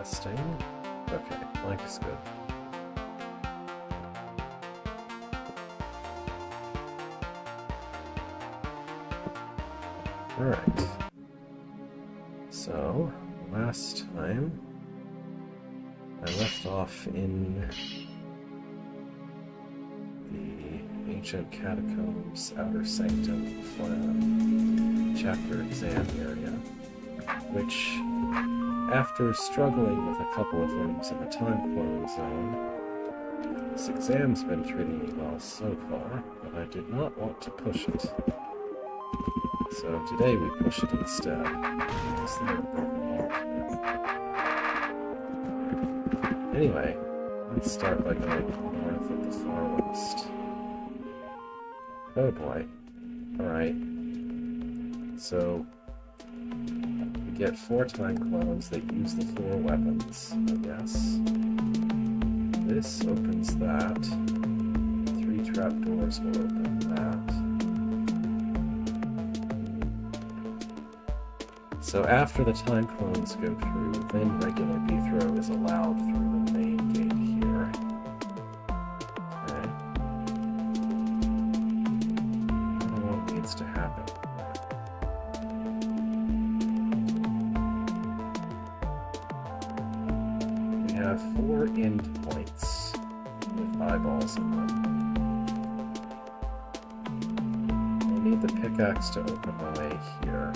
Testing. Okay, mic is good. Alright. So, last time I left off in the Ancient Catacombs Outer Sanctum chapter exam area, which, after struggling with a couple of rooms in the time clone zone, this exam's been treating me well so far, but I did not want to push it. So today we push it instead. Anyway, let's start by going north at the far west. Oh boy. Alright. So we get 4 time clones that use the 4 weapons, I guess. This opens that. 3 trapdoors will open that. So after the time clones go through, then regular B-throw is allowed through the main gate here. Okay. I don't know what needs to happen. We have 4 end points with eyeballs in them. We need the pickaxe to open the way here.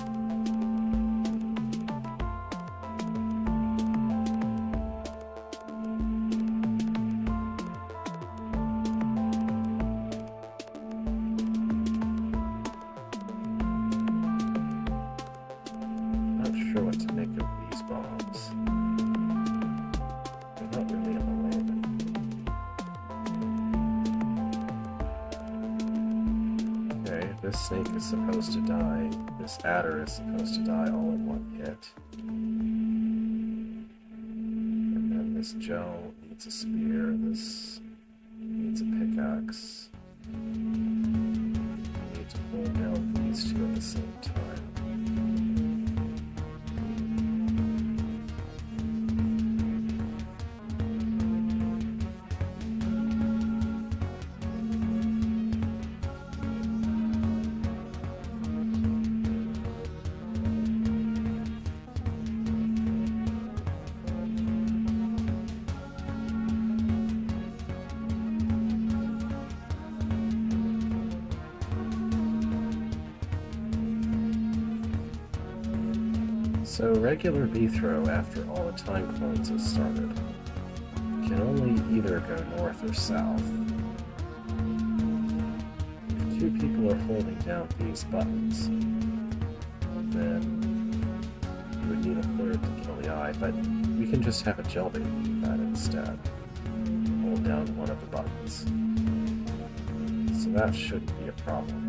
This snake is supposed to die. This adder is supposed to die all in one hit. And then this gel needs a spear. This needs a pickaxe. We need to hold down these 2 at the same time. So regular B-throw after all the time clones have started can only either go north or south. If 2 people are holding down these buttons, then you would need a 3rd to kill the eye, but we can just have a gel bait do that instead. Hold down one of the buttons. So that shouldn't be a problem.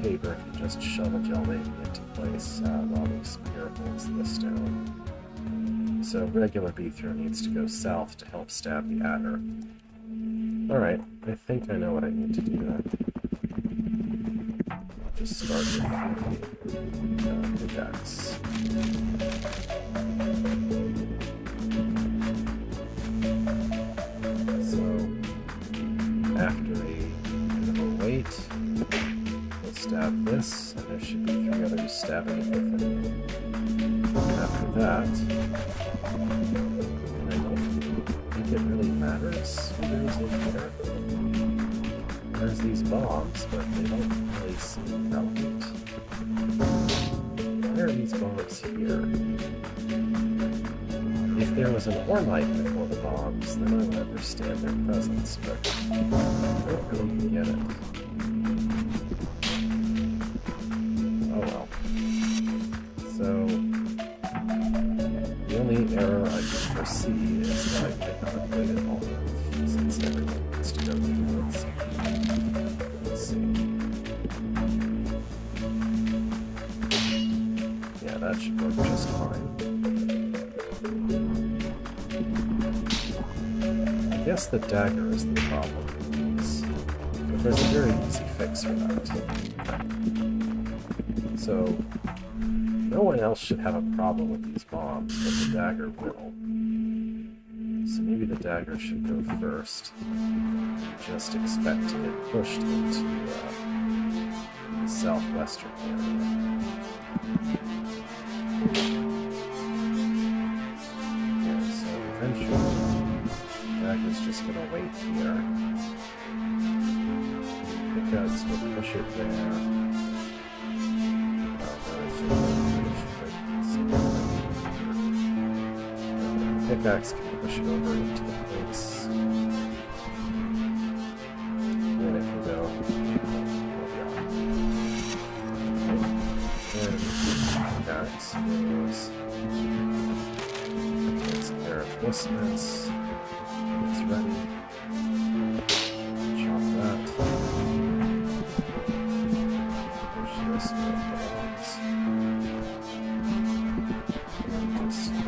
Caber can just shove a gel baby into place while the spear holds this down. So regular B-throw needs to go south to help stab the adder. Alright, I think I know what I need to do then. I'll just start with the pickaxe. So, after a bit of a wait, stab this, and there should be 3 others stabbing it with it. After that, I don't think it really matters who goes in here. There's these bombs, but they don't really seem relevant. Why are these bombs here? If there was an Ormite before the bombs, then I would understand their presence, but I don't really get it. So, the only error I can foresee is that I did not wait at all, since everyone needs to go to the woods. Let's see. Yeah, that should work just fine. I guess the dagger is the problem with these, but there's a very easy fix for that. So, No one else should have a problem with these bombs, but the dagger will. So maybe the dagger should go first. Just expect to get pushed into the southwestern area. Okay, so eventually, the dagger's just gonna wait here. Pickaxe will push it there. Pickaxe can push it over into the place. Then it can go beyond. And pickaxe goes. Takes care of this mess. It's ready. Chop that. Push this where it belongs. And just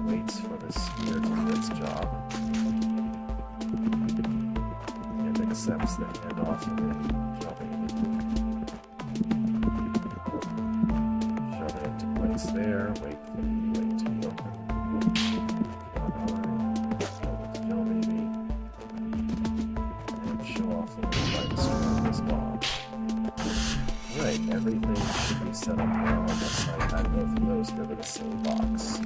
waits for the spear to do its job and accepts the handoff of it, shove it into place there, wait for the way to be open. Kill maybe, and show off the way by destroying this bomb. Right, everything should be set up now unless I had both of those go to the same box.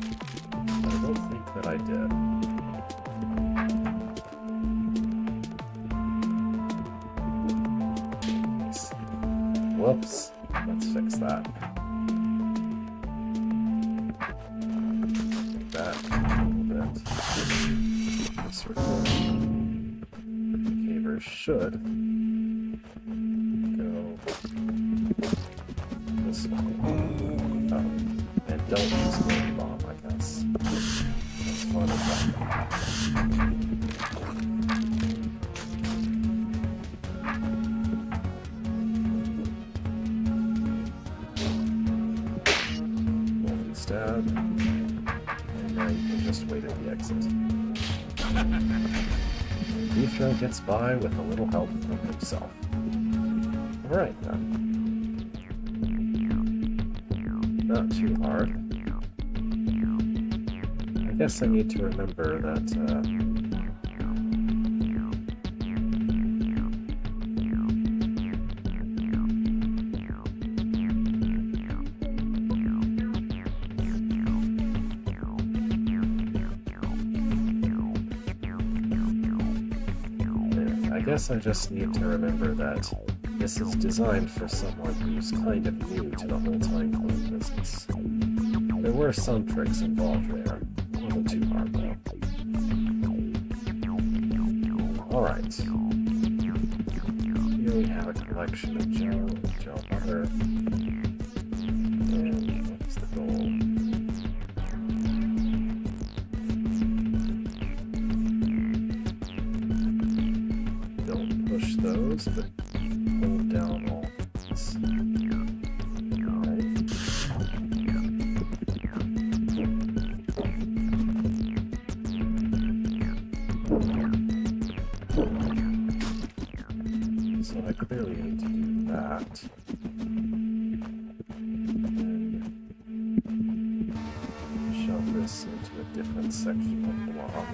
I don't think that I did. Whoops. Let's fix that. Take that a little bit. Circle. The cavers should go this way. And don't use the bomb, I guess. As fun as that. Holy stab. And now you can just wait at the exit. Mithra gets by with a little help from himself. Alright then. Not too hard. I guess I need to remember that I guess I just need to remember that this is designed for someone who's kind of new to the whole time clone business. There were some tricks involved there. Wasn't too hard though. Alright. Here we have a collection of gel butter. And what's the goal? Don't push those, but hold down all these. So I clearly need to do that. And shove this into a different section of the block.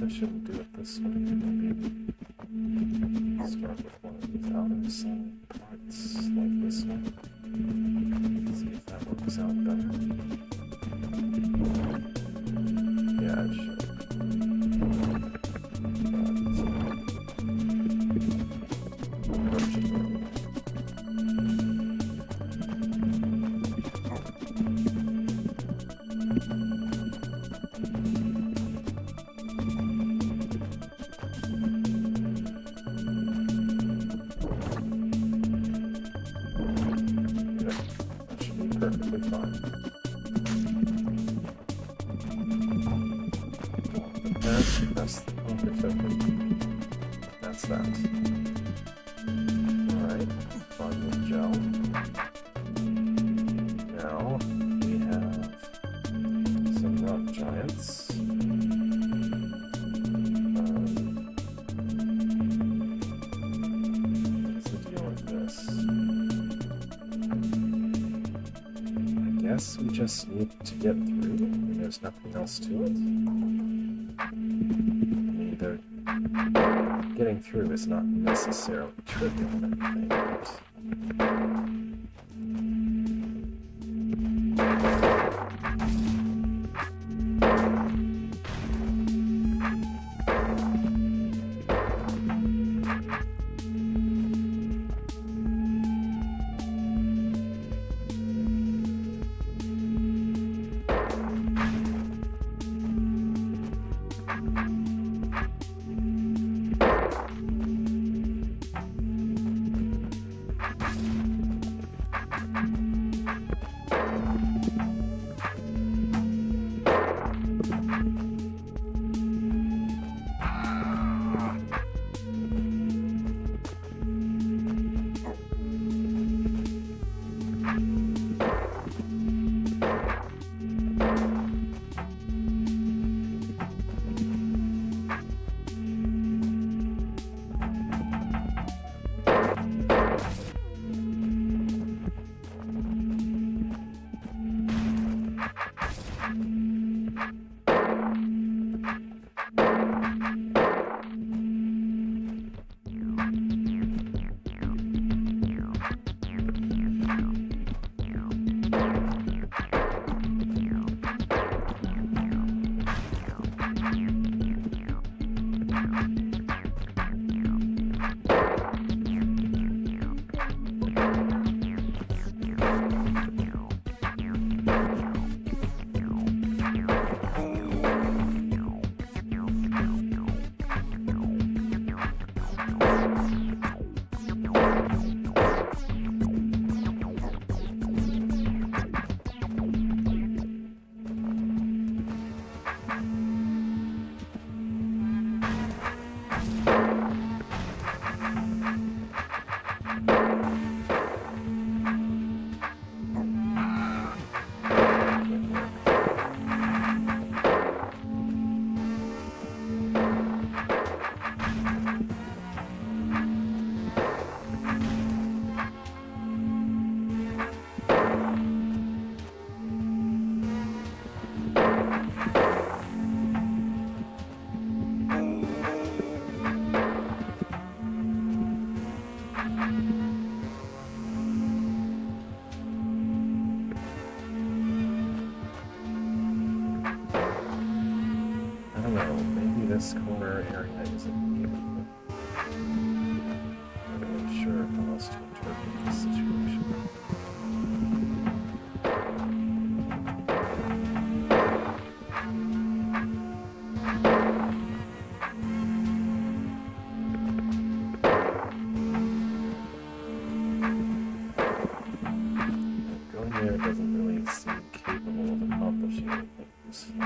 I shouldn't do it this way. Maybe start with one of these outer side parts, like this one. See if that works out better. Yeah, it should. Perfectly fine. And press the conquer token. That's that. Alright, fun with gel. Now we have some rock giants. What's the deal with this? Guess we just need to get through. There's nothing else to it. I mean, getting through is not necessarily trivial or anything, but this corner area isn't beautiful. I'm not really sure how else to interpret this situation. Going there doesn't really seem capable of accomplishing anything useful.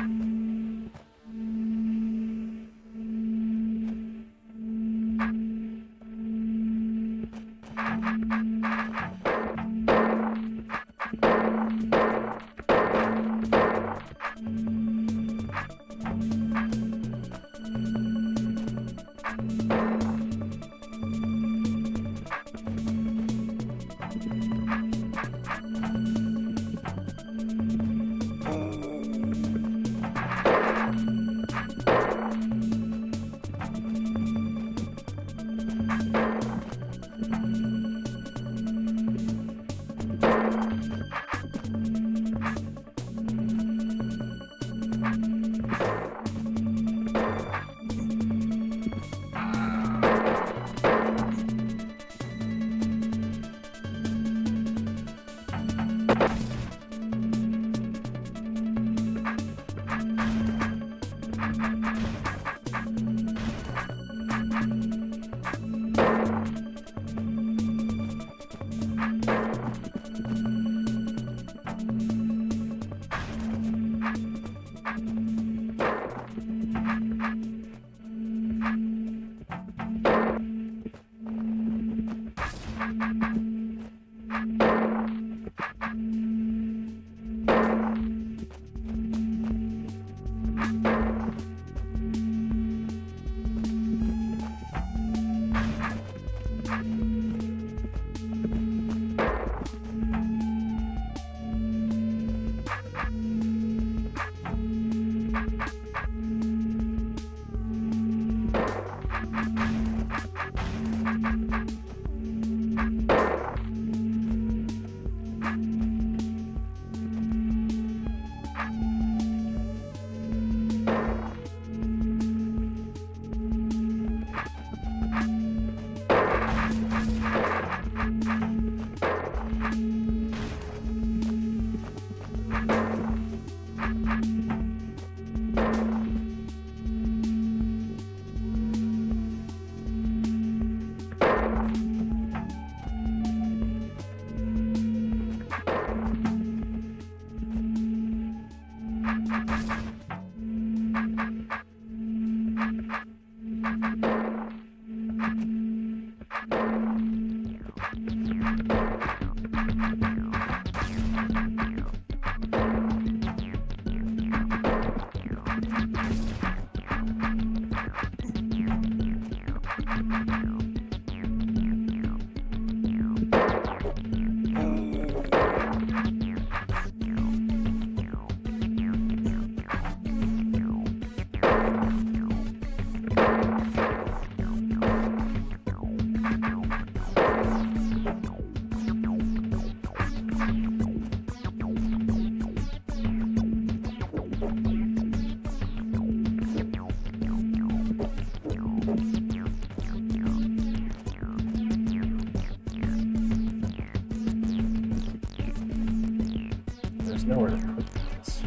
nowhere to put this.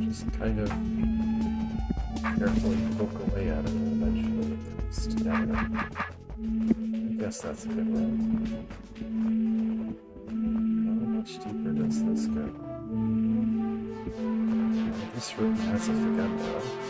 Just kind of carefully poke away at it and eventually it comes together. I guess that's a good one. How much deeper does this go? This room has a fagendo.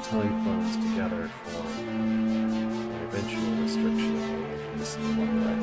time clones together for an eventual restriction of the increase in one way.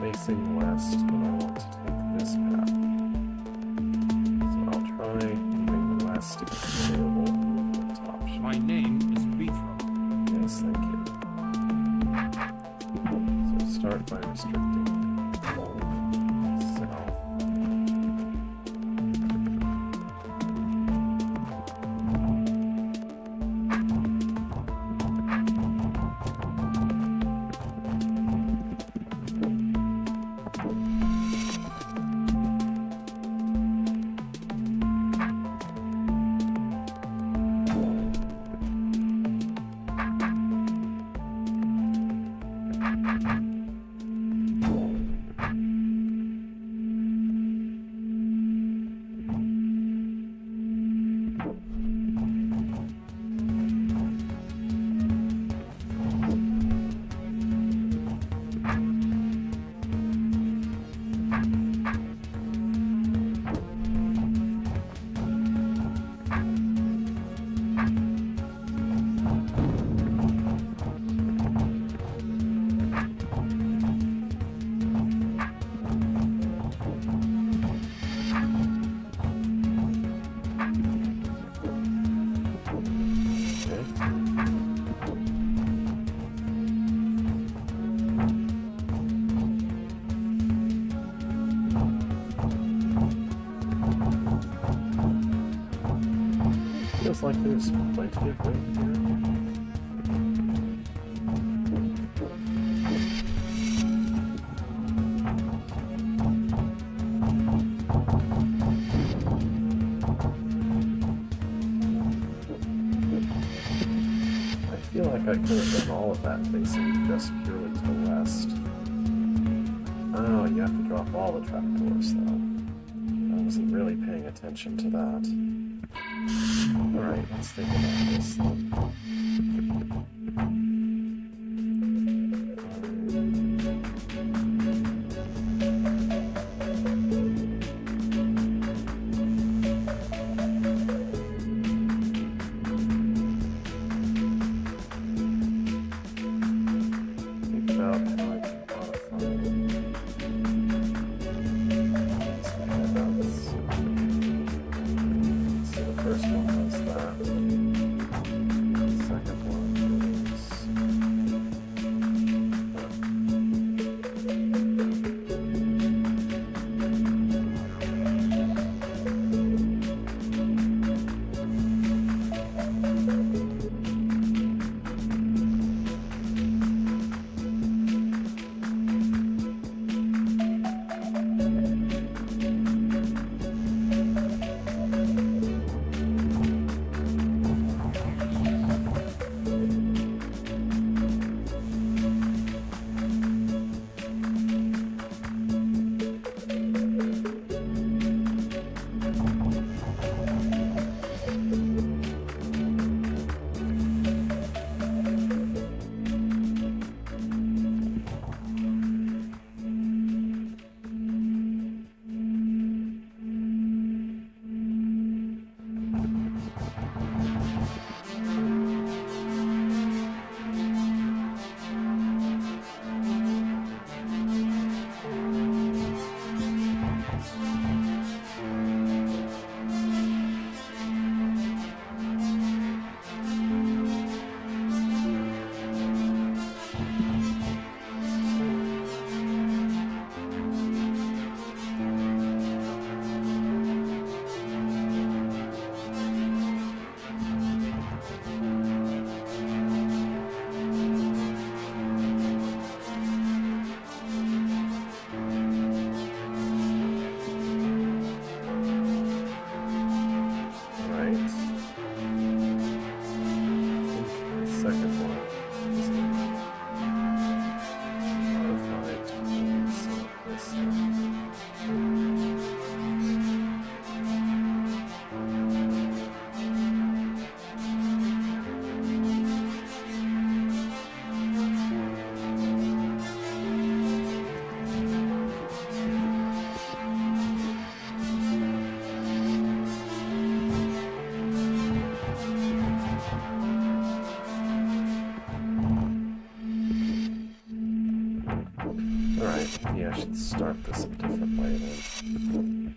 Facing west, but I want to take this path. So I'll try moving the west as the available movement option. My name is Beethro. Yes, thank you. So start by restricting south. Feels like there's plenty of room here. I feel like I could have done all of that facing just purely to the west. Oh, you have to drop all the trapdoors though. I wasn't really paying attention to that. Alright, let's think about this then. Think about how I can modify first one was that. should start this a different way then.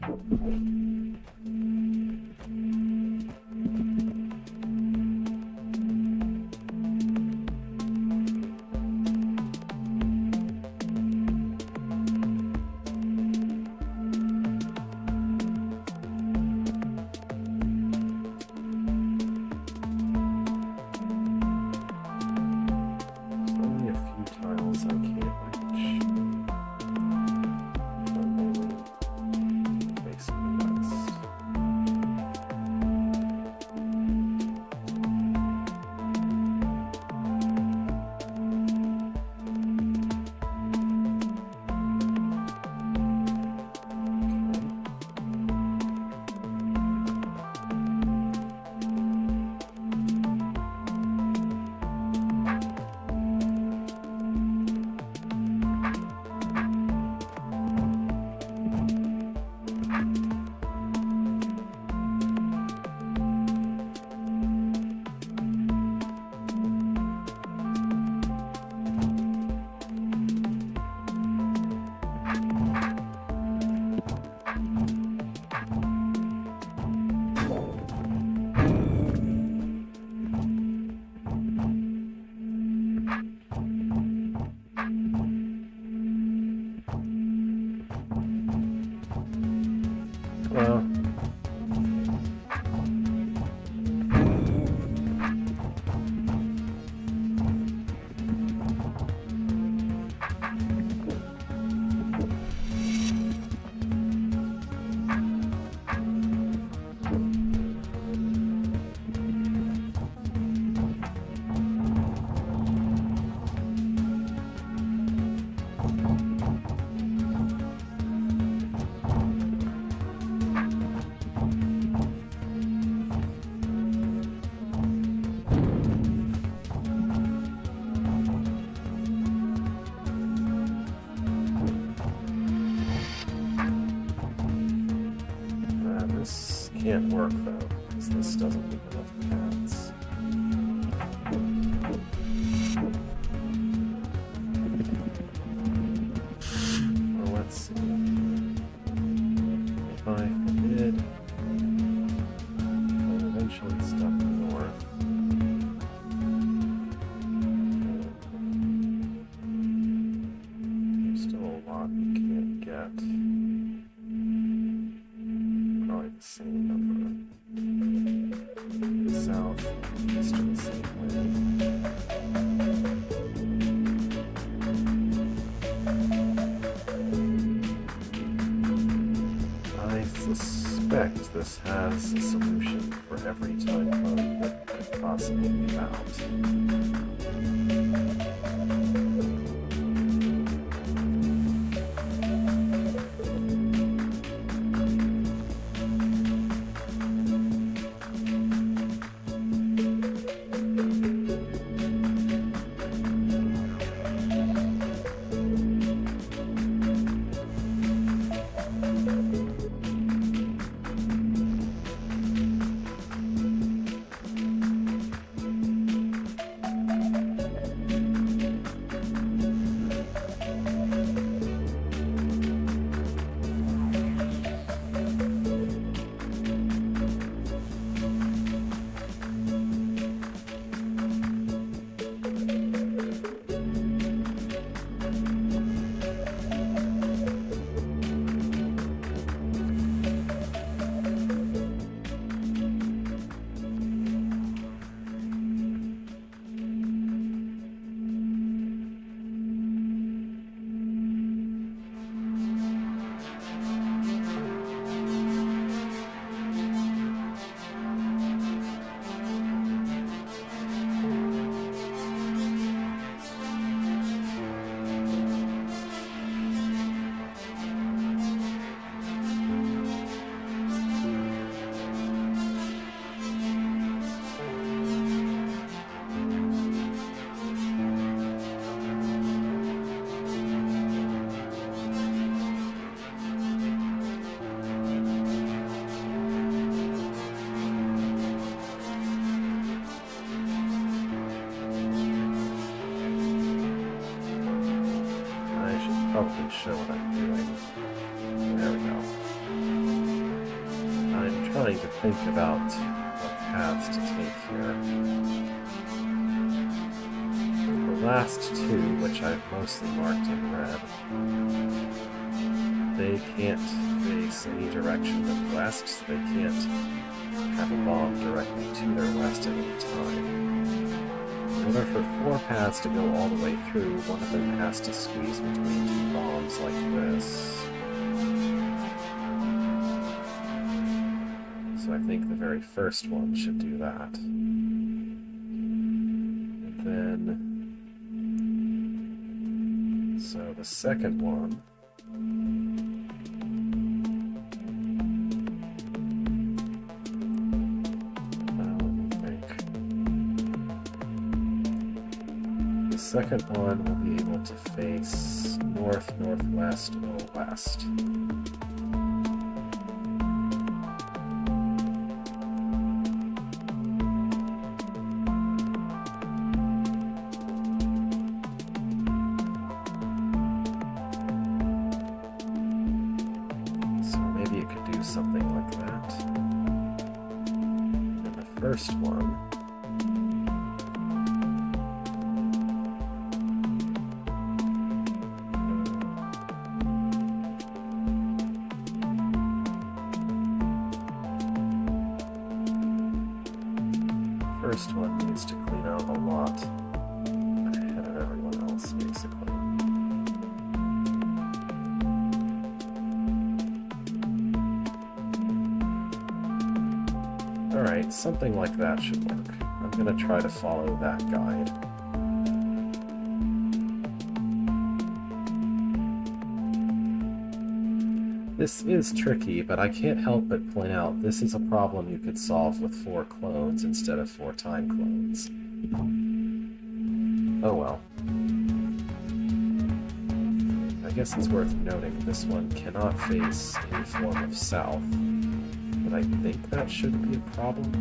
Well, this can't work though, because this doesn't leave enough paths. Well, let's see. If I did, I'll eventually stop north. There's still a lot you can't get. Probably the same number. South, east are the same way. I suspect this has a solution for every type of that could possibly be found. probably show what I'm doing. There we go. I'm trying to think about what paths to take here. The last two, which I've mostly marked in red, they can't face any direction but west, so they can't have a bomb directly to their west at any time. In order for 4 paths to go all the way through, one of them has to squeeze between 2 bombs like this. So I think the very first one should do that. And then... So the second one... The second one will be able to face north, northwest, or west. So maybe it could do something like that. And the first one... First one needs to clean out a lot ahead of everyone else, basically. Alright, something like that should work. I'm going to try to follow that guide. This is tricky, but I can't help but point out this is a problem you could solve with 4 clones instead of 4 time clones. Oh well. I guess it's worth noting this one cannot face any form of south, but I think that shouldn't be a problem.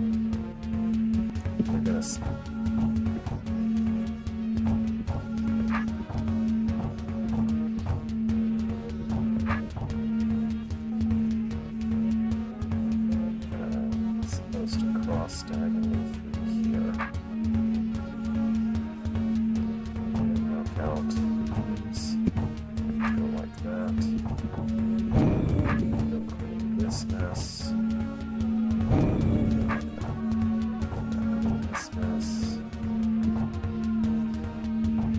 We're gonna see. Diagonally through here. And knock out these. Go like that. Go clean this mess. Clean this mess.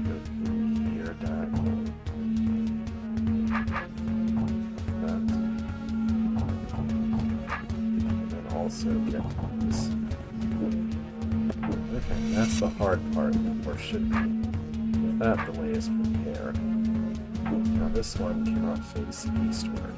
Go through here diagonally. That. And then also get this. Okay, that's the hard part, or should be. With that, the way is prepared. Now this one cannot face eastward.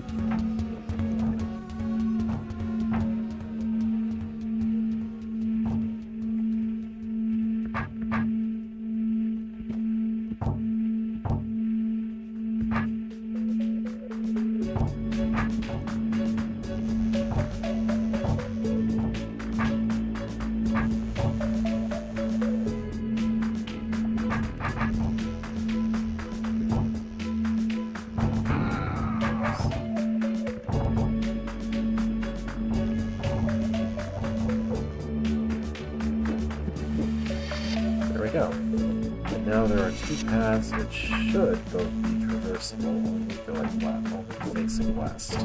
Go. And now there are 2 paths which should both be traversable, only going only facing west.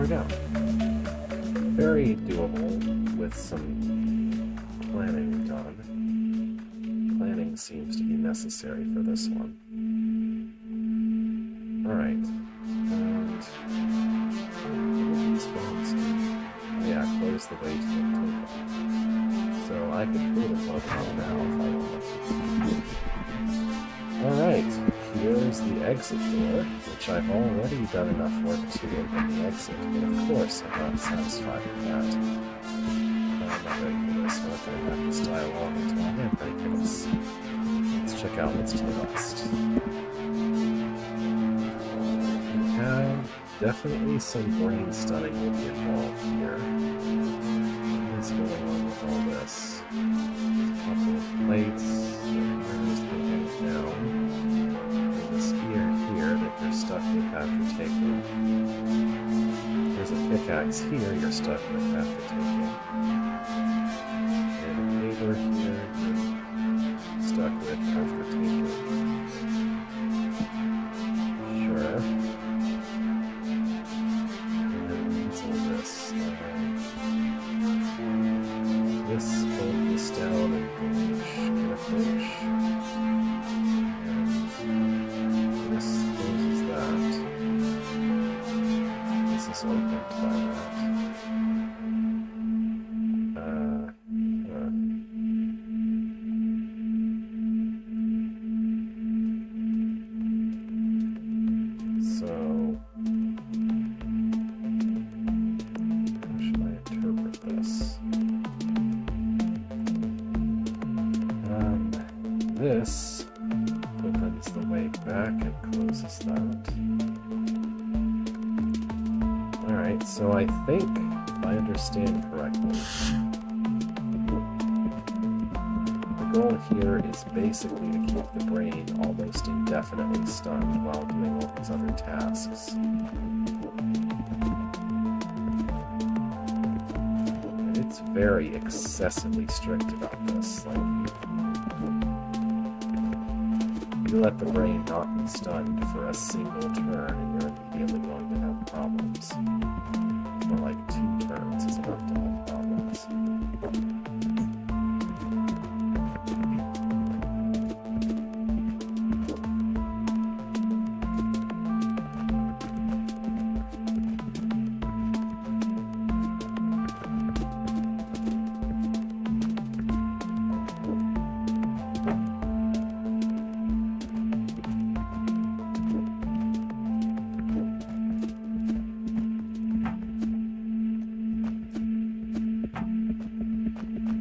Go. Very doable with some planning done. Planning seems to be necessary for this one. Alright. And these bones do. Yeah, close the way now if I want. Alright, here's the exit door, which I've already done enough work to open the exit, but of course I'm not satisfied with that. I'm not ready for this. We're not going to have this dialogue until I'm ready for this. Let's check out what's to the west. We have definitely some brain stunning will be involved here. What is going on with all this? There's a couple of plates. There's the hang down. There's a spear here that you're stuck with after taking. There's a pickaxe here you're stuck with after taking. And a paper here you're stuck with after taking. Sure. And then what's all this? This hold this down and can approach. And this closes that. This is opened by that. So, how should I interpret this? This opens the way back and closes that. Alright, so I think, if I understand correctly, the goal here is basically to keep the brain almost indefinitely stunned while doing all these other tasks. And it's very excessively strict about this. Like, you let the brain not be stunned for a single turn and you're immediately going to have problems. Or like 2 turns is enough to have problems.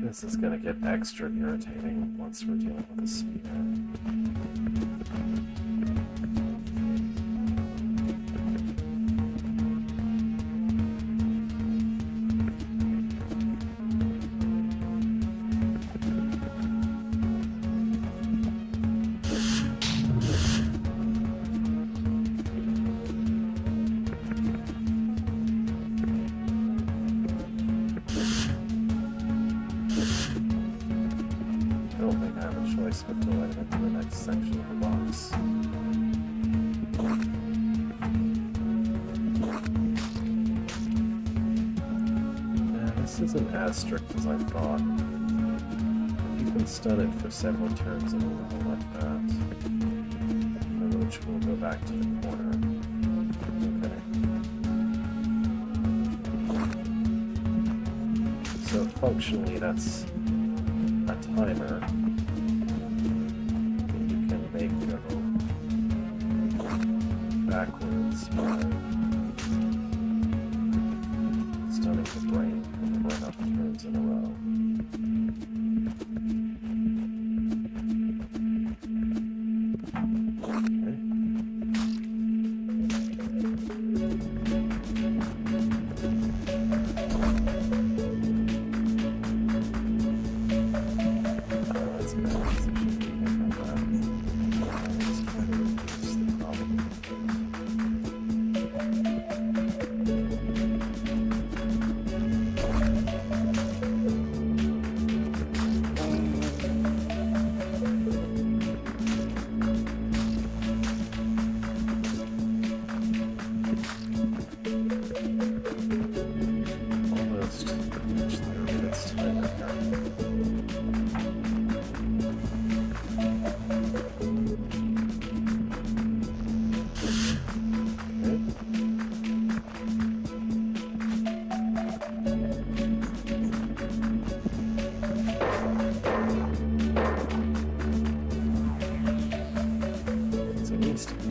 This is going to get extra irritating once we're dealing with a spear. I don't think I have a choice but to let it into the next section of the box. Yeah, this isn't as strict as I thought. You can stun it for several turns in a row like that. The roach will go back to the corner. Okay. So functionally that's a timer that you can make go backwards by stunning the brain for enough turns in a row.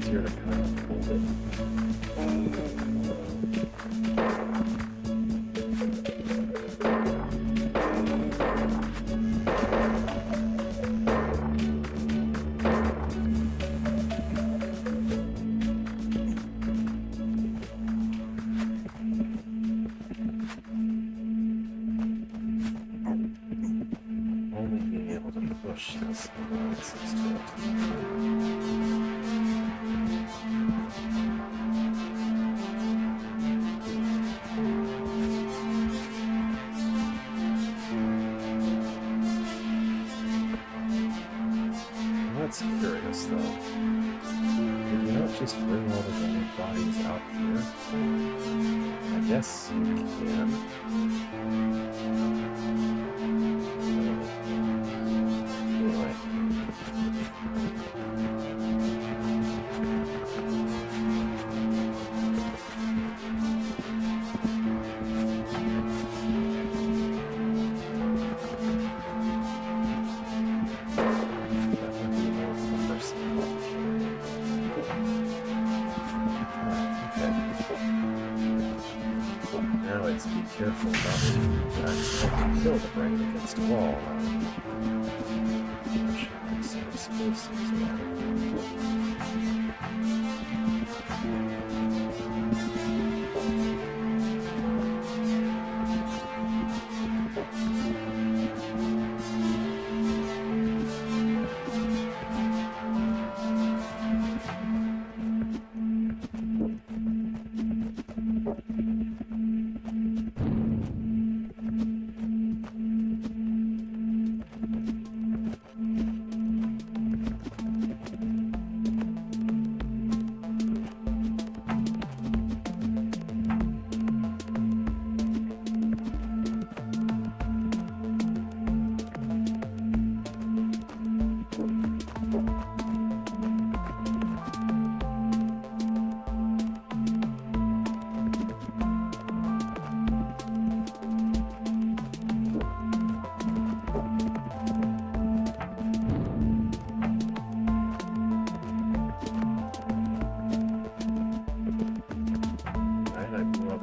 easier to kind of hold it. Only being able to push this nonsense to it. That's curious, though. Did you not just bring all the dead bodies out here? I guess you can. Anyway. Now let's be careful not to accidentally kill the brain against the wall. Some explosives around.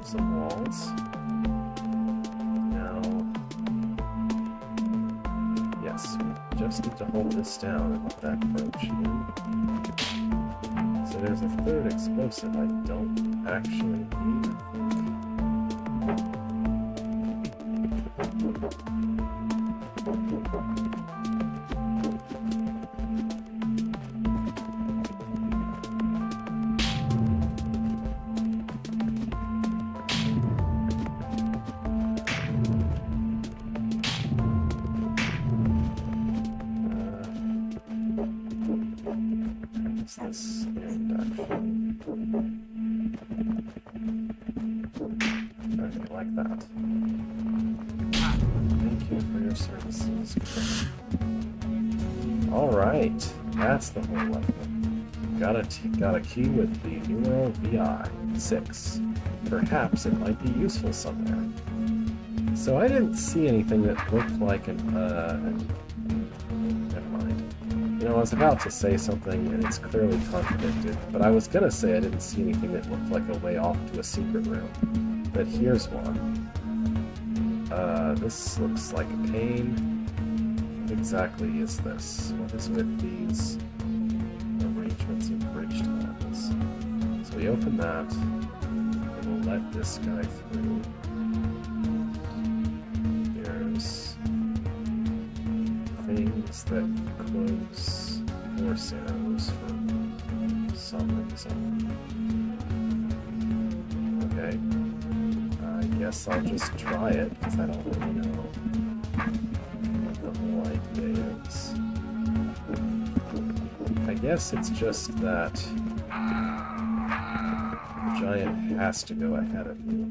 Some walls. Now, yes, we just need to hold this down and let that approach in. So there's a third explosive I don't actually need, this end actually. Okay, like that. Thank you for your services. Alright, that's the whole level. Got a key with the numeral VI 6. Perhaps it might be useful somewhere. So I didn't see anything that looked like an never mind. You know, I was about to say something and it's clearly contradicted, but I was gonna say I didn't see anything that looked like a way off to a secret room. But here's one. This looks like a pane. What exactly is this? What is with these arrangements of bridge tiles? So we open that, and we'll let this guy through. There's things that close force arrows for some reason. Okay. I guess I'll just try it, because I don't really know what the whole idea is. I guess it's just that the giant has to go ahead of you.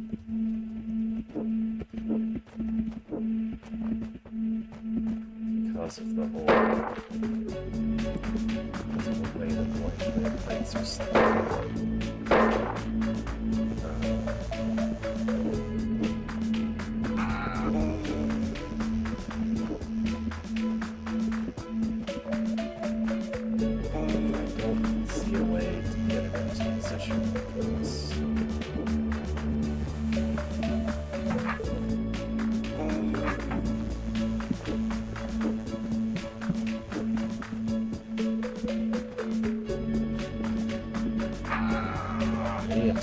Because of the whole way the point plates are set. I don't see a way to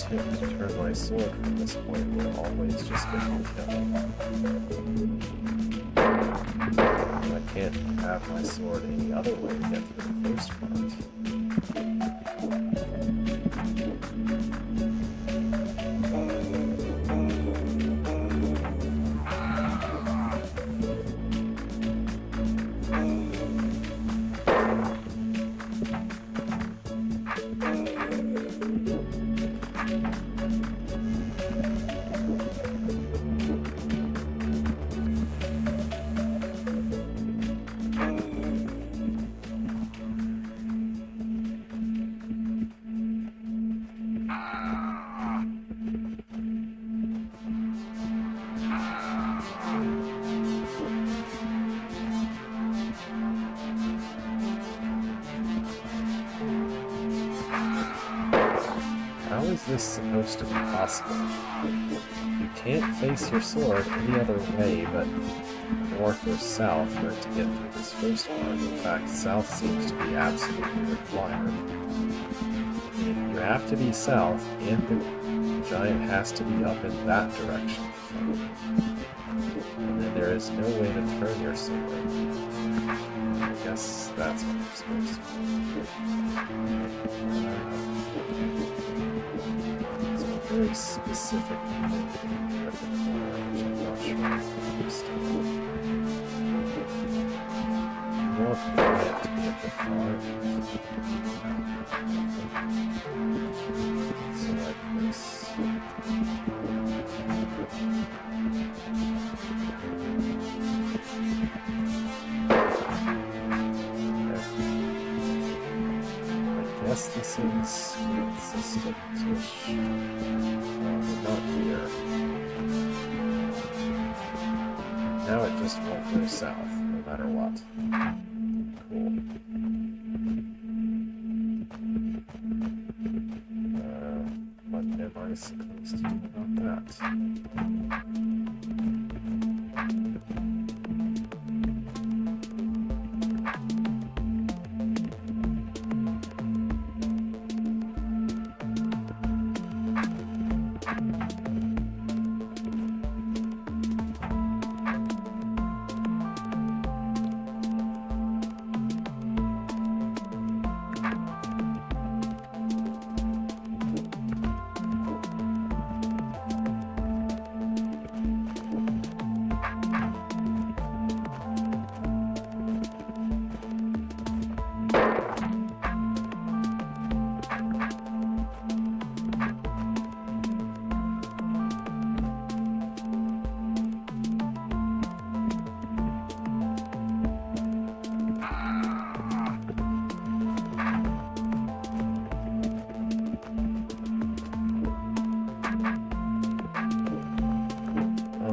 attempt to turn my sword from this point will always just get me killed. And I can't have my sword any other way to get through the first part. How is this supposed to be possible? You can't face your sword any other way but north or south for it to get through this first part. In fact, south seems to be absolutely required. You have to be south, and the giant has to be up in that direction. And then there is no way to turn your sword. I guess that's what you're supposed to do. It's a very specific repertoire, which I'm not sure I understand. You want the giant to be at the far end. So like this. I guess this is consistent-ish, but not here. Now it just won't go south, no matter what. Cool. What am I supposed to do about that?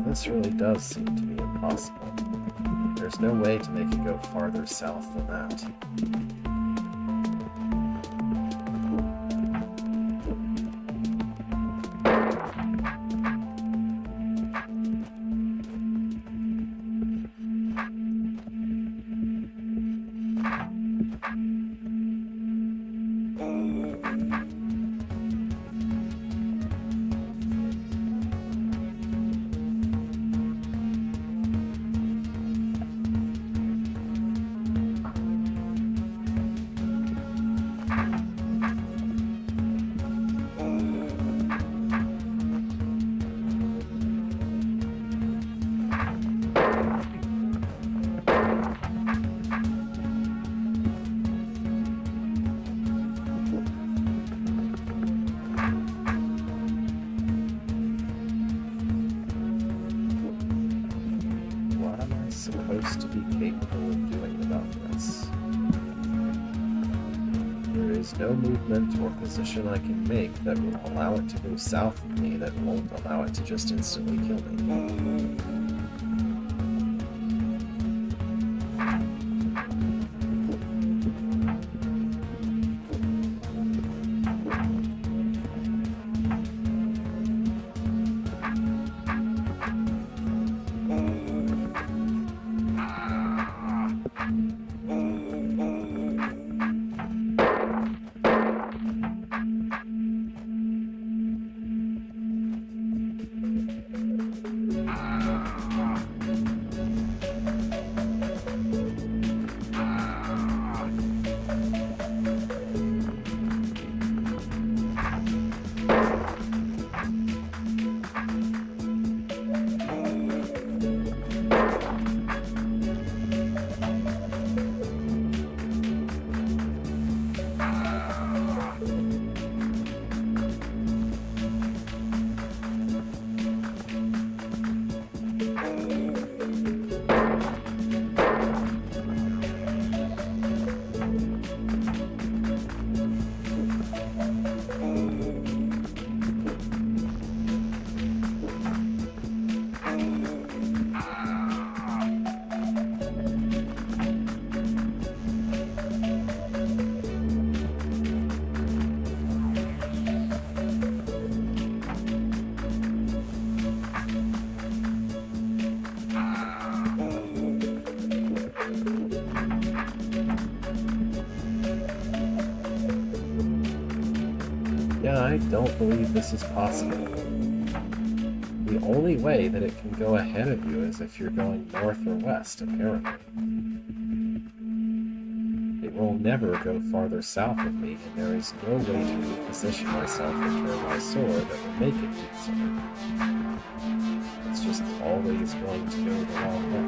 This really does seem to be impossible. There's no way to make it go farther south than that. Supposed to be capable of doing about this. There is no movement or position I can make that will allow it to go south of me that won't allow it to just instantly kill me. Yeah, I don't believe this is possible. The only way that it can go ahead of you is if you're going north or west, apparently. It will never go farther south of me, and there is no way to reposition myself or turn my sword that will make it do so. It's just always going to go the wrong way.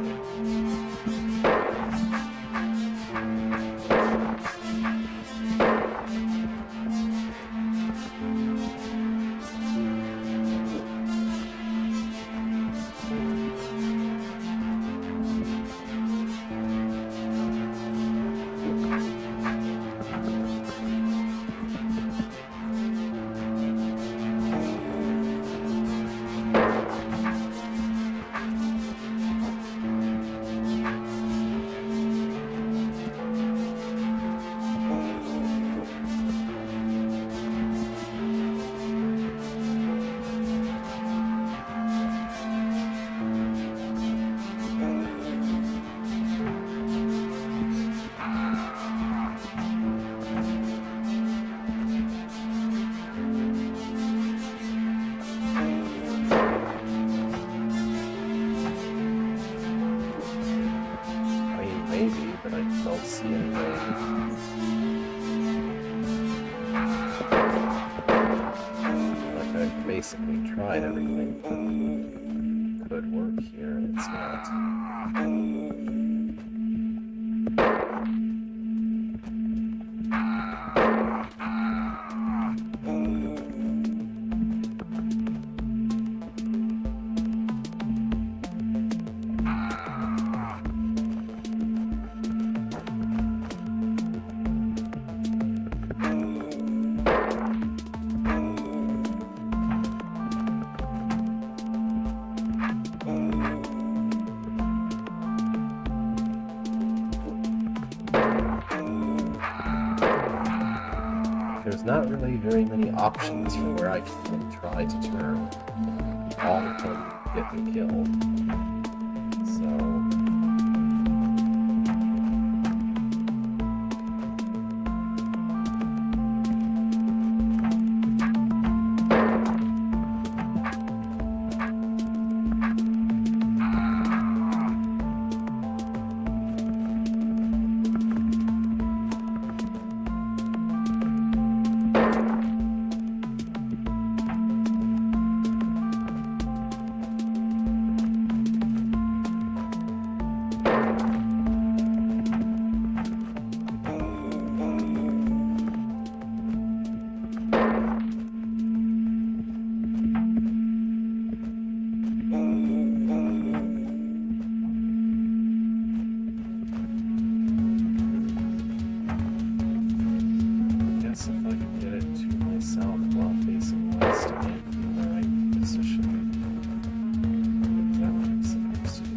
Maybe, but I don't see any way. Like I've basically tried everything that could work here, and it's not. There's not really very many options for where I can try to turn. All of them get me killed. So... if I can get it to myself while facing west and be in the right position. Is that what I'm supposed to do?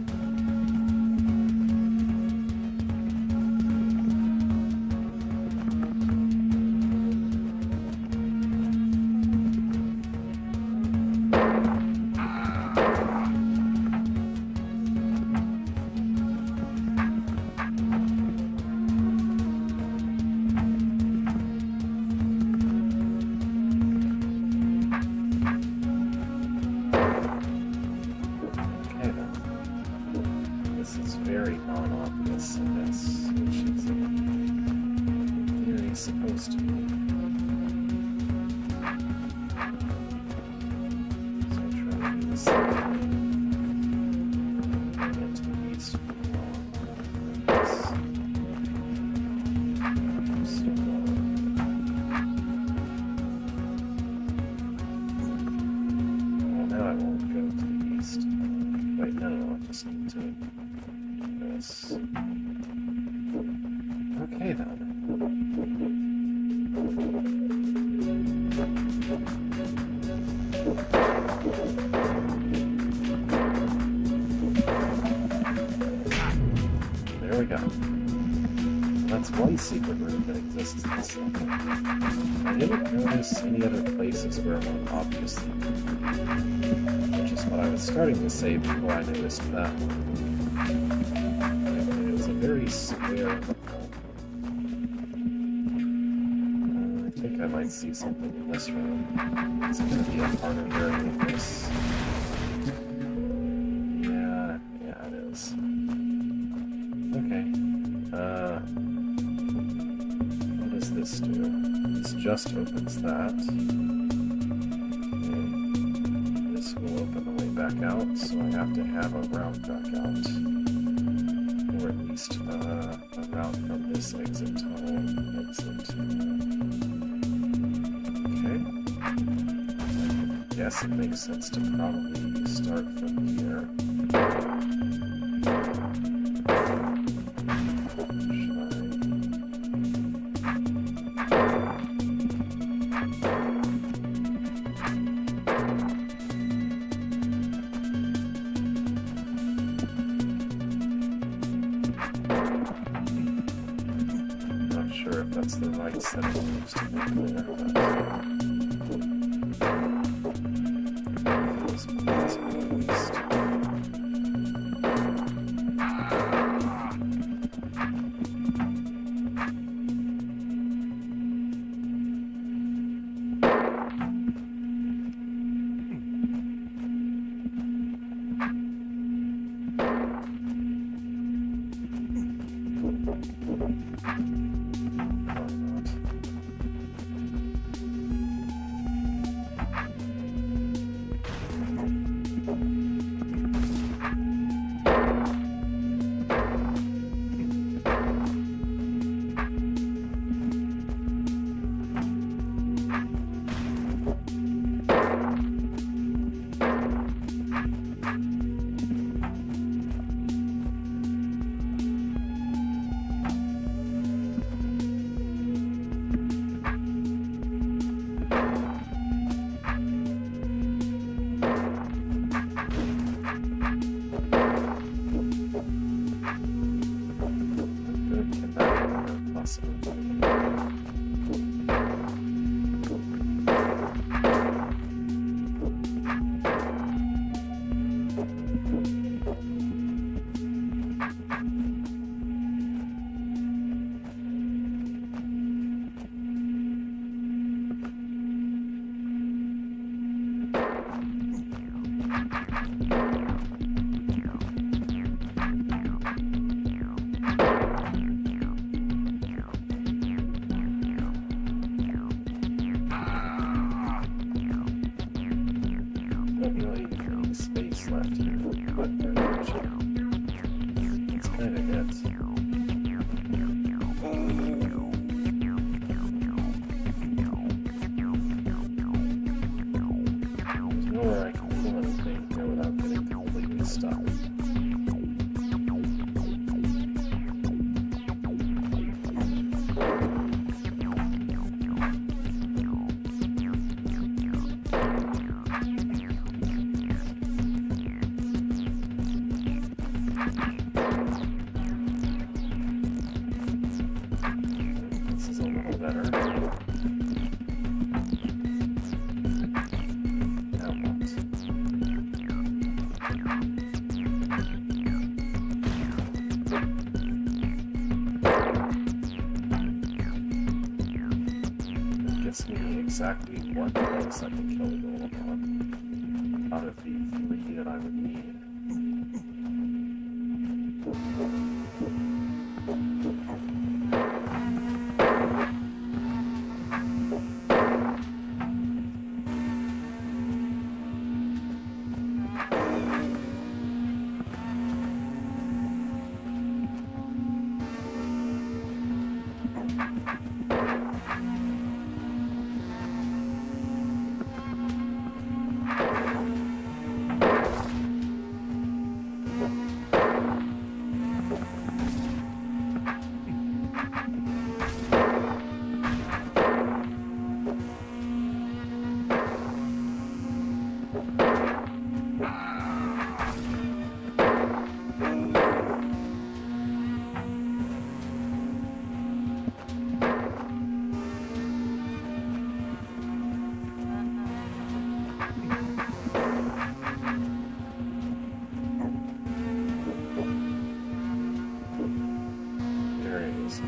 Very non-obvious, I guess, which is in theory supposed to be. So I'll try to do the same thing. Get to the east. Well, now I won't go to the east. Wait, no, I just need to... Okay then. There we go. That's one secret room that exists in this level. I didn't notice any other places where one obviously could be, which is what I was starting to say before I noticed that one. It was a very square level. I think I I might see something in this room. Is it going to be a harder area than this? Yeah, it is. Okay. What does this do? This just opens that. Okay. This will open the way back out, so I have to have a route back out. Or at least a route from this exit to home exit. Okay. I guess it makes sense to probably start from here. Sure if that's the right set of moves to make there, but feels plausible at least. Exactly what place I can kill the golem on out of the 3 that I would need.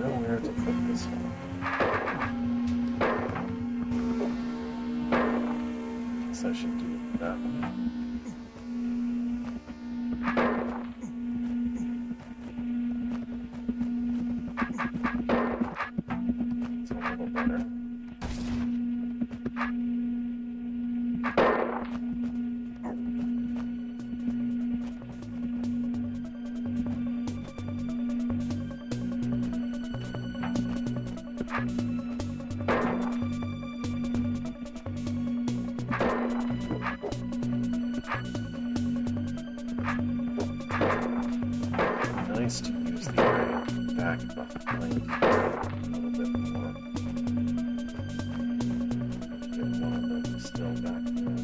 Nowhere to put this one. guess I should do that one. It's a little better. Nice to use the area back behind a little bit more. Get one of them still back there.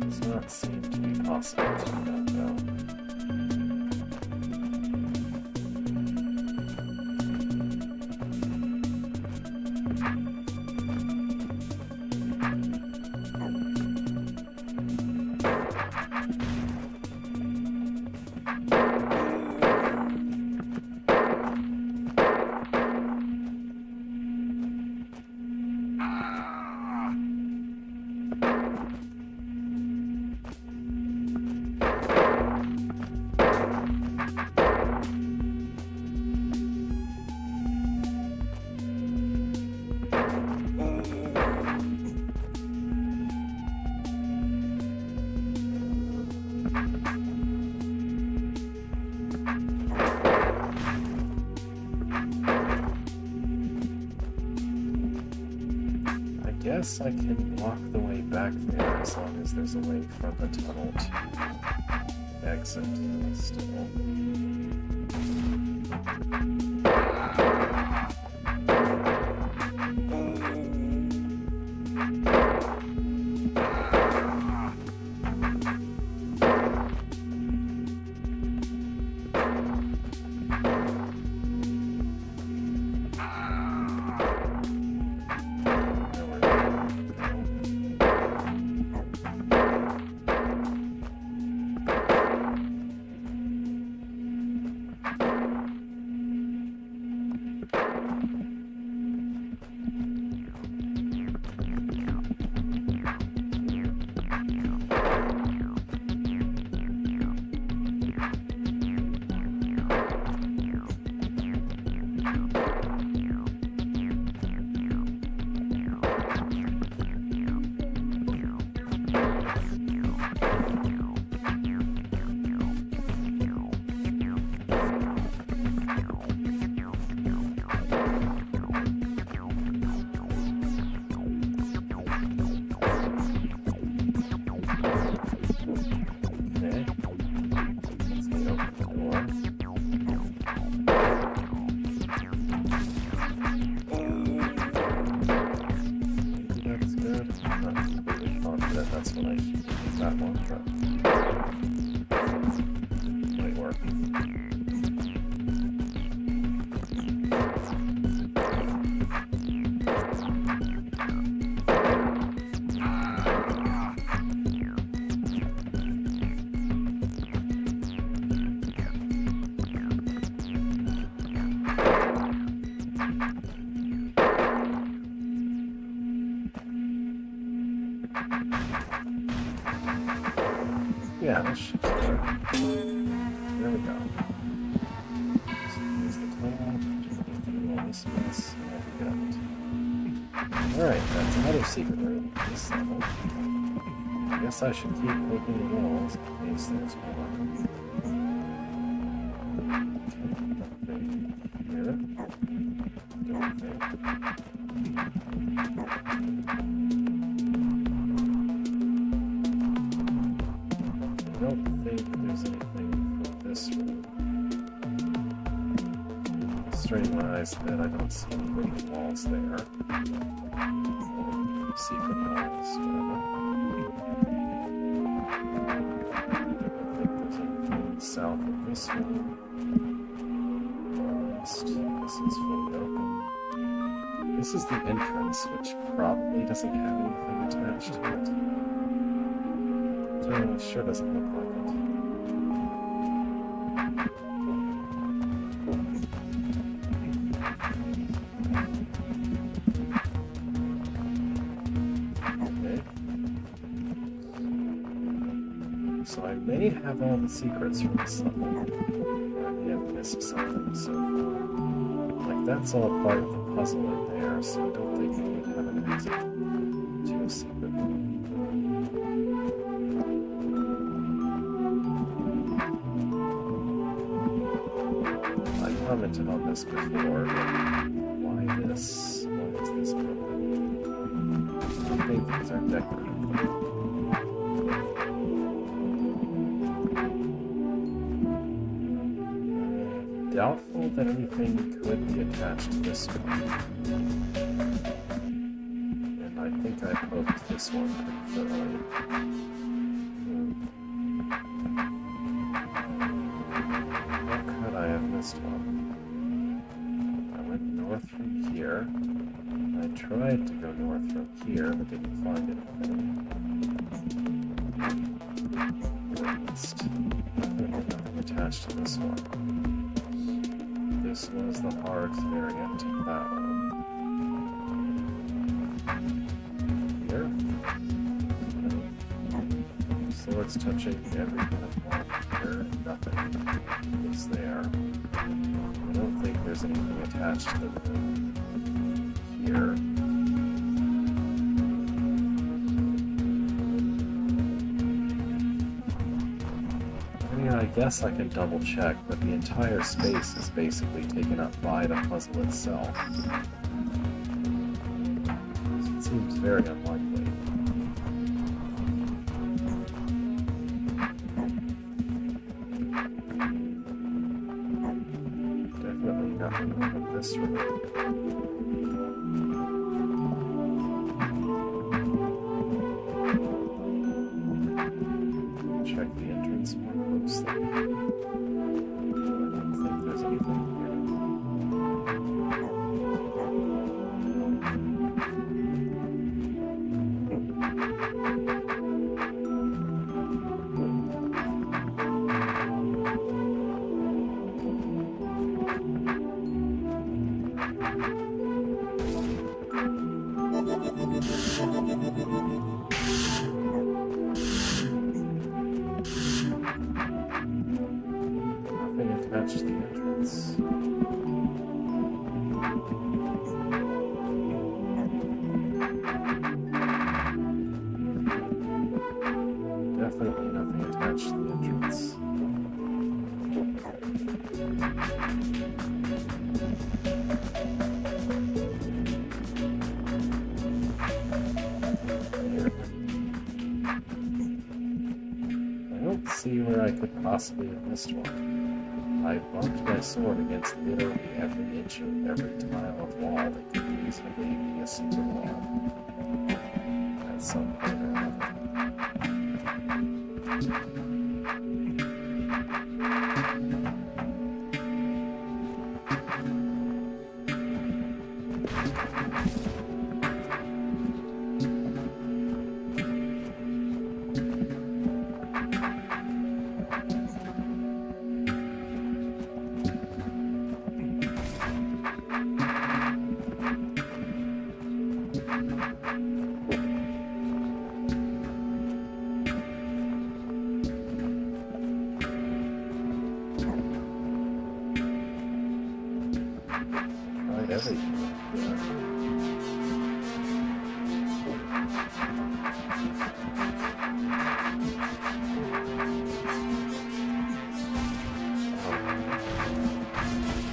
Does not seem to be possible to do that though. I guess I can walk the way back there as long as there's a way from the tunnel to exit still. That's what I should do. That one, but might work. Yeah, that should work. There we go. Just use the cloud to do all this mess, and there we go. Alright, that's another secret room. This level. I guess I should keep poking the walls in case there's more. Nothing here. Don't think. I don't think there's anything for this room. Straining my eyes a bit, I don't see any broken walls there. Or secret walls, whatever. I don't think there's anything south of this one. Or at least this is fully open. This is the entrance, which probably doesn't have anything attached to it. It sure doesn't look like it. Okay. So I may have all the secrets from this level. Or I may have missed something so far. Like, that's all part of the puzzle in there, so I don't think you would have an exit to a secret room. I commented on this before, but why this? Why is this broken? I think these are decorative. Doubtful that anything could be attached to this one. And I think I poked this one pretty thoroughly. How could I have missed one? I went north from here. I tried to go north from here, but didn't find anything. At least, nothing attached to this one. This was the hard variant of that one. Here. Swords touching every bit of one here. Nothing is there. I don't think there's anything attached to the room here. I guess I can double check, but the entire space is basically taken up by the puzzle itself. It seems very unlikely. Definitely nothing from this room. Check the entrance more closely. I don't think there's anything here. Attached to the entrance. Definitely nothing attached to the entrance. Here. I don't see where I could possibly have missed one. I bumped my sword against literally every inch of every tile of wall that could reasonably be a secret wall. At some point or another. Everything.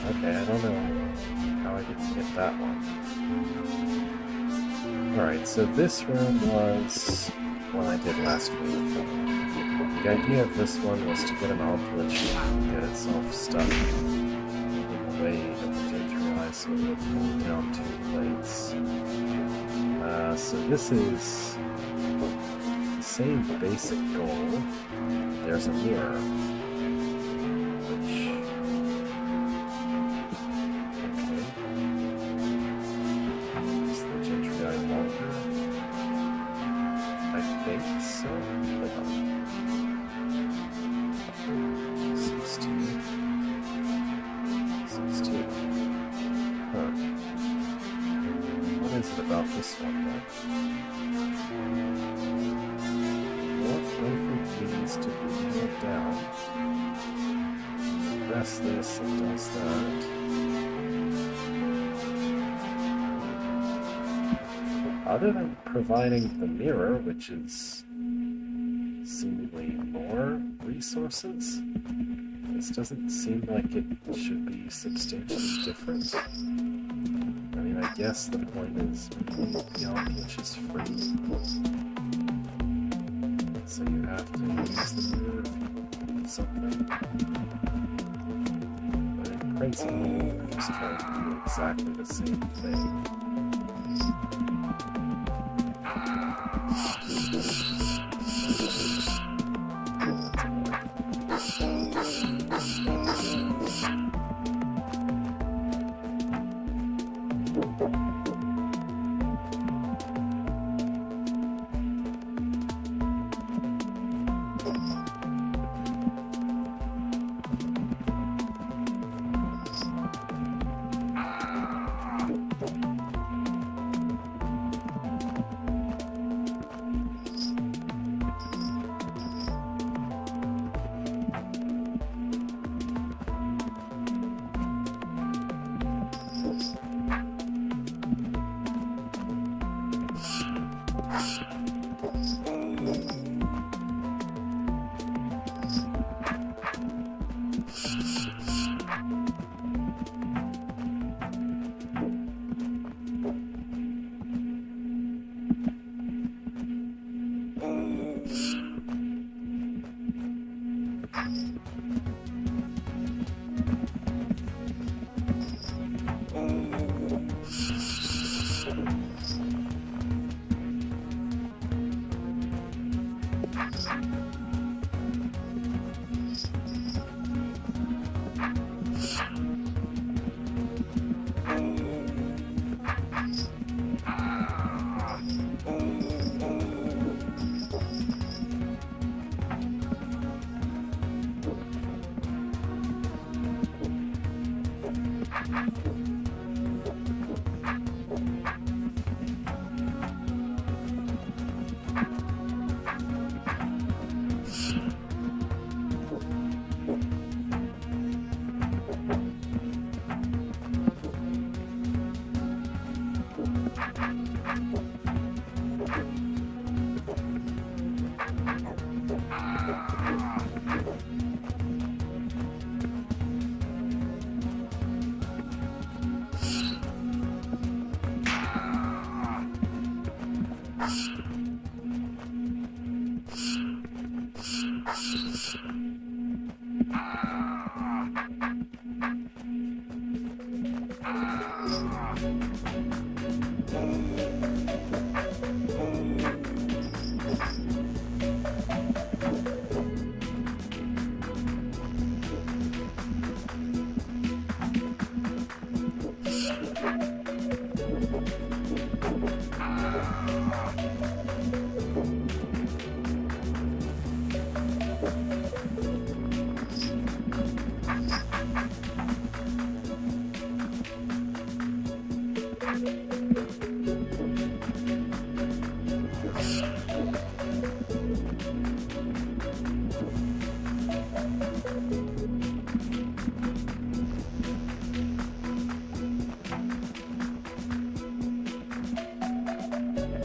Okay, I don't know how I didn't get that one. Alright, so this room was one I did last week. The idea of this one was to get an glitch and get itself stuck in the way of the so it would pull down 2 plates. So this is the same basic goal. There's a mirror, which... Okay. about this one then. Want both of these to be held down. Press this, it does that. Other than providing the mirror, which is seemingly more resources, this doesn't seem like it should be substantially different. I mean, I guess the point is maybe beyond which is free. So you have to use the mirror if you want something. But in principle, you're just trying to do exactly the same thing.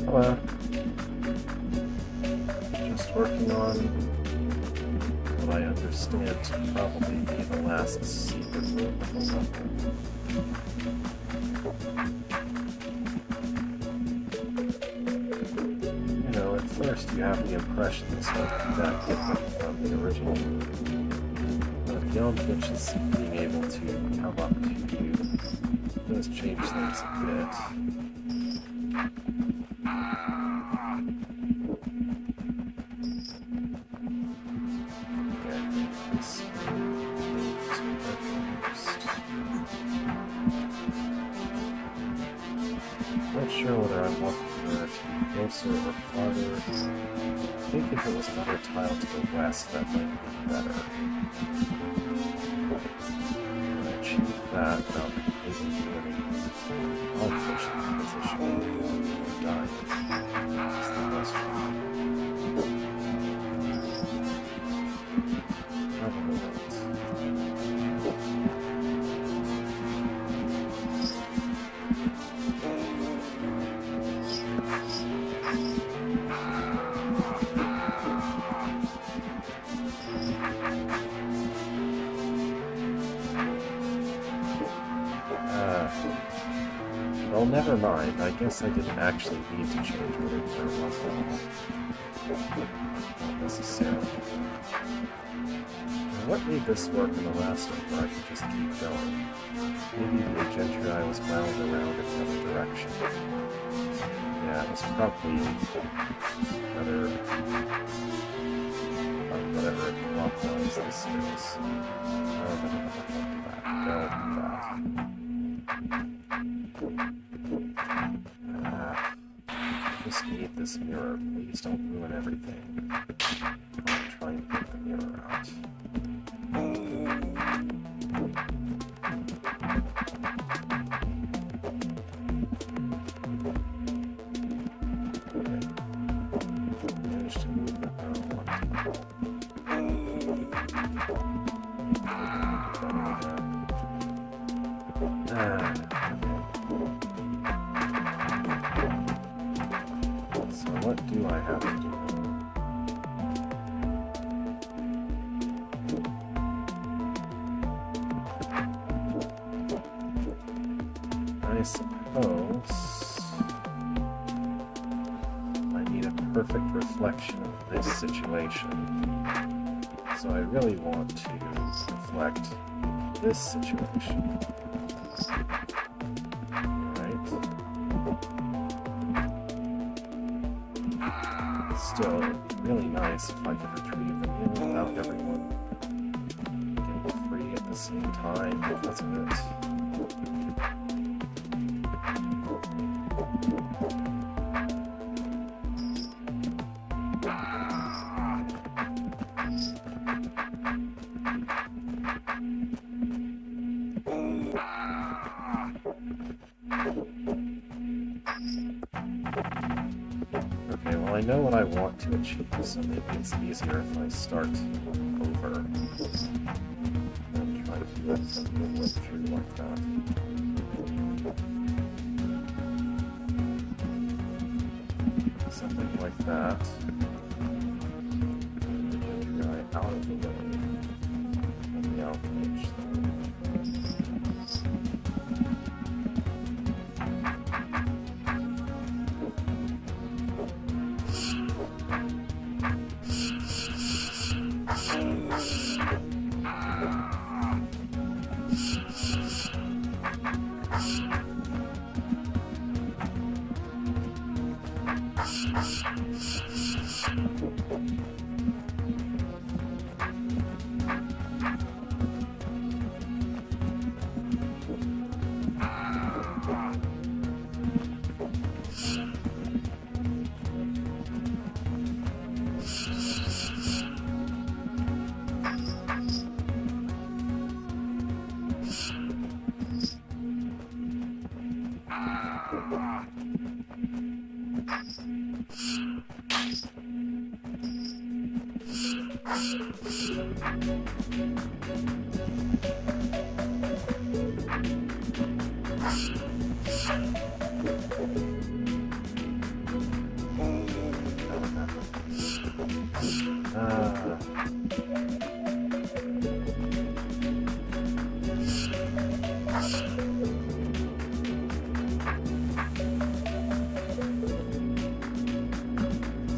Well, just working on what I understand to probably be the last secret room of the level. You know, at first you have the impression this won't be that different from the original movie, but beyond which is being able to come up to you does change things a bit. Not sure whether I want her to be closer or farther. I think if it was another tile to the west, that might be better. When I achieve that without completely ruining all position. Well, never mind. I guess I didn't actually need to change whatever it was. Not necessarily. Now, what made this work in the last one where I could just keep going? Maybe the Agentri was wound around in the other direction. Yeah, it was probably another... whatever clockwise this is. Oh, no, don't do that. Just need this mirror. Please don't ruin everything. I'm trying to get the mirror out. Okay. Managed to move the mirror one time. So what do I have to do? I suppose I need a perfect reflection of this situation. So I really want to reflect this situation. Alright. Still, it'd be really nice if I could retrieve the mirror without everyone getting free at the same time because of it. Okay, well I know what I want to achieve, so maybe it's easier if I start over and try to do it from the way through like that. Something like that. And get the guy out of the way. And the outrage.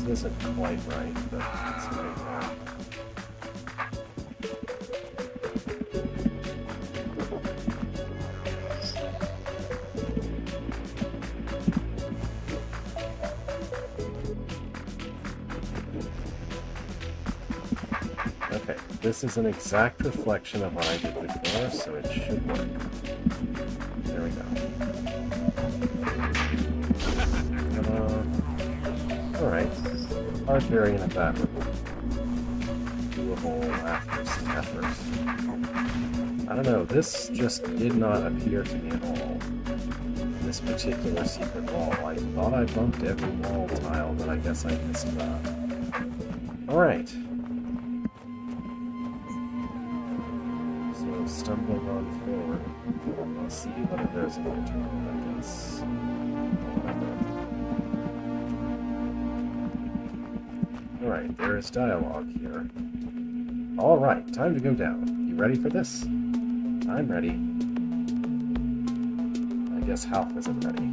This isn't quite right, but it's right now. Okay, this is an exact reflection of what I did before, so it should work. There we go. Come on. Alright. Hard variant of that one. Doable after some effort. I don't know, this just did not appear to me at all. This particular secret wall. I thought I bumped every wall tile, but I guess I missed that. Alright. So, stumbling on forward. Let's see whether there's an interval, I guess. Alright, there is dialogue here. Alright, time to go down. You ready for this? I'm ready. I guess Half isn't ready.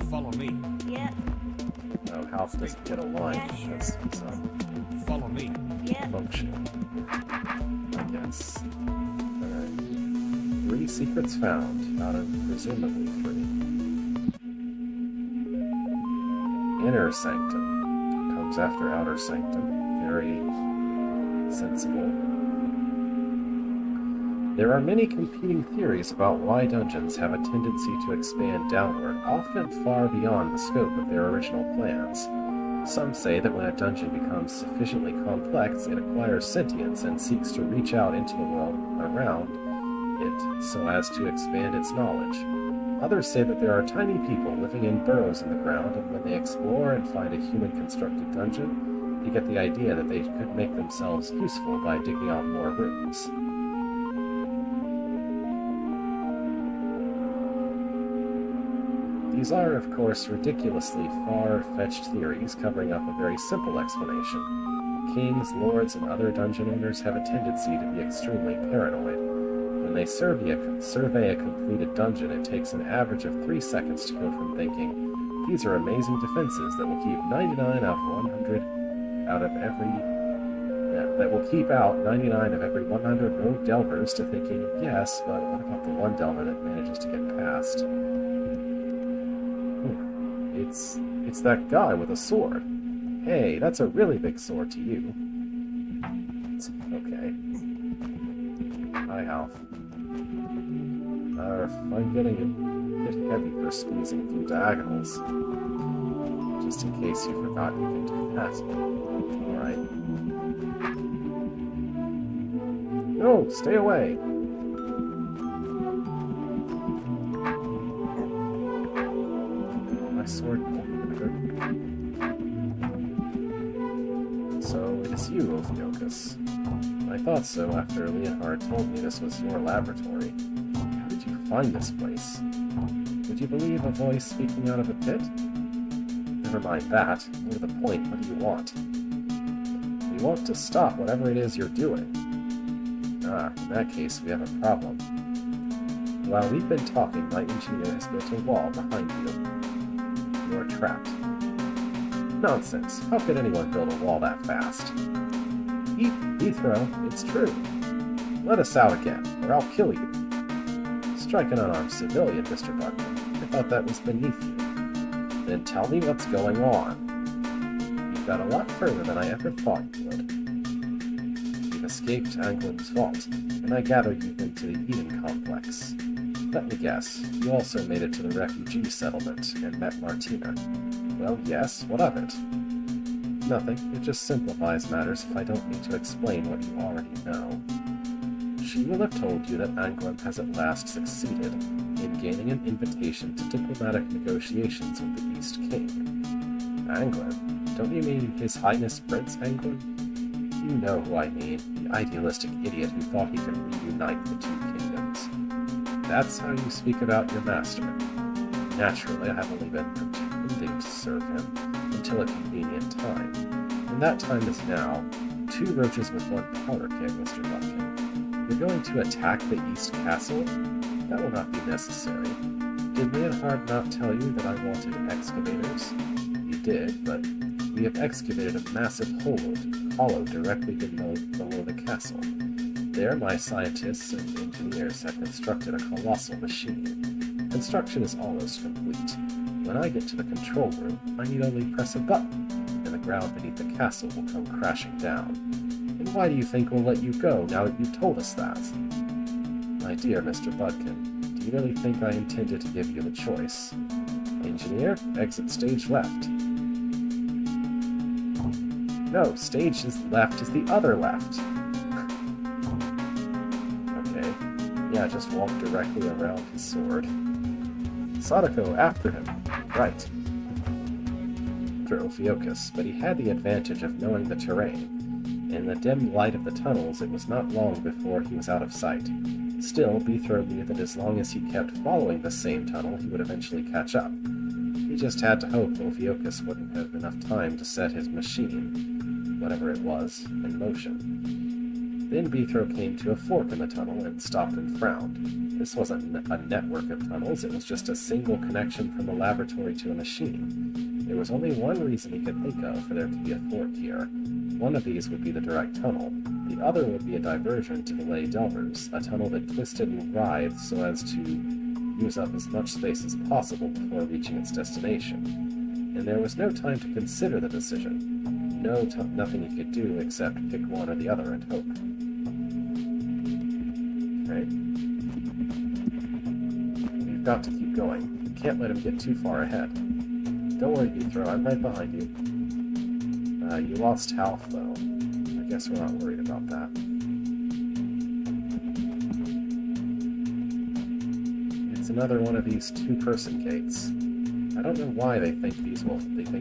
Follow me. Yeah, No, Half doesn't get a line Yeah, because he's Follow me. yeah. functioning. I guess. Alright. 3 secrets found, out of presumably 3. Inner Sanctum comes after Outer Sanctum. Very sensible. There are many competing theories about why dungeons have a tendency to expand downward, often far beyond the scope of their original plans. Some say that when a dungeon becomes sufficiently complex, it acquires sentience and seeks to reach out into the world around it so as to expand its knowledge. Others say that there are tiny people living in burrows in the ground, and when they explore and find a human-constructed dungeon, they get the idea that they could make themselves useful by digging out more rooms. These are, of course, ridiculously far-fetched theories covering up a very simple explanation. Kings, lords, and other dungeon owners have a tendency to be extremely paranoid. When they survey a completed dungeon, it takes an average of 3 seconds to go from thinking, these are amazing defenses that will keep 99 out of 100 out of every... that will keep out 99 of every 100 rogue delvers to thinking, yes, but what about the one delver that manages to get past? It's that guy with a sword. Hey, that's a really big sword to you. It's okay. Hi, Half. I'm getting a bit heavy for squeezing through diagonals. Just in case you forgot you can do that. Alright. No, stay away! My sword. So it is you, Ophiuchus. I thought so after Leonhard told me this was your laboratory. How did you find this place? Would you believe a voice speaking out of a pit? Never mind that. More to the point, what do you want? We want to stop whatever it is you're doing. Ah, in that case, we have a problem. While we've been talking, my engineer has built a wall behind you. You're trapped. Nonsense. How could anyone build a wall that fast? Bethro, it's true. Let us out again, or I'll kill you. Strike an unarmed civilian, Mr. Buckman. I thought that was beneath you. Then tell me what's going on. You've got a lot further than I ever thought you would. You've escaped Anglin's vault, and I gather you've been to the Eden complex. Let me guess, you also made it to the refugee settlement and met Martina. Well, yes, what of it? Nothing. It just simplifies matters if I don't need to explain what you already know. She will have told you that Anglin has at last succeeded in gaining an invitation to diplomatic negotiations with the East King. Anglin? Don't you mean His Highness Prince Anglin? You know who I mean, the idealistic idiot who thought he could reunite the two kingdoms. That's how you speak about your master. Naturally, I have only been pretending to serve him until a convenient time. And that time is now. 2 roaches with 1 powder keg, Mr. Bumpkin. You're going to attack the East Castle? That will not be necessary. Did Leonhard not tell you that I wanted excavators? You did, but we have excavated a massive hollow directly below the castle. There, my scientists and engineers have constructed a colossal machine. Construction is almost complete. When I get to the control room, I need only press a button, and the ground beneath the castle will come crashing down. And why do you think we'll let you go now that you've told us that? My dear Mr. Budkin, do you really think I intended to give you the choice? Engineer, exit stage left. No, stage is left is the other left. Okay, yeah, just walk directly around his sword. Sadako, after him. Right. For Ophiuchus, but he had the advantage of knowing the terrain. In the dim light of the tunnels, it was not long before he was out of sight. Still, Bethro knew that as long as he kept following the same tunnel, he would eventually catch up. He just had to hope Ophiuchus wouldn't have enough time to set his machine, whatever it was, in motion. Then Beethro came to a fork in the tunnel and stopped and frowned. This wasn't a network of tunnels, it was just a single connection from the laboratory to a machine. There was only one reason he could think of for there to be a fork here. One of these would be the direct tunnel. The other would be a diversion to the lay delvers, a tunnel that twisted and writhed so as to use up as much space as possible before reaching its destination. And there was no time to consider the decision. Nothing he could do except pick one or the other and hope. Okay. We've got to keep going. We can't let him get too far ahead. Don't worry, Beethro, I'm right behind you. You lost health, though. I guess we're not worried about that. It's another one of these two-person gates. I don't know why they think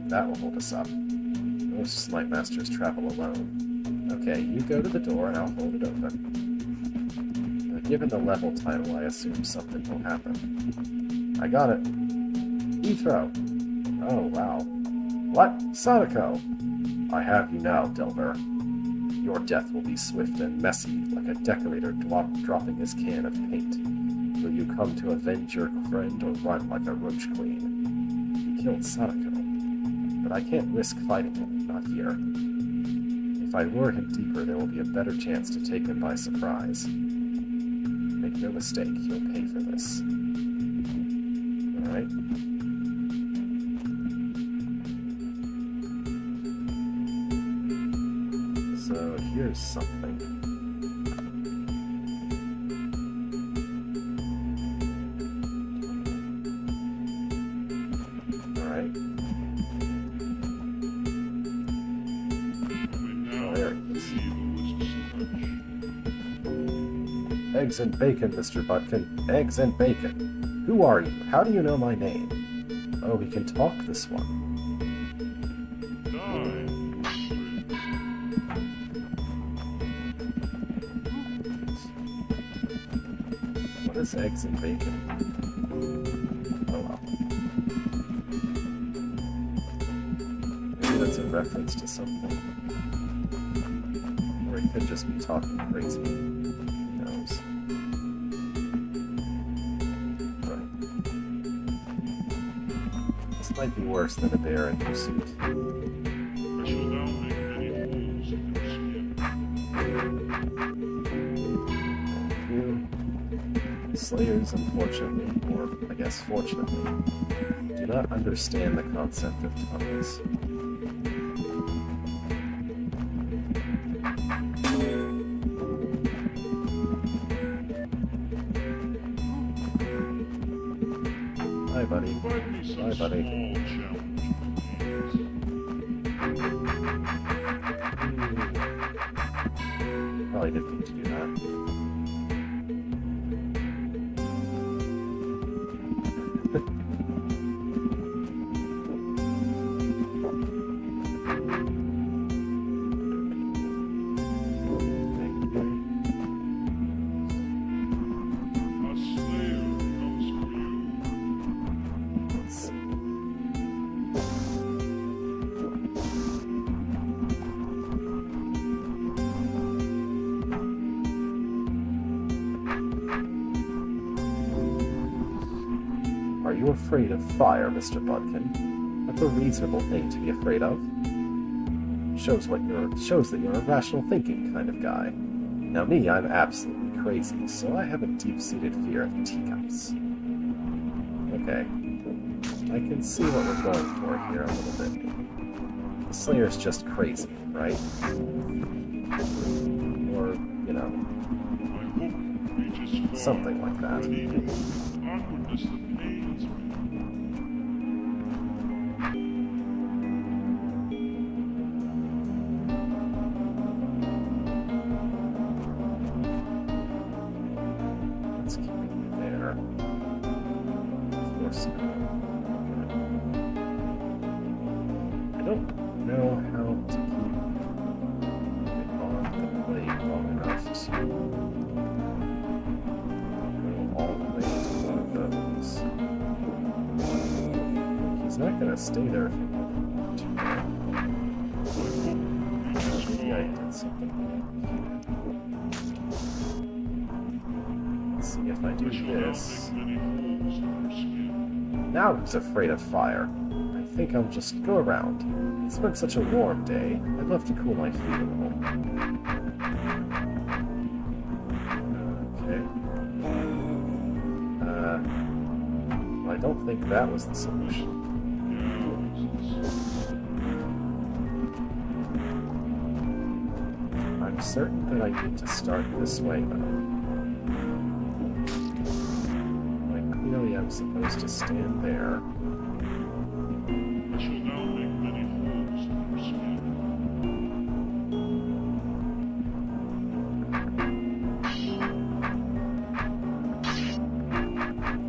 that will hold us up. Most Snipe Masters travel alone. Okay, you go to the door and I'll hold it open. Given the level title, I assume something will happen. I got it. Beethro! Oh, wow. What? Sadako! I have you now, Delver. Your death will be swift and messy, like a decorator dropping his can of paint. Will you come to avenge your friend or run like a roach queen? He killed Sadako, but I can't risk fighting him, not here. If I lure him deeper, there will be a better chance to take him by surprise. Make no mistake, he'll pay for this. Alright. So here's something. Alright. Oh, there it is. Eggs and bacon, Mr. Butkin. Eggs and bacon. Who are you? How do you know my name? Oh, we can talk, this one. What is eggs and bacon? Oh well. Maybe that's a reference to something. Or he could just be talking crazy. Who knows? Right. This might be worse than a bear in your suit. I shall now make many holes in your skin. Thank you. Slayers, unfortunately, or I guess fortunately, do not understand the concept of tunnels. Hi, buddy. Provide me some Bye, buddy. small challenge, please. Probably didn't need to do that. Thank you. A slayer comes for you. Let's see. Are you afraid of fire, Mr. Bodkin? That's a reasonable thing to be afraid of. Shows that you're a rational thinking kind of guy. Now me, I'm absolutely crazy, so I have a deep-seated fear of teacups. Okay. I can see what we're going for here a little bit. The Slayer's just crazy, right? Or, you know, My hope reaches far. something like that. But even awkwardness that pains me. Let's keep it there. Force it. I don't know how to keep it on the blade long enough to go all the way to one of those. He's not going to stay there for too long. My hope reaches Maybe I far. did something wrong. see if I do I shall now this. make many holes in your skin. Now who's afraid of fire? I think I'll just go around. It's been such a warm day. I'd love to cool my feet a little. Okay. Well, I don't think that was the solution. I'm certain that I need to start this way, though. Clearly I'm supposed to stand there. I shall now make many holes in your skin.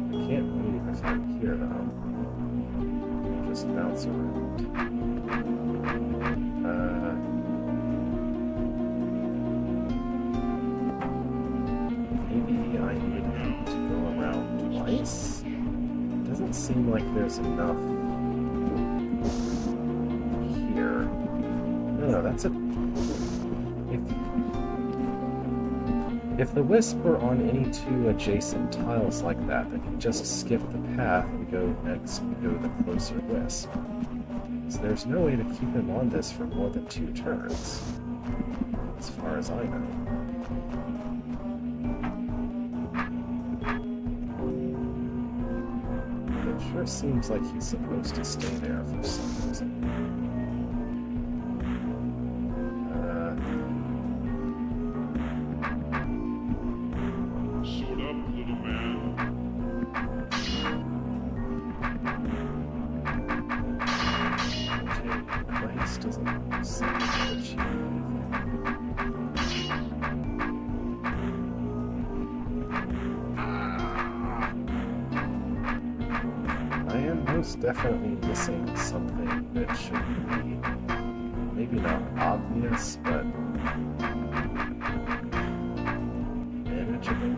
I can't move if I'm here, though. Just bounce around. Maybe I need to go around twice? Doesn't seem like there's enough here. No, that's a... If the wisp were on any two adjacent tiles like that, then you just skip the path and go the closer wisp. So there's no way to keep him on this for more than 2 turns, as far as I know. It sure seems like he's supposed to stay there for some reason. Sword up, little man. Okay, Christ doesn't seem to achieve anything. I am most definitely missing something that should be maybe not obvious, but manageable.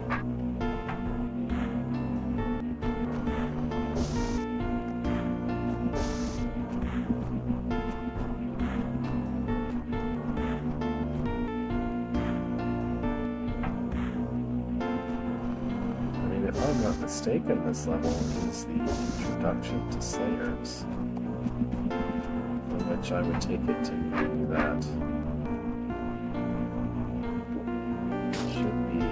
If I'm not mistaken, this level is the introduction to Slayers, from which I would take it to mean that it should be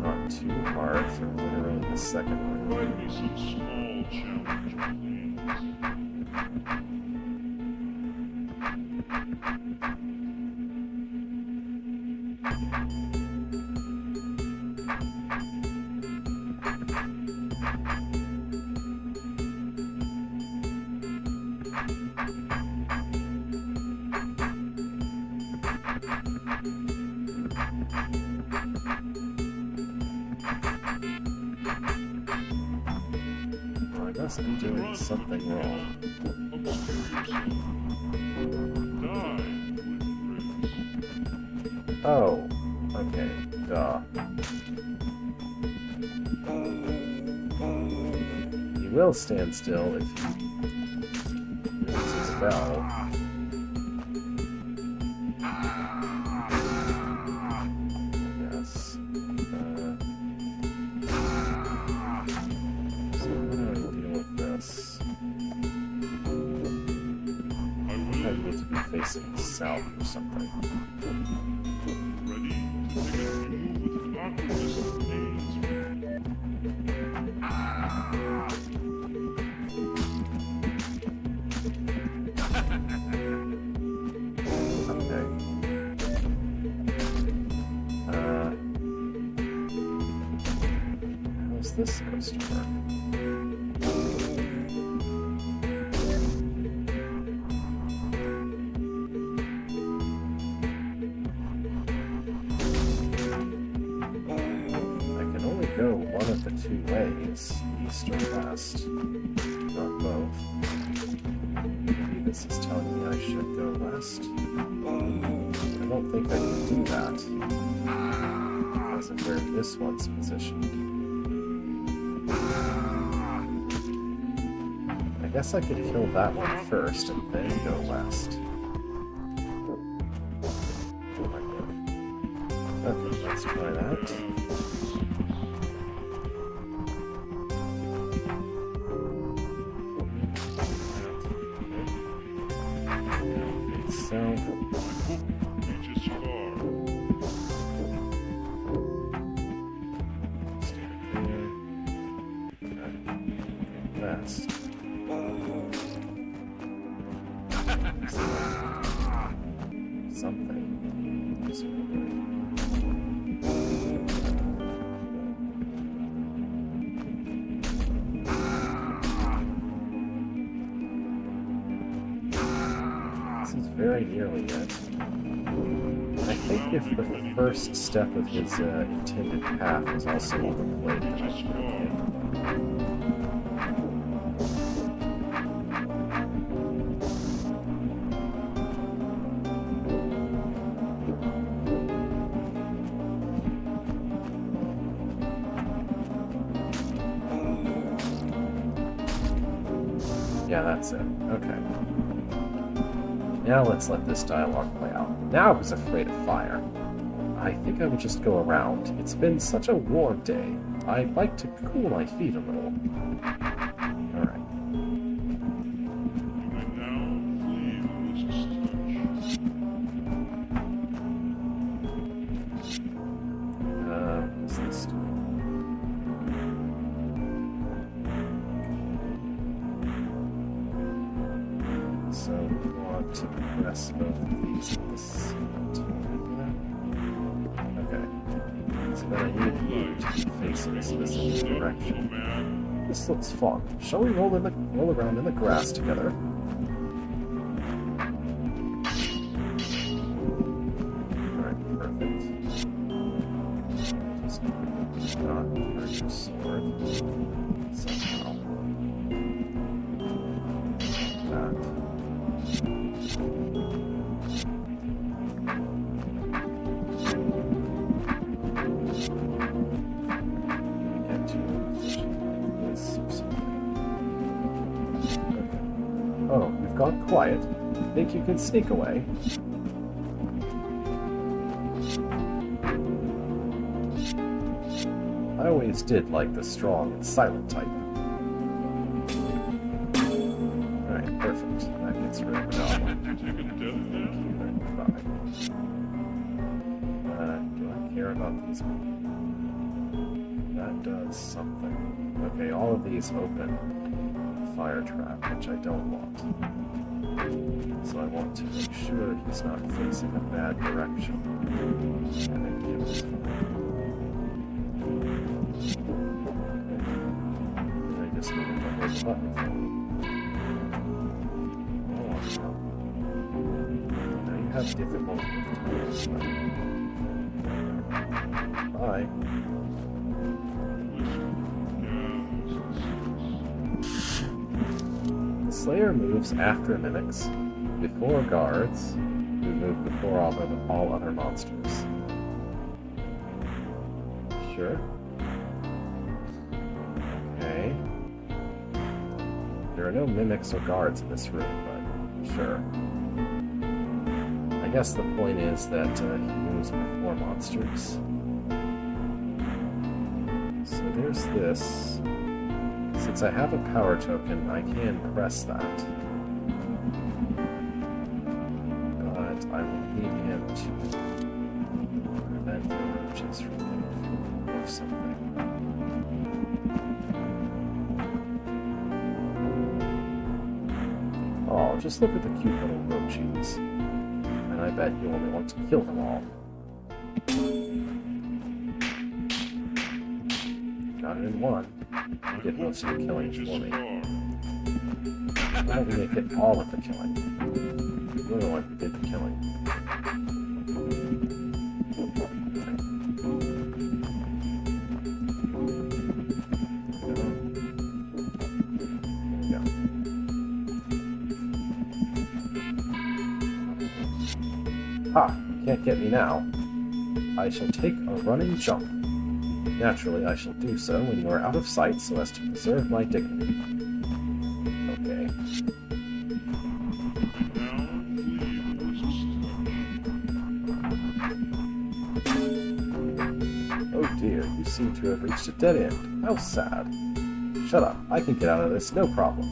not too hard for literally the second one. Provide me some small challenge, Well, I must be doing something wrong. Obscure yourself. Die, with Oh, okay, duh. He will stand still if he rings his bell. Yes. So how do I deal with this? I I will. need to be facing south or something. Ready to take a view with awkwardness and pains. Okay. How's this supposed to work? I can only go one of the 2 ways, east or west, not both. Maybe this is telling me I should go west. I don't think I can do that because of where this one's positioned. I guess I could kill that one first and then go west. Okay, let's try that. nest. Something. This is very nearly it. I think if the first step of his intended path was also on the plate, then I should be okay. Yeah, that's it. Okay. Now let's let this dialogue play out. Now who's afraid of fire? I think I would just go around. It's been such a warm day. I'd like to cool my feet a little. Alright. You may now flee the wizard's touch. What's this do? So we want to press both of these at the same time. Okay. So then I need you to be facing a specific direction. This looks fun. Shall we roll around in the grass together? Alright, perfect. Just not turn your sword. Somehow. That. Get to a position like this or something. Okay. Oh, you've gone quiet. Think you can sneak away? I always did like the strong and silent type. Alright, perfect. That gets rid of the goblin. Take a death nap? Do I care about these? That does something. Okay, all of these open fire trap, which I don't want. So I want to make sure he's not facing a bad direction. And then give it to me. Okay. I just need to hold the button for me. Now you have difficulty with times. Bye. The Slayer moves after mimics, before guards, who move before all other monsters. Sure. Okay. There are no mimics or guards in this room, but sure. I guess the point is that he moves before monsters. So there's this. Since I have a power token, I can press that. But I will need him to prevent the roaches from getting through or something. Oh, just look at the cute little roaches. And I bet you only want to kill them all. Got it in one. You get most of the killing for me. Why don't we make it all of the killing? You're the one who did the killing. There we go. Ha! Can't get me now. I shall take a running jump. Naturally, I shall do so when you are out of sight so as to preserve my dignity. Okay. Oh dear, you seem to have reached a dead end. How sad. Shut up, I can get out of this, no problem.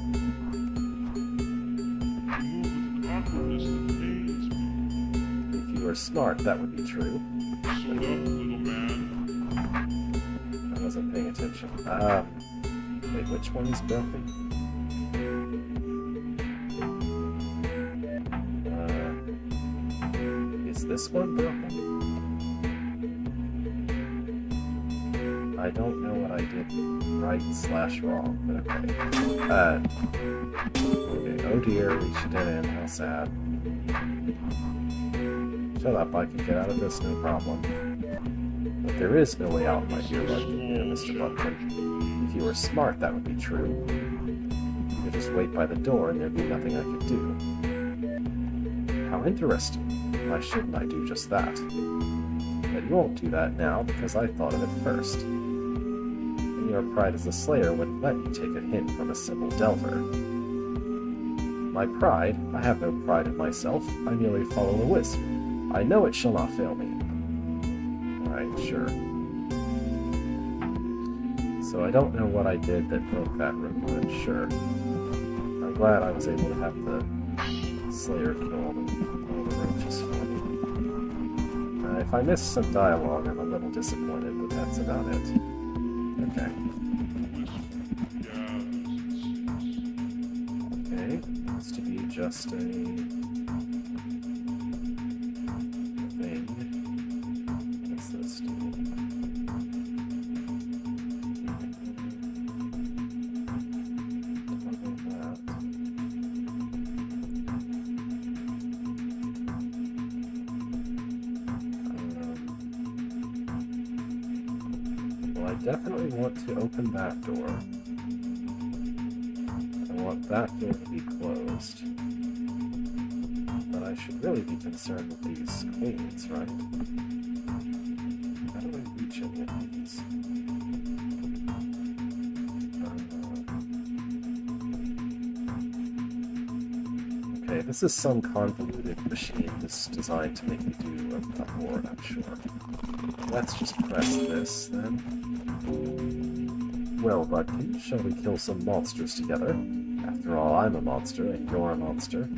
If you were smart, that would be true. I wasn't paying attention. Wait, which one is broken? this one broken? I don't know what I did right/wrong, but okay. Okay, oh dear, we should dead end, how sad. Shut up, I can get out of this, no problem. But there is no way out, my dear Mr. Bumpkin. If you were smart, that would be true. You could just wait by the door and there'd be nothing I could do. How interesting. Why shouldn't I do just that? But you won't do that now because I thought of it first. And your pride as a slayer wouldn't let you take a hint from a simple delver. My pride? I have no pride in myself. I merely follow the wisp. I know it shall not fail me. Alright, sure. So I don't know what I did that broke that room, but sure. I'm glad I was able to have the Slayer kill all the roaches for me. If I missed some dialogue, I'm a little disappointed, but that's about it. Okay. Okay, looks to be just a thing. What's this do? I definitely want to open that door. I want that door to be closed. But I should really be concerned with these queens, right? How do I reach any of these? Okay, this is some convoluted machine just designed to make me do a board, I'm sure. Let's just press this, then. Well, Budkin, shall we kill some monsters together? After all, I'm a monster, and you're a monster.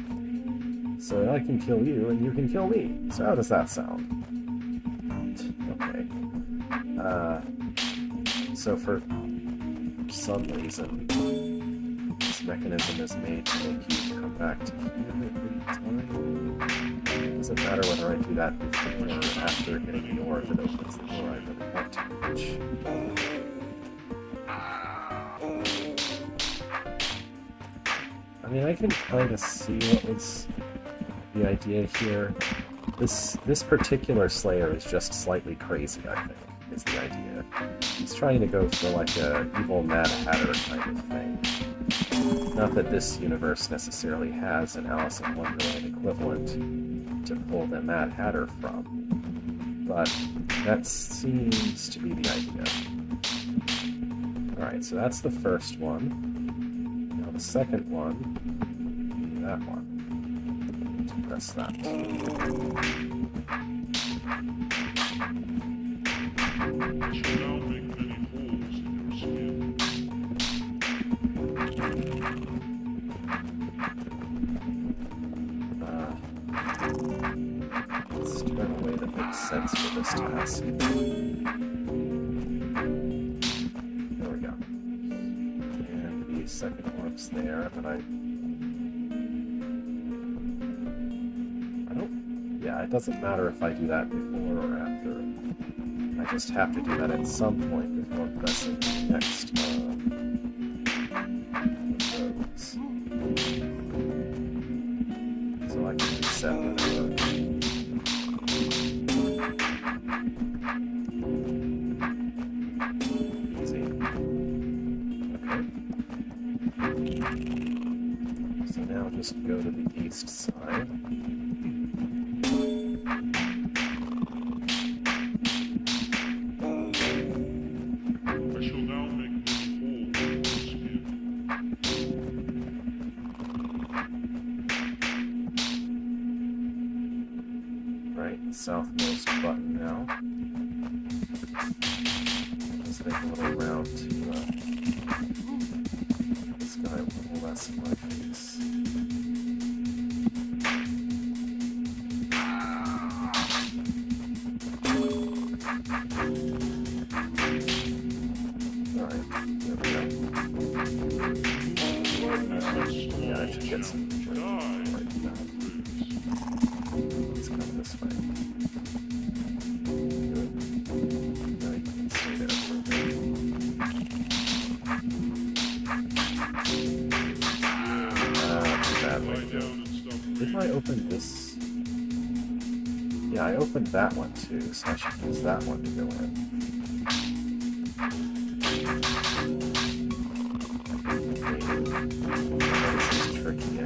So I can kill you, and you can kill me. So how does that sound? Okay. So for some reason, this mechanism is made to make you come back to here every time. Doesn't matter whether I do that before or after hitting the door if it opens the door I really want to reach. I mean, I can kind of see what was the idea here. This particular Slayer is just slightly crazy, I think, is the idea. He's trying to go for like a evil Mad Hatter kind of thing. Not that this universe necessarily has an Alice in Wonderland equivalent to pull the Mad Hatter from, but that seems to be the idea. Alright, so that's the first one. Now the second one, that one. To press that. It shall now make many holes in your skin. Let's do it in a way that makes sense for this task. There we go. And the second orb's there, but I don't... Yeah, it doesn't matter if I do that before or after. I just have to do that at some point before pressing the next roads. So I can reset whatever. Easy. Okay. So now just go to the east side. Southmost button now. Just make a little round to this guy a little less in my face. Alright, there we go. Yeah, I should get some right now. Let's come this way. I open this? Yeah, I opened that one too, so I should use that one to go in. This is tricky.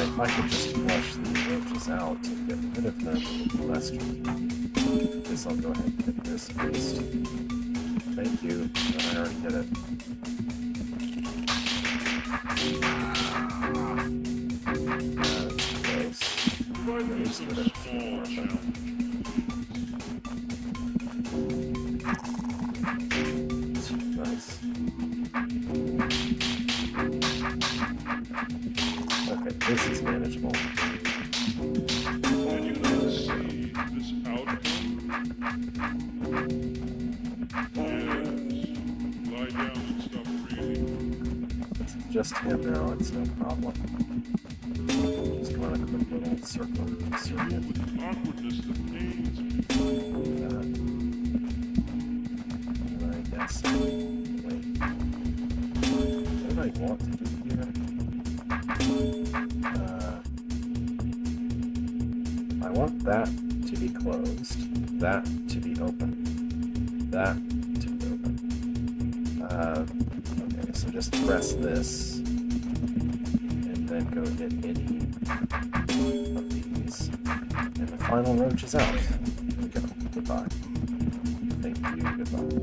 If I could just flush these roaches out to get rid of them, it would be less tricky. I guess I'll go ahead and hit this first. Thank you, but I already did it. That's close. At least with a few more of them. Nice. Okay, this is manageable. Would you like to see this outcome? Yes. Lie down and stop breathing. It's just him now, it's no problem. Just run a quick little circle. Move with awkwardness that pains me. I guess. Wait. What do I want to do here? I want that to be closed, that to be open, that to be open. Okay, so just press this, and then go hit any of these, and the final roach is out. Here we go. Goodbye. Thank you. Goodbye.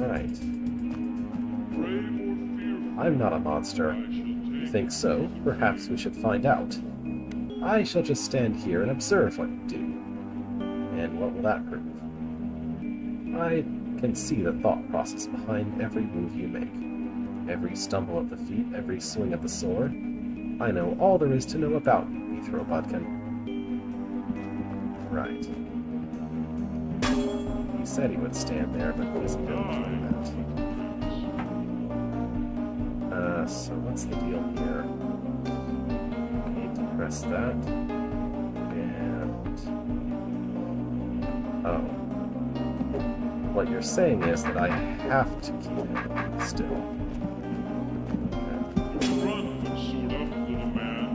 Alright. Brave or fearful, I'm not a monster. I shall You take think so? Perhaps we should find out. I shall just stand here and observe what you do. And what will that prove? I can see the thought process behind every move you make. Every stumble of the feet, every swing of the sword. I know all there is to know about you, Mithro Budkin. Right. He said he would stand there, but he isn't going to do that. So what's the deal here? Need to press that. And... oh. What you're saying is that I have to keep it still. run, but suit up, little man.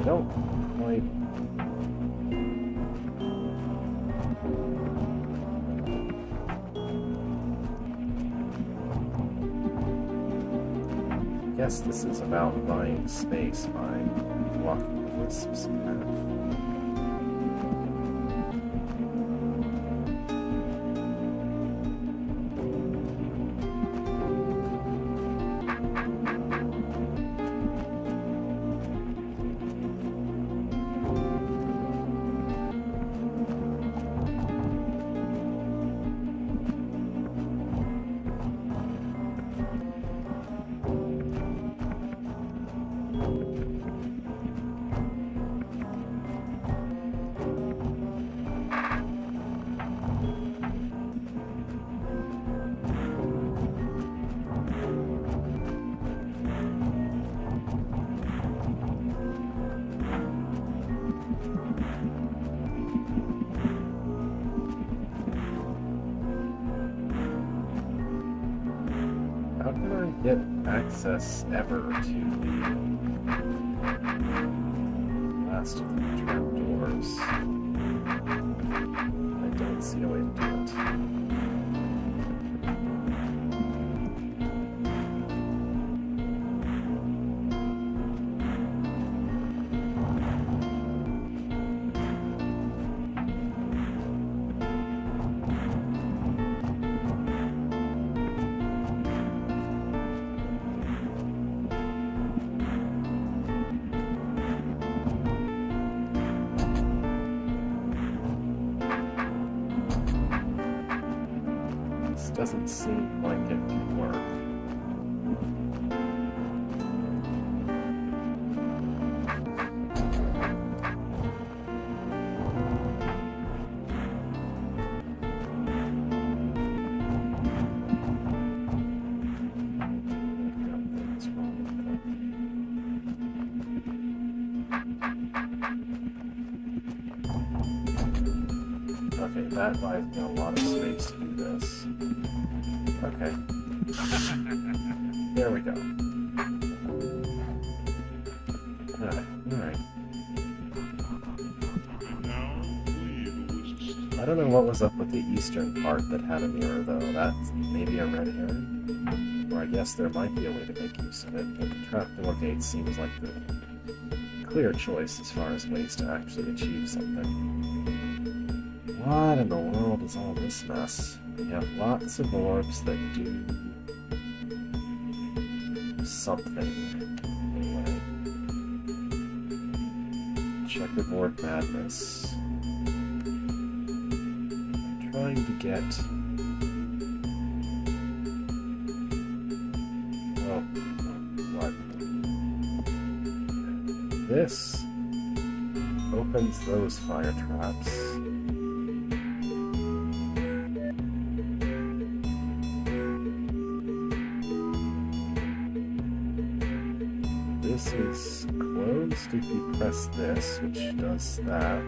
Don't quite. I guess this is about buying space by blocking the wisp's path. How can I get access ever to the last of the trapdoors? I don't see a way to do it. doesn't seem like it can work. Okay, that buys me a lot of space to do this. Okay. There we go. Alright. I don't know what was up with the eastern part that had a mirror, though. That's maybe a red herring. Or I guess there might be a way to make use of it, but the trapdoor gate seems like the clear choice as far as ways to actually achieve something. What in the world is all this mess? We have lots of orbs that do something. Anyway. Checkerboard madness. I'm trying to get... Oh, what? This opens those fire traps. This is closed if you press this, which does that.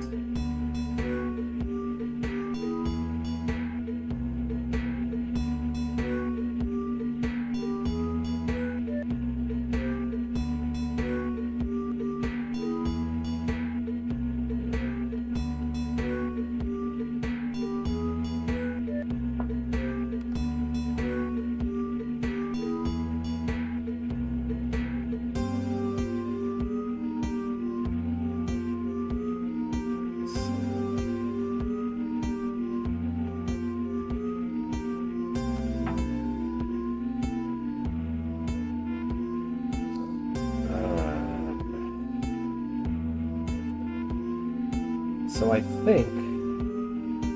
So I think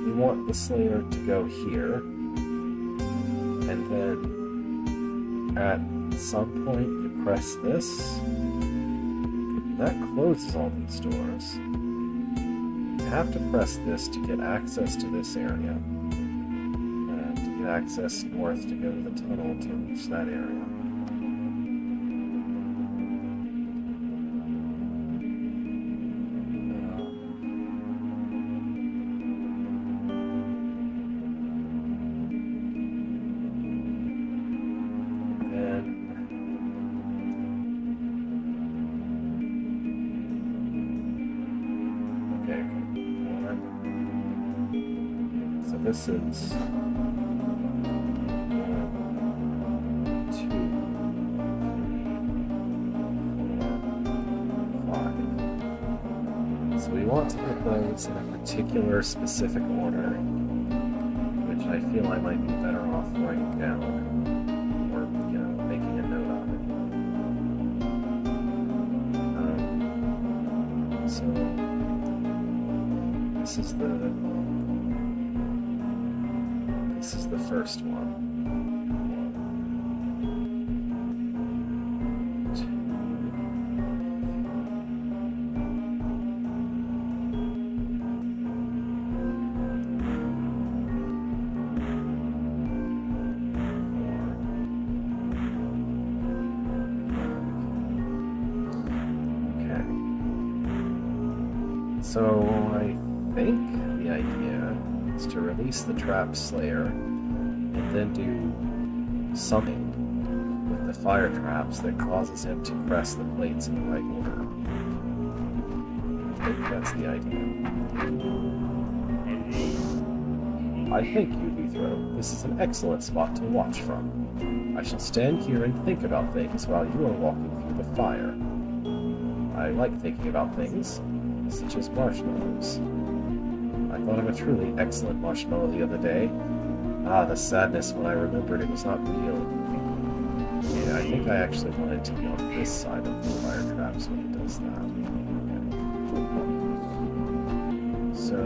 we want the Slayer to go here, and then at some point you press this. That closes all these doors. You have to press this to get access to this area, and to get access north to go to the tunnel to reach that area. This is 1, 2, 3, 4, 5. So we want to put those in a particular specific order, which I feel I might be better off writing down, or, making a note of it. So this is the first one. 1, 2. Okay. So I think the idea is to release the Trap Slayer and then do something with the fire traps that causes him to press the plates in the right order. I think that's the idea. I thank you, Luthro. This is an excellent spot to watch from. I shall stand here and think about things while you are walking through the fire. I like thinking about things, such as marshmallows. I thought of a truly excellent marshmallow the other day. Ah, the sadness when I remembered it was not real. Yeah, I think I actually wanted to be on this side of the fire traps when he does that. Okay. So...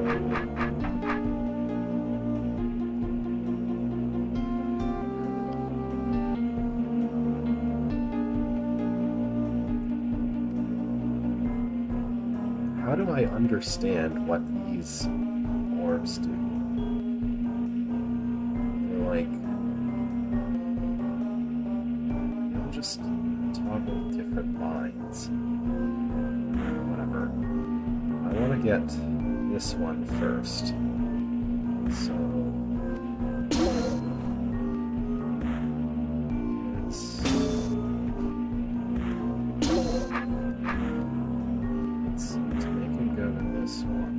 understand what these orbs do. They're like, they'll just toggle different lines. Whatever. I want to get this one first. So to make him go to this one.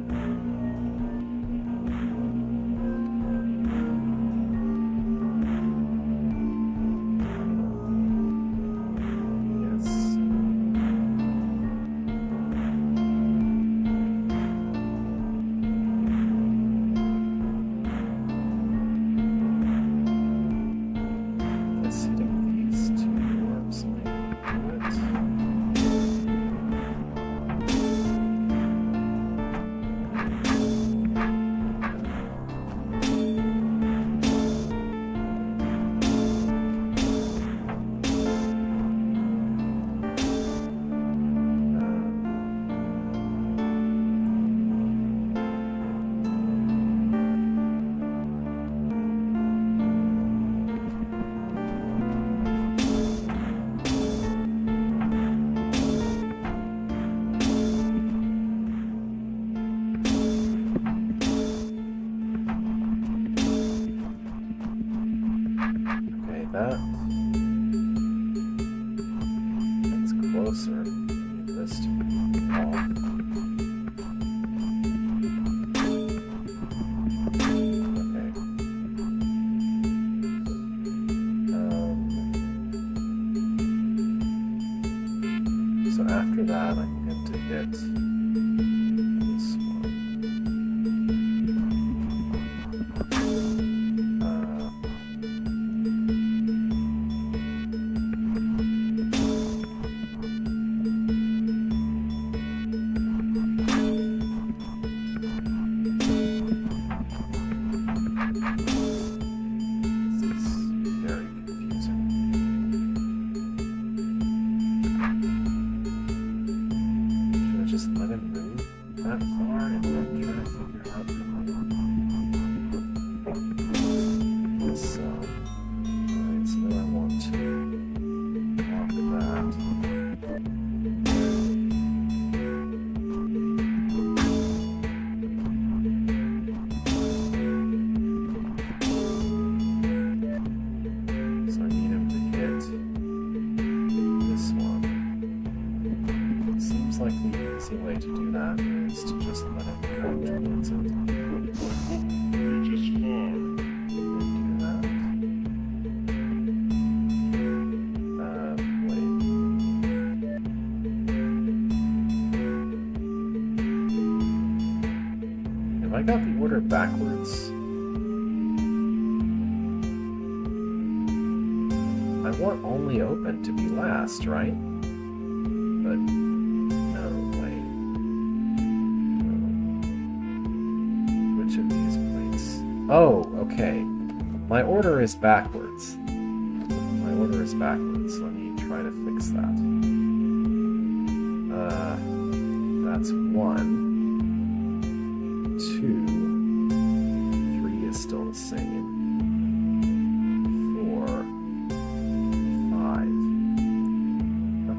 Yes. Guess hitting these two orbs may do it. Okay, that's closer. Need this to be off. Okay. So after that, I'm going to hit this one. This is very confusing. Should I just let him move that far and then try to figure out this? Alright, so then I want to block that. So I need him to hit this one. It seems like the easy way to do that is to just let him go towards it. Reaches far. Do that. Wait. Have I got the order backwards? I want only open to be last, right? But no, wait. Which of these plates? Oh, okay. My order is backwards. My order is backwards. Let me try to fix that. That's 1, 2, 3 is still the same. 4,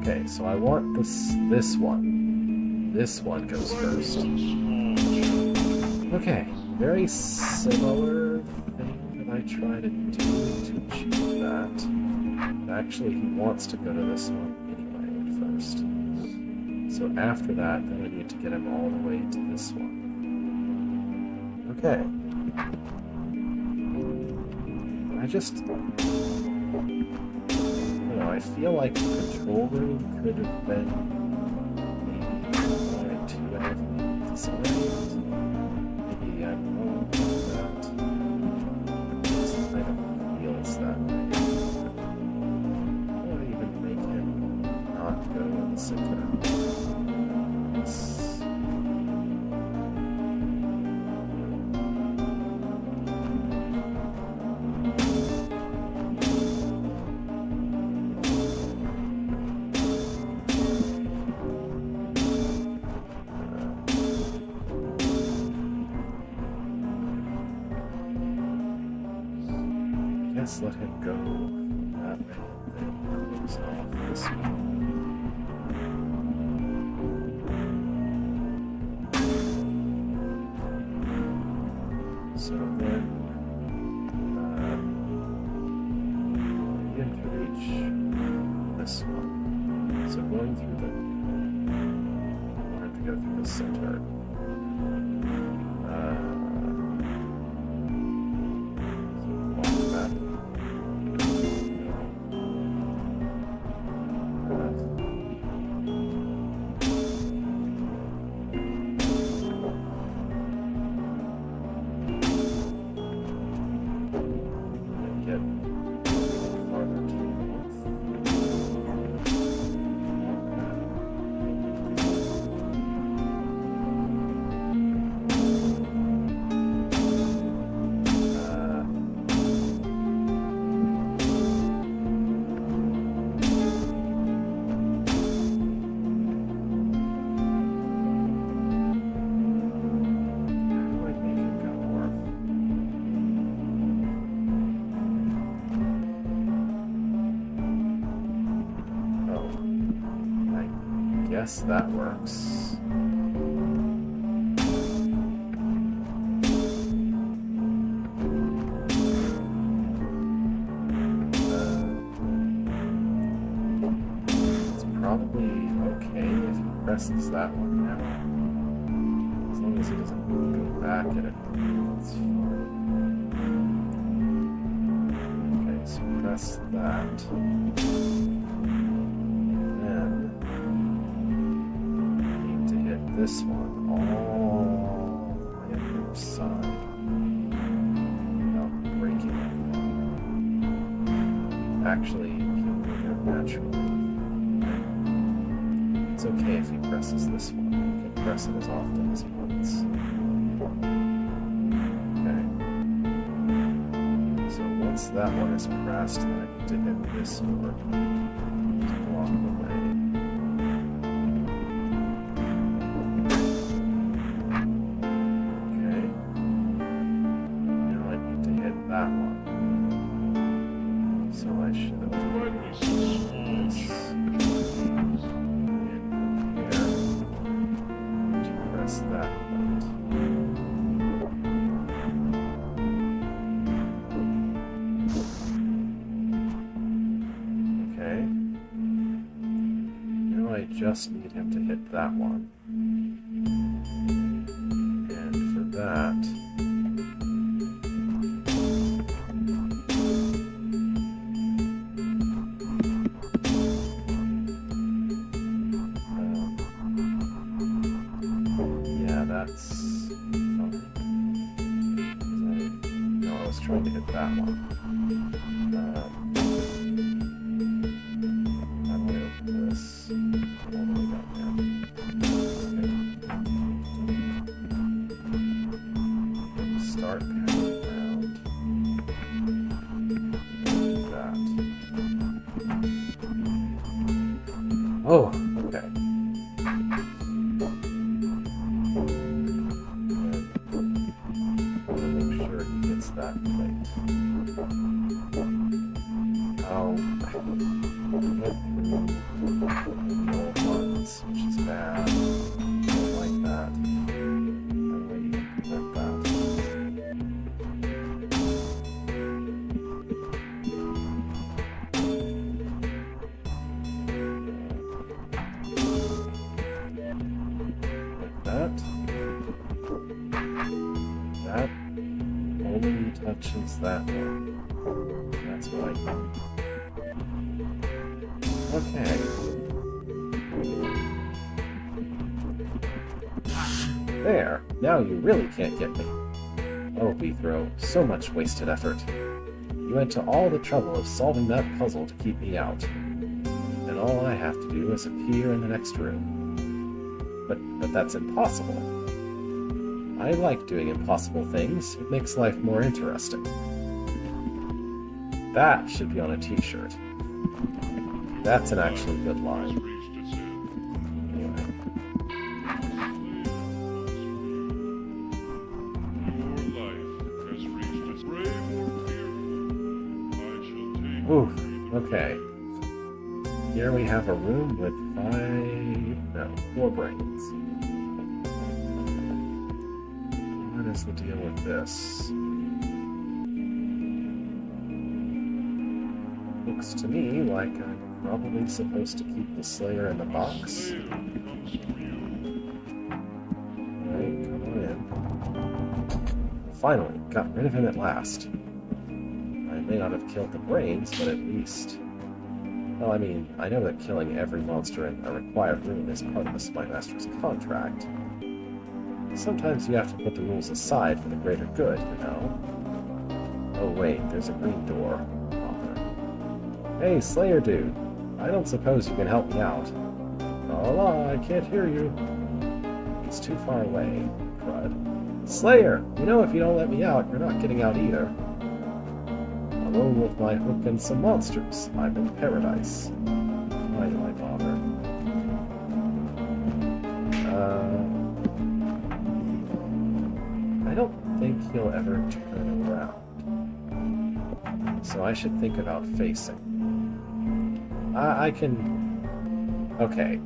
5. Okay, so I want this one. This one goes first. Okay, very similar thing that I try to do to achieve that. But actually, he wants to go to this one anyway at first. So after that, then I need to get him all the way to this one. Okay. I just... I feel like the control room could have been maybe 1 or 2 and everything designed. Maybe I'm wrong about that. It just kind of feels that way. Or even make him not go and sit down. guess let him go that way and then close off this one. So then begin to reach this one. So going through the, I have to go through the center. Yes, that works. It's probably okay if he presses that one now. As long as he doesn't go back at it. It's fine. Okay, so press that. This one all the way on the other side without breaking it. Actually, he'll go there naturally. It's okay if he presses this one. He can press it as often as he wants. Okay. So once that one is pressed, then I need to hit this door to block the way. Just need him to hit that one. And for that, yeah, that's fine. No, I was trying to hit that one. How do I open this? All the way down there. Okay. Start panning around. Do that. Oh, okay. And make sure he gets that plate. Oh, went through the old ones, which is bad. Don't like that. No way you can prevent that. Like that. That only touches that one. That's what I think. Okay. There. Now you really can't get me. Oh, Bethro, so much wasted effort. You went to all the trouble of solving that puzzle to keep me out. And all I have to do is appear in the next room. But that's impossible. I like doing impossible things. It makes life more interesting. That should be on a t-shirt. That's an actually good line. Anyway. Your life has reached its brave or fearful. Oof. Okay. Here we have a room with 4 brains. What is the deal with this? Looks to me like I'm probably supposed to keep the Slayer in the box. Alright, come on in. Finally, got rid of him at last. I may not have killed the brains, but at least... Well, I mean, I know that killing every monster in a required room is part of the Spy Master's contract. Sometimes you have to put the rules aside for the greater good, you know? Oh wait, there's a green door. Bother. Hey, Slayer dude! I don't suppose you can help me out. La, I can't hear you. It's too far away. Crud. Slayer! You know if you don't let me out, you're not getting out either. Alone with my hook and some monsters. I'm in paradise. Why do I bother? I don't think he'll ever turn around. So I should think about facing. I can... Okay.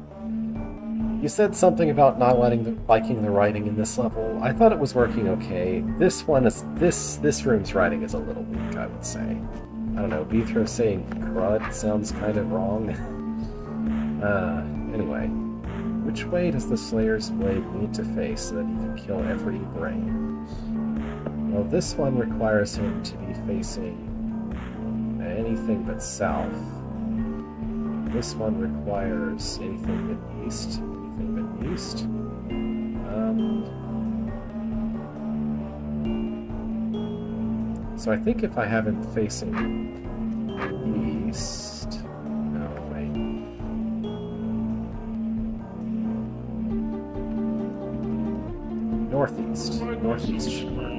You said something about not liking the writing in this level. I thought it was working okay. This room's writing is a little weak, I would say. I don't know, Beathro saying crud sounds kind of wrong. Anyway. Which way does the Slayer's blade need to face so that he can kill every brain? Well, this one requires him to be facing anything but south. This one requires anything but east. East. So I think if I have him facing east... No, wait. Northeast. Northeast should work.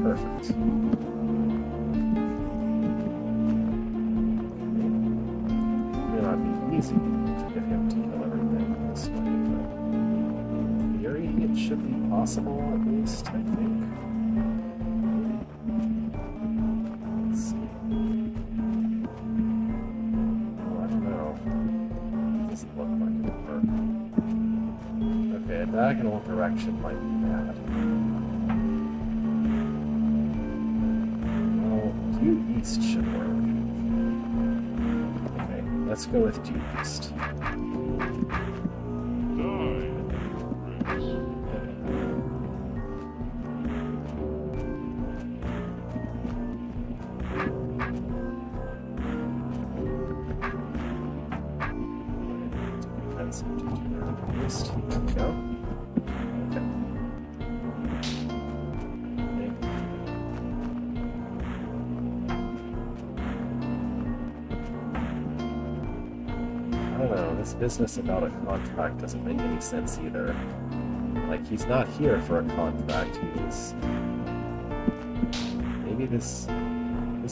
Perfect. May not be easy to get him to kill everything this way, but in theory it should be possible at least, I think. Let's see. Oh, I don't know. It doesn't look like it would work. Okay, a diagonal direction might be bad. Due east should work. Okay, let's go with due east. East. There we go. Okay. I don't know, this business about a contract doesn't make any sense either. Like, he's not here for a contract, he's... Maybe this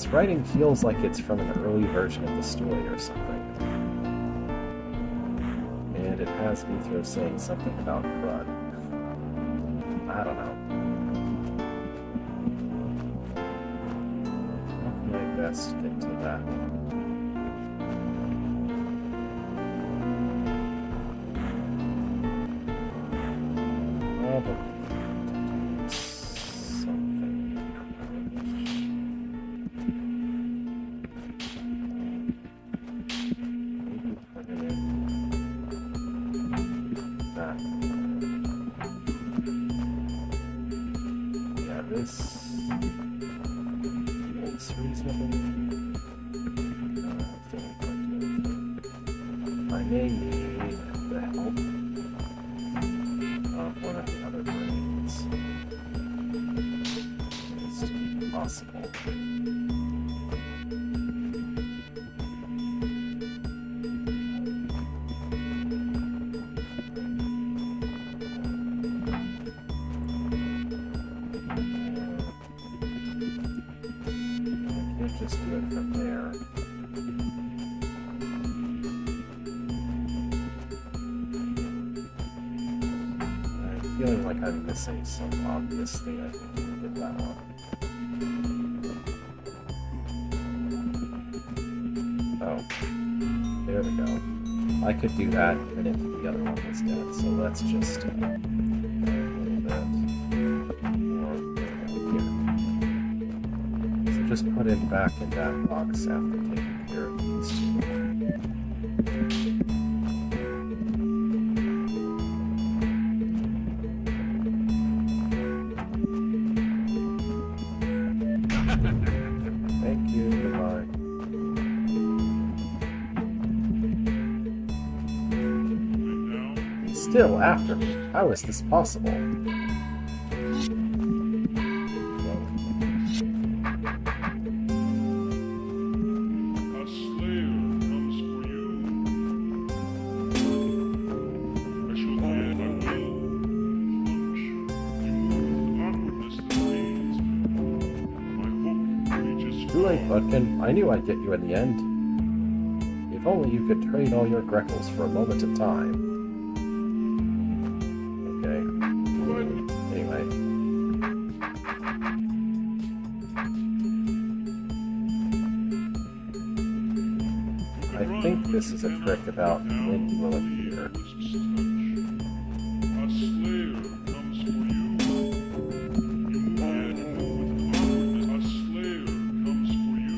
writing feels like it's from an early version of the story or something. And it has Beathro saying something about crud. I don't know. How can I best get to that? This feels reasonable. I may need the help of one of the other brains. It's to be possible. Just do it from there. like I'm missing some obvious thing I can do with that one. Oh, there we go. I could do that even if the other one was dead, so let's just a little bit more here. So just put it back in that box after taking care of these two. Thank you, goodbye. Still after me. How is this possible? A slayer comes for you. I shall live, I will. You move with awkwardness that pains me. My hope reaches Too late, far. Budkin. I knew I'd get you in the end. If only you could trade all your Greckles for a moment of time. Okay. Anyway. I think this is a trick about when you will appear. A slayer comes for you. You move with awkwardness. A slayer comes for you.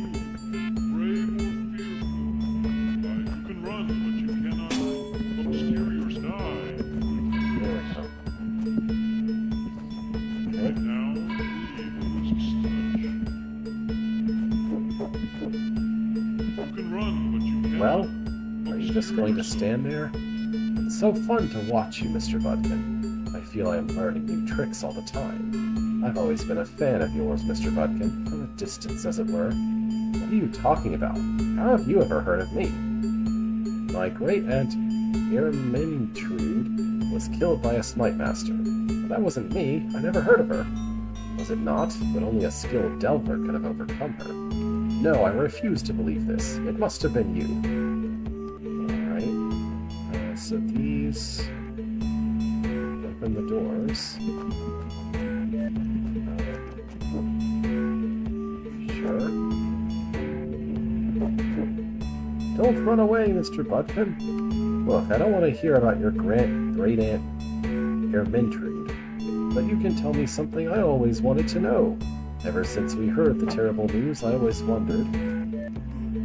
Brave or fearful. You can run, but you cannot obscure your sky. There we go. Okay. Now, leave Elizabeth's touch. You can run, but you cannot. Well, are you just going to stand there? It's so fun to watch you, Mr. Budkin. I feel I am learning new tricks all the time. I've always been a fan of yours, Mr. Budkin, from a distance, as it were. What are you talking about? How have you ever heard of me? My great-aunt Ermintrude was killed by a smite master. But that wasn't me. I never heard of her. Was it not? But only a skilled delver could have overcome her. No, I refuse to believe this. It must have been you. Alright. So these open the doors. Sure. Don't run away, Mr. Budkin. Look, I don't want to hear about your great-aunt Ermintrude, but you can tell me something I always wanted to know. Ever since we heard the terrible news, I always wondered.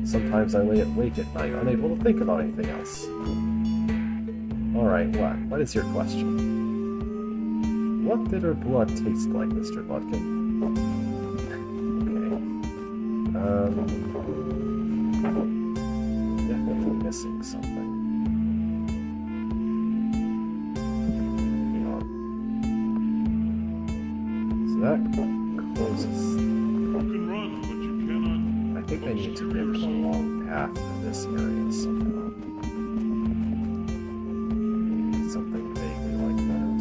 Sometimes I lay awake at night, unable to think about anything else. Alright, what? What is your question? What did her blood taste like, Mr. Budkin? Okay. Definitely missing something. Hang on. So that closes. You can run, but you cannot. I think I need to give it a long path to this area somehow. Maybe something vaguely like that.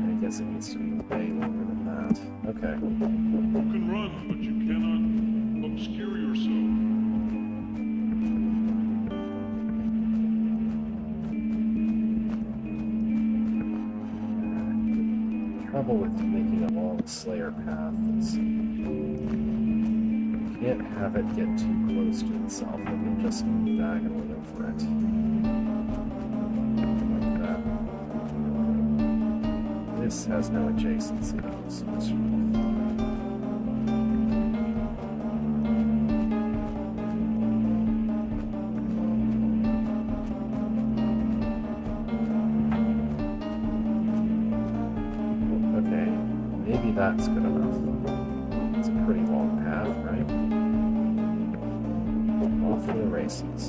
I guess it needs to be way longer than that. Okay. You can run, but you cannot obscure yourself. Trouble with making a long Slayer path is you can't have it get too close to itself, and you'll just move diagonally over it. Like that. This has no adjacency, though, so it should be fine. Okay, maybe that's good enough. It's a pretty long path, right? Off to the races.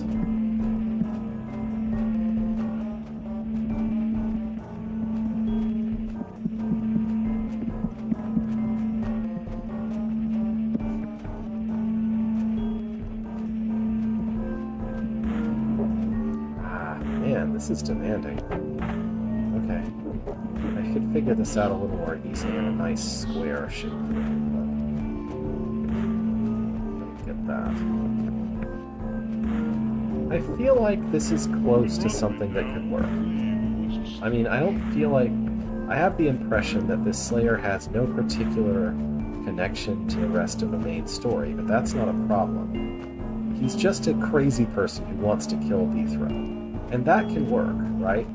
Man, this is demanding. Okay. I could figure this out a little more easily in a nice square shape. But that. I feel like this is close to something that could work. I mean, I don't feel like... I have the impression that this Slayer has no particular connection to the rest of the main story, but that's not a problem. He's just a crazy person who wants to kill Beethro. And that can work, right?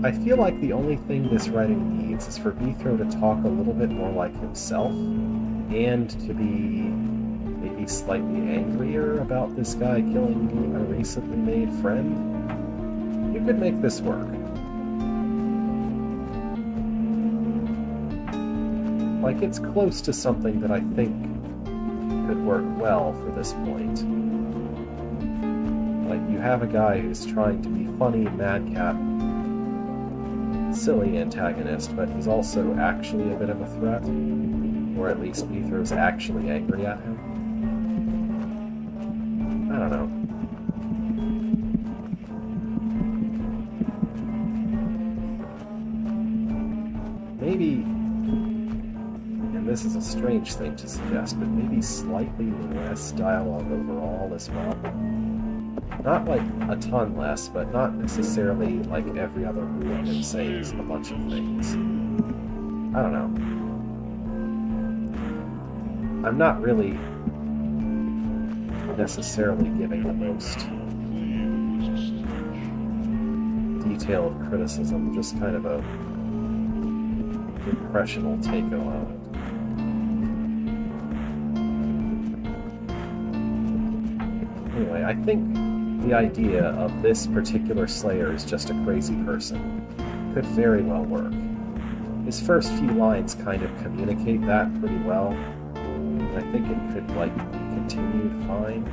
I feel like the only thing this writing needs is for Beethro to talk a little bit more like himself, and to be maybe slightly angrier about this guy killing a recently made friend. You could make this work. Like, it's close to something that I think could work well for this point. Like, you have a guy who's trying to be funny, madcap, silly antagonist, but he's also actually a bit of a threat. Or at least Beethro's actually angry at him. I don't know. Maybe, and this is a strange thing to suggest, but maybe slightly less dialogue overall as well. Not like a ton less, but not necessarily like every other rule him saying a bunch of things. I don't know. I'm not really necessarily giving the most detailed criticism, just kind of a impressional take on it. Anyway, I think the idea of this particular Slayer is just a crazy person could very well work. His first few lines kind of communicate that pretty well. I think it could, like, be continued fine.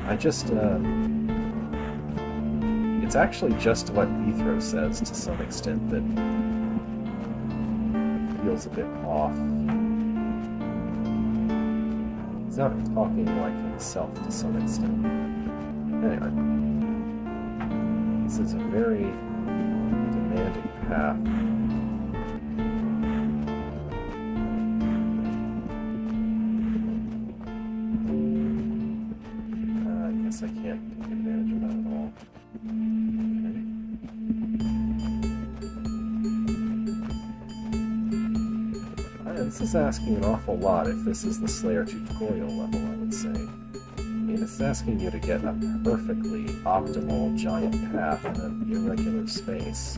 I just, it's actually just what Beethro says to some extent that feels a bit off. He's not talking like himself to some extent. Anyway. This is a very demanding path. I can't take advantage of that at all. Okay. This is asking an awful lot if this is the Slayer tutorial level, I would say. I mean, it's asking you to get a perfectly optimal giant path in an irregular space.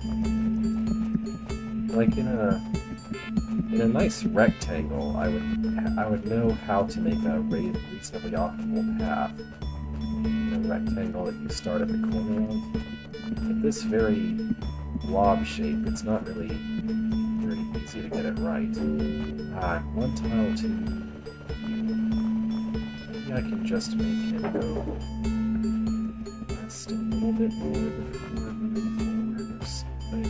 Like in a nice rectangle, I would know how to make a reasonably optimal path. Rectangle that you start at the corner of. With this very blob shape, it's not really very easy to get it right. One tile too. Maybe I can just make him go just a little bit more before moving forward or something.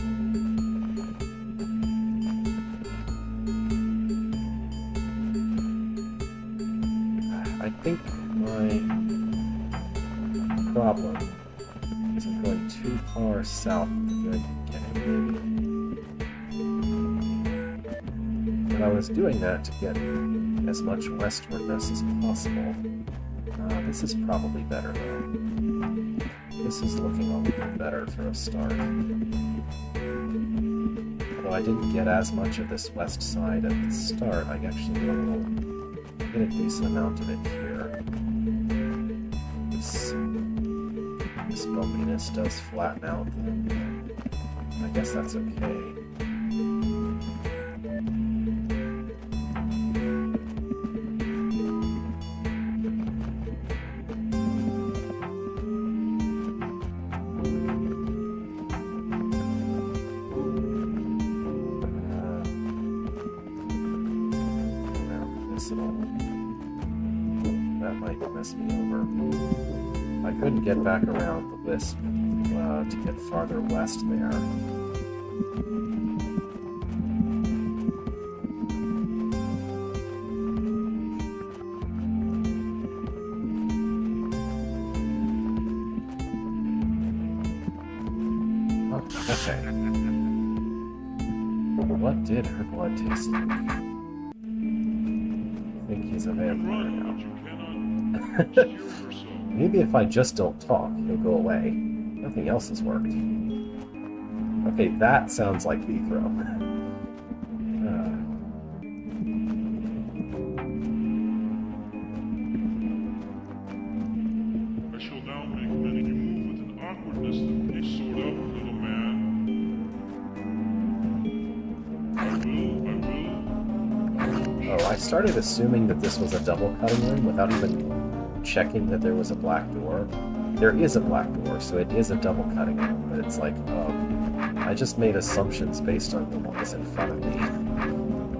I think my problem is I'm going too far south to good getting maybe. But I was doing that to get as much westwardness as possible. This is probably better though. This is looking a little better for a start. Although I didn't get as much of this west side at the start, I actually get a decent amount of it here. This bumpiness does flatten out, then I guess that's okay. That might mess me over. I couldn't get back around the wisp to get farther west there. Okay. What did her blood taste like? I think he's a You can vampire run, now. but you cannot obscure yourself. Maybe if I just don't talk, he'll go away. Nothing else has worked. Okay, that sounds like Vethro. I shall now make many you move with an awkwardness that may sort out, little man. I will. Oh, I started assuming that this was a double cutting room without even checking that there was a black door. There is a black door, so it is a double cutting room, but it's like, I just made assumptions based on the ones in front of me.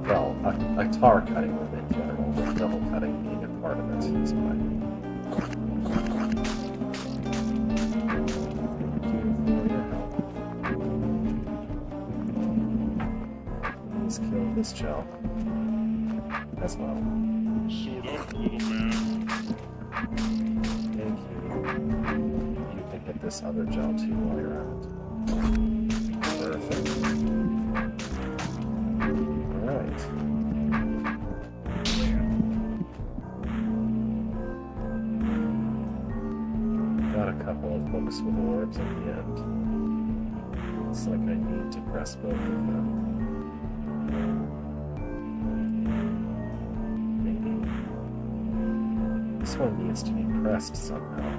Well, a tar cutting room in general, with double cutting being a part of it is what I mean. Please kill this gel as well. Sort out, little man. Thank you. You can hit this other gel too while you're at it. Perfect. Alright. Got a couple of books with orbs at the end. Looks like I need to press both of them. Maybe. This one needs to be pressed somehow.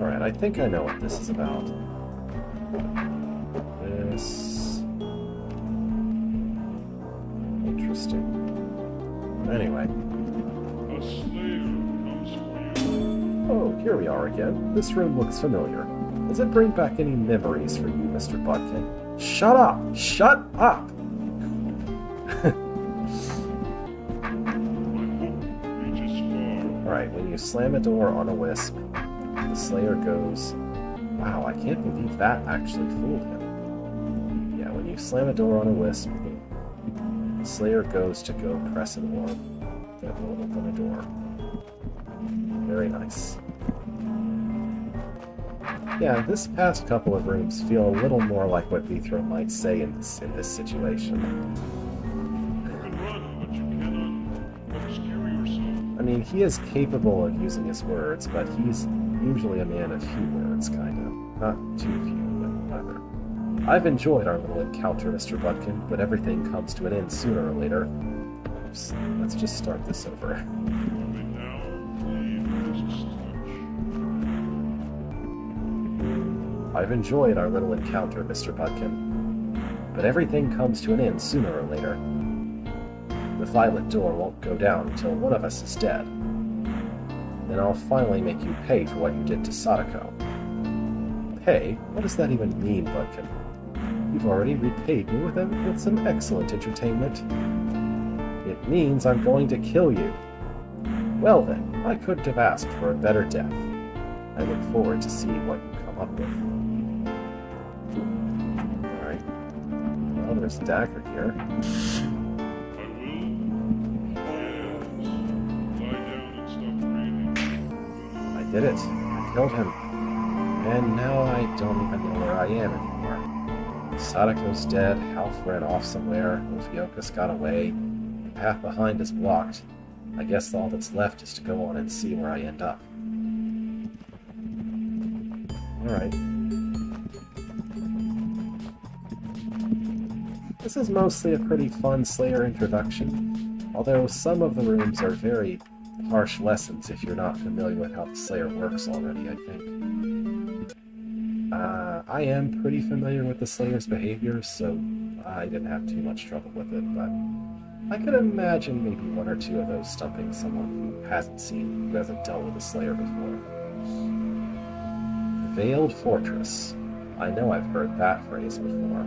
Alright, I think I know what this is about. This... Interesting. Anyway. A slayer comes for you. Oh, here we are again. This room looks familiar. Does it bring back any memories for you, Mr. Butkin? Shut up! Shut up! My hope reaches far. Alright, when you slam a door on a wisp, the Slayer goes... Wow, I can't believe that actually fooled him. Yeah, when you slam a door on a wisp, the Slayer goes to go press an orb that will open a door. Very nice. Yeah, this past couple of rooms feel a little more like what Vethro might say in this situation. You can run, but you cannot obscure yourself. I mean, he is capable of using his words, but he's usually a man of few words, kind of. Not too few, but whatever. I've enjoyed our little encounter, Mr. Butkin, but everything comes to an end sooner or later. Oops, let's just start this over. You may now leave this touch. I've enjoyed our little encounter, Mr. Butkin, but everything comes to an end sooner or later. The violet door won't go down until one of us is dead. Then I'll finally make you pay for what you did to Sadako. Pay? What does that even mean, Butkin? You've already repaid me with some excellent entertainment. It means I'm going to kill you. Well then, I couldn't have asked for a better death. I look forward to seeing what you come up with. Alright. Well, there's a dagger here. I will. Yes. Lie down and stop breathing. I did it. I killed him. And now I don't even know where I am anymore. Sadako's dead, Half ran off somewhere, Ophiuchus got away, the path behind is blocked. I guess all that's left is to go on and see where I end up. Alright. This is mostly a pretty fun Slayer introduction, although some of the rooms are very harsh lessons if you're not familiar with how the Slayer works already, I think. I am pretty familiar with the Slayer's behavior, so I didn't have too much trouble with it, but I could imagine maybe one or two of those stumping someone who hasn't dealt with a Slayer before. Veiled Fortress. I know I've heard that phrase before.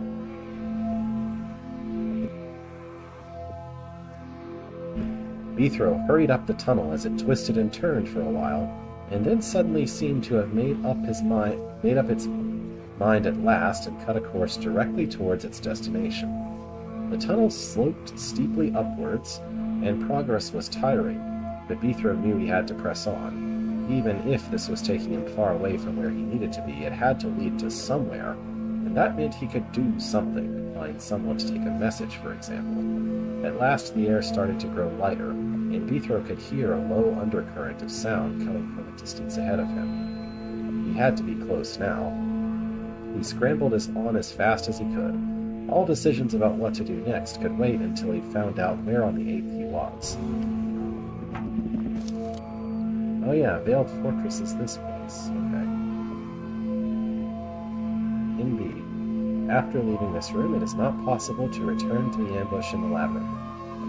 Vethro hurried up the tunnel as it twisted and turned for a while, and then suddenly seemed to have made up its mind at last and cut a course directly towards its destination. The tunnel sloped steeply upwards, and progress was tiring, but Vethro knew he had to press on. even if this was taking him far away from where he needed to be, it had to lead to somewhere, and that meant he could do something, find someone to take a message, for example. At last the air started to grow lighter, and Bithro could hear a low undercurrent of sound coming from the distance ahead of him. He had to be close now. He scrambled on as fast as he could. All decisions about what to do next could wait until he found out where on the 8th he was. Oh yeah, Veiled Fortress is this place. Okay. Indeed. After leaving this room, it is not possible to return to the ambush in the labyrinth,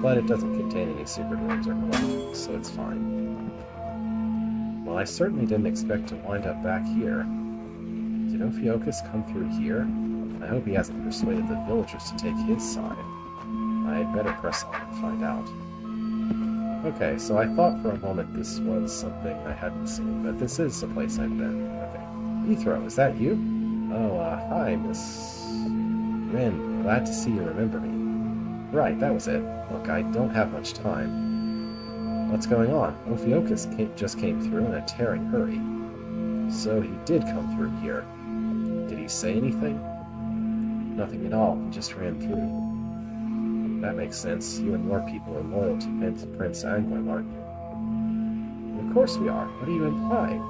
but it doesn't contain any secret rooms or collectibles, so it's fine. Well, I certainly didn't expect to wind up back here. Did Ophiuchus come through here? I hope he hasn't persuaded the villagers to take his side. I'd better press on and find out. Okay, so I thought for a moment this was something I hadn't seen, but this is a place I've been. Okay. Bithro, is that you? Oh, hi, Miss Rin. Glad to see you remember me. Right, that was it. Look, I don't have much time. What's going on? Ophiuchus just came through in a tearing hurry. So he did come through here. Did he say anything? Nothing at all. He just ran through. That makes sense. You and more people are loyal to Prince Anglin, aren't you? Of course we are. What are you implying?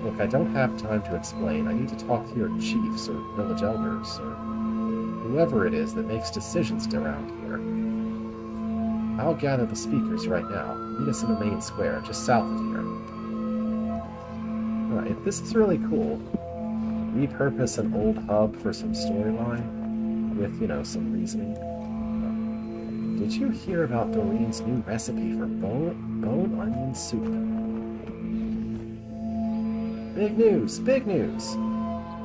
Look, I don't have time to explain. I need to talk to your chiefs or village elders or whoever it is that makes decisions around here. I'll gather the speakers right now. Meet us in the main square, just south of here. Alright, this is really cool. Repurpose an old hub for some storyline with, some reasoning. Did you hear about Doreen's new recipe for bone onion soup? Big news! Big news!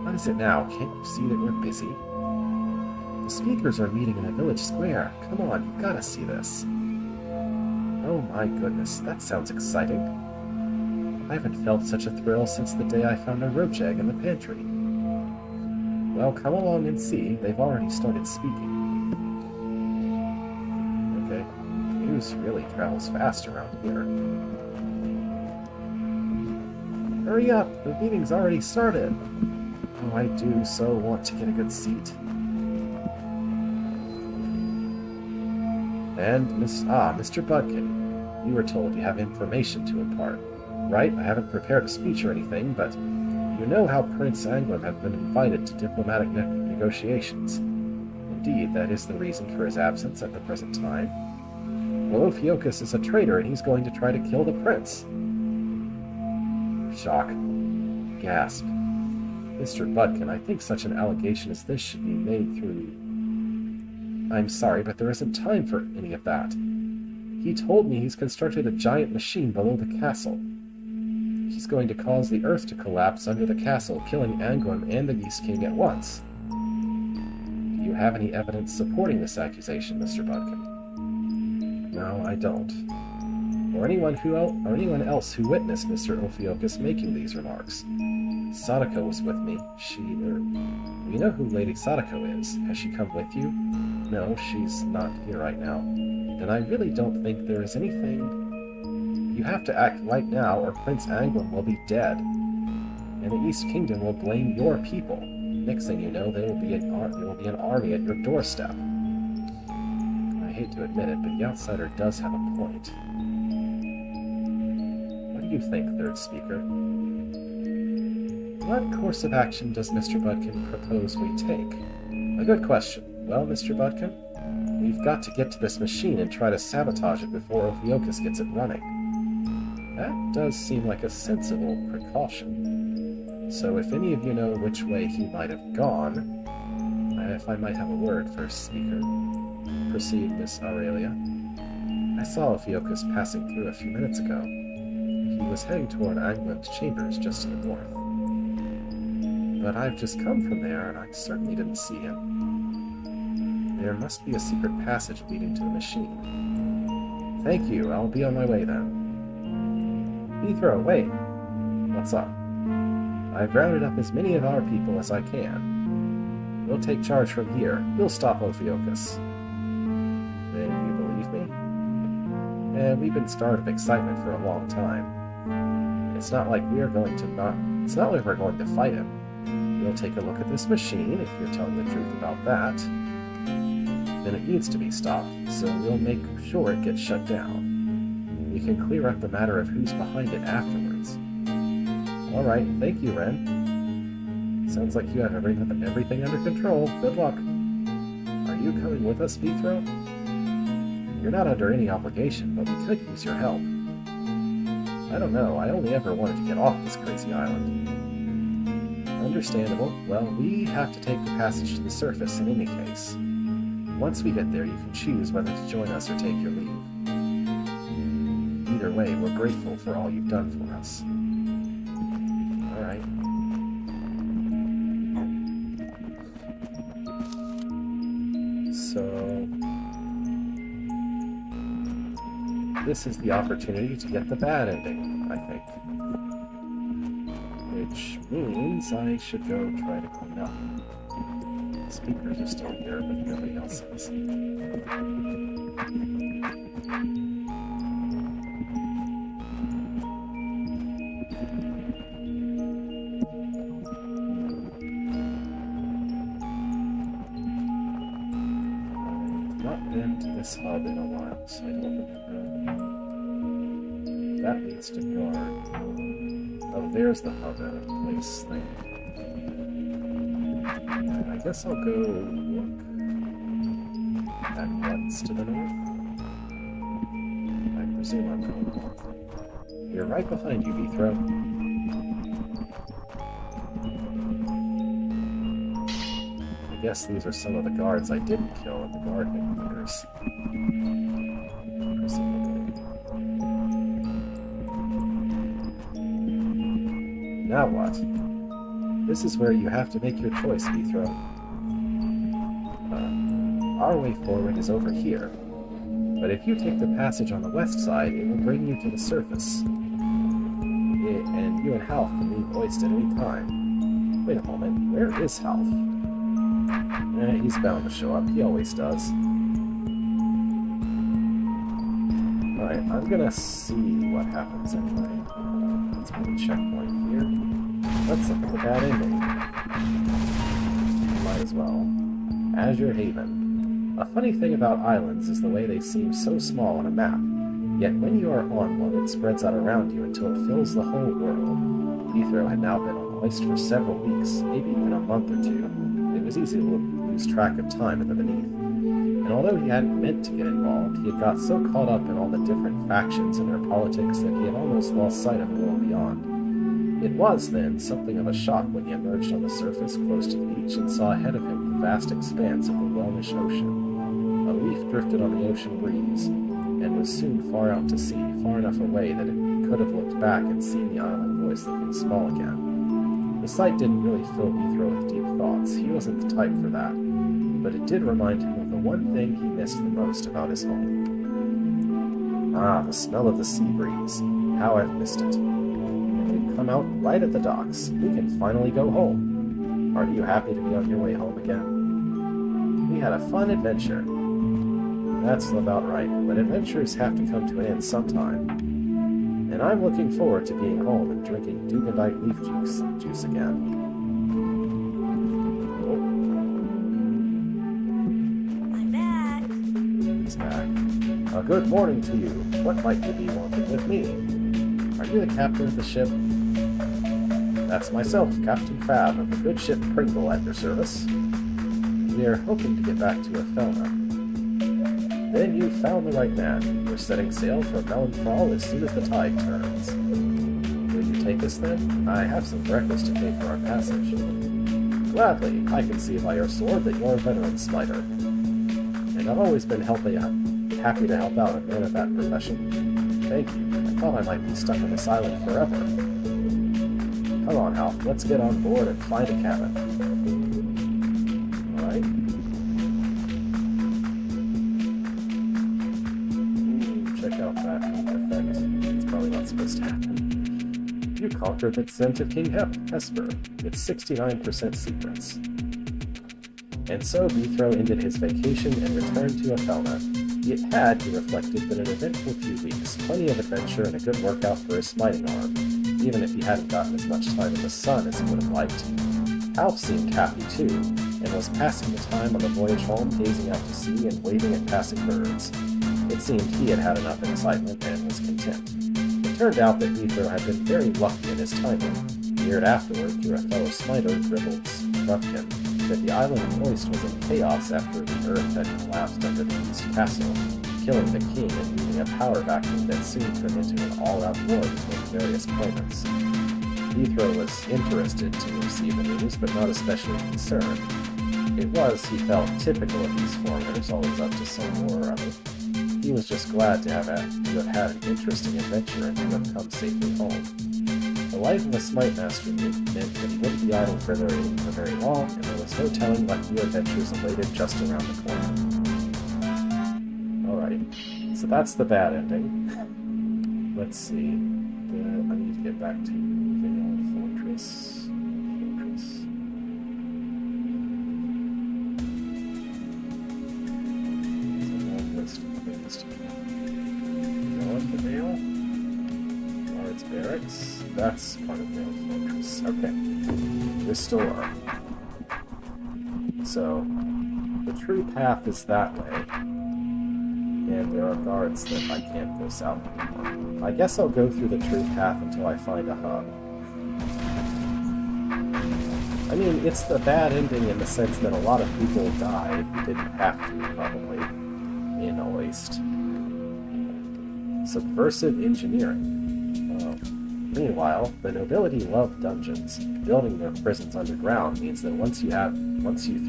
What is it now? Can't you see that we're busy? The speakers are meeting in the village square. Come on, you gotta see this. Oh my goodness, that sounds exciting. I haven't felt such a thrill since the day I found a roach egg in the pantry. Well, come along and see. They've already started speaking. Okay. News really travels fast around here. Hurry up! The meeting's already started! Oh, I do so want to get a good seat. And Mr. Budkin, you were told you have information to impart. Right? I haven't prepared a speech or anything, but you know how Prince Anglin had been invited to diplomatic negotiations. Indeed, that is the reason for his absence at the present time. Well, Ophiuchus is a traitor, and he's going to try to kill the prince. Shock. Gasp. Mr. Budkin, I think such an allegation as this should be made through... I'm sorry, but there isn't time for any of that. He told me he's constructed a giant machine below the castle. He's going to cause the earth to collapse under the castle, killing Anglin and the Geese King at once. Do you have any evidence supporting this accusation, Mr. Budkin? No, I don't. Or anyone else who witnessed Mr. Ophiuchus making these remarks. Sadako was with me. We know who Lady Sadako is. Has she come with you? No, she's not here right now. Then I really don't think there is anything... You have to act right now, or Prince Anglin will be dead. And the East Kingdom will blame your people. Next thing you know, there will be an army at your doorstep. I hate to admit it, but the outsider does have a point. What do you think, third speaker? What course of action does Mr. Budkin propose we take? A good question. Well, Mr. Budkin, we've got to get to this machine and try to sabotage it before Ophiuchus gets it running. That does seem like a sensible precaution. So if any of you know which way he might have gone, if I might have a word, first speaker. Proceed, Miss Aurelia. I saw Ophiuchus passing through a few minutes ago. He was heading toward Anglin's chambers just to the north. But I've just come from there, and I certainly didn't see him. There must be a secret passage leading to the machine. Thank you, I'll be on my way then. Bithro, wait. What's up? I've rounded up as many of our people as I can. We'll take charge from here. We'll stop Ophiuchus. Then you believe me? We've been starved of excitement for a long time. It's not like we're going to fight him. We'll take a look at this machine, if you're telling the truth about that. Then it needs to be stopped, so we'll make sure it gets shut down. We can clear up the matter of who's behind it afterwards. Alright, thank you, Ren. Sounds like you have everything under control. Good luck. Are you coming with us, Bethro? You're not under any obligation, but we could use your help. I don't know, I only ever wanted to get off this crazy island. Understandable. Well, we have to take the passage to the surface in any case. Once we get there, you can choose whether to join us or take your leave. Either way, we're grateful for all you've done for us. Alright. So... this is the opportunity to get the bad ending, I think. Which means I should go try to clean up. The speakers are still here, but nobody else is. I've not been to this hub in a while, so I don't remember. That leads to guard. Oh, there's the hub at a place thing. I guess I'll go look at once to the north. I presume I'm going north. You're right behind you, Bethro. I guess these are some of the guards I didn't kill at the guard headquarters. Presumably. Now what? This is where you have to make your choice, Bethro. Our way forward is over here, but if you take the passage on the west side, it will bring you to the surface. And you and Half can leave Oist at any time. Wait a moment, where is Half? He's bound to show up, he always does. Alright, I'm gonna see what happens anyway. Let's put a checkpoint here. Let's look at the bad ending. Might as well. Azure Haven. A funny thing about islands is the way they seem so small on a map, yet when you are on one it spreads out around you until it fills the whole world. Bethro had now been on Oist for several weeks, maybe even a month or two. It was easy to lose track of time in the beneath. And although he hadn't meant to get involved, he had got so caught up in all the different factions and their politics that he had almost lost sight of the world beyond. It was, then, something of a shock when he emerged on the surface close to the beach and saw ahead of him the vast expanse of the Welnish Ocean. A leaf drifted on the ocean breeze, and was soon far out to sea, far enough away that it could have looked back and seen the island voice looking small again. The sight didn't really fill Bethro with deep thoughts. He wasn't the type for that. But it did remind him of the one thing he missed the most about his home. Ah, the smell of the sea breeze. How I've missed it. And we've come out right at the docks. We can finally go home. Aren't you happy to be on your way home again? We had a fun adventure. That's about right, but adventures have to come to an end sometime. And I'm looking forward to being home and drinking Dugendite leaf juice again. Good morning to you. What might you be wanting with me? Are you the captain of the ship? That's myself, Captain Fab of the good ship Pringle at your service. We are hoping to get back to Athelna. Then you found the right man. We're setting sail for Melanthal as soon as the tide turns. Will you take us then? I have some breakfast to pay for our passage. Gladly. I can see by your sword that you're a veteran smiter. And I've always been happy to help out a man of that profession. Thank you. I thought I might be stuck on this island forever. Come on, Hal. Let's get on board and find a cabin. Alright. Check out that effect. It's probably not supposed to happen. You conquered the descent of King Hesper. It's 69% secrets. And so Bethro ended his vacation and returned to Athelna. It had, he reflected, been an eventful few weeks, plenty of adventure and a good workout for his smiting arm. even if he hadn't gotten as much time in the sun as he would have liked. Alf seemed happy too, and was passing the time on the voyage home gazing out to sea and waving at passing birds. It seemed he had had enough excitement and was content. It turned out that Beethro had been very lucky in his timing. He heard afterward, through a fellow Smiter, Gribbled Rupkin, that the island of Moist was in chaos after the earth had collapsed under the East Castle, killing the king and leaving a power vacuum that soon turned into an all-out war between various claimants. Beethro was interested to receive the news, but not especially concerned. It was, he felt, typical of these foreigners, always up to some war or other. He was just glad to have had an interesting adventure and to have come safely home. The life of a Smite Master meant that he wouldn't be idle for very long, and there was no telling what new adventures awaited just around the corner. Alright, so that's the bad ending. Let's see. I need to get back to Vale Fortress. There's a long list of things to go on the Vale. Guards Barracks. That's part of Vale Fortress. Okay. Restore. So, the true path is that way. And there are guards that I can't go south anymore. I guess I'll go through the true path until I find a hub. I mean, it's the bad ending in the sense that a lot of people died who didn't have to, probably, in Oist. Subversive engineering. Meanwhile, the nobility love dungeons. Building their prisons underground means that once you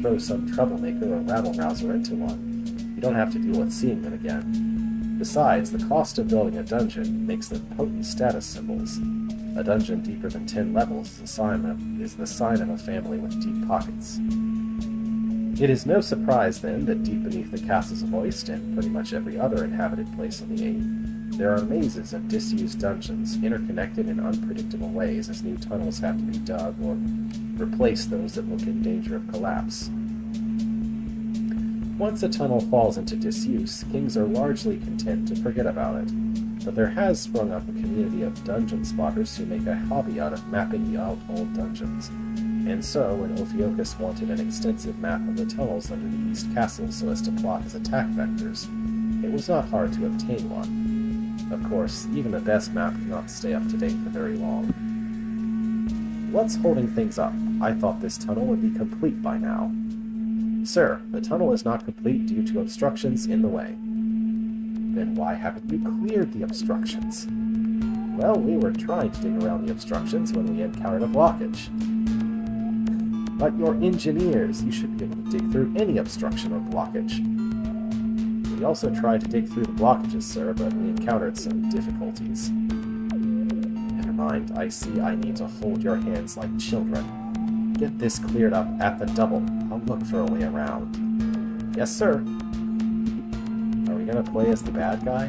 throw some troublemaker or rabble-rouser into one, you don't have to deal with seeing them again. Besides, the cost of building a dungeon makes them potent status symbols. A dungeon deeper than 10 levels is the sign of a family with deep pockets. It is no surprise, then, that deep beneath the castles of Oist and pretty much every other inhabited place on the Eight, there are mazes of disused dungeons, interconnected in unpredictable ways as new tunnels have to be dug or replace those that look in danger of collapse. Once a tunnel falls into disuse, kings are largely content to forget about it, but there has sprung up a community of dungeon spotters who make a hobby out of mapping the old dungeons. And so, when Ophiuchus wanted an extensive map of the tunnels under the East Castle so as to plot his attack vectors, it was not hard to obtain one. Of course, even the best map cannot stay up to date for very long. What's holding things up? I thought this tunnel would be complete by now. Sir, the tunnel is not complete due to obstructions in the way. Then why haven't you cleared the obstructions? Well, we were trying to dig around the obstructions when we encountered a blockage. But you're engineers. You should be able to dig through any obstruction or blockage. We also tried to dig through the blockages, sir, but we encountered some difficulties. Never mind, I see I need to hold your hands like children. Get this cleared up at the double. I'll look for a way around. Yes, sir. Are we gonna play as the bad guy?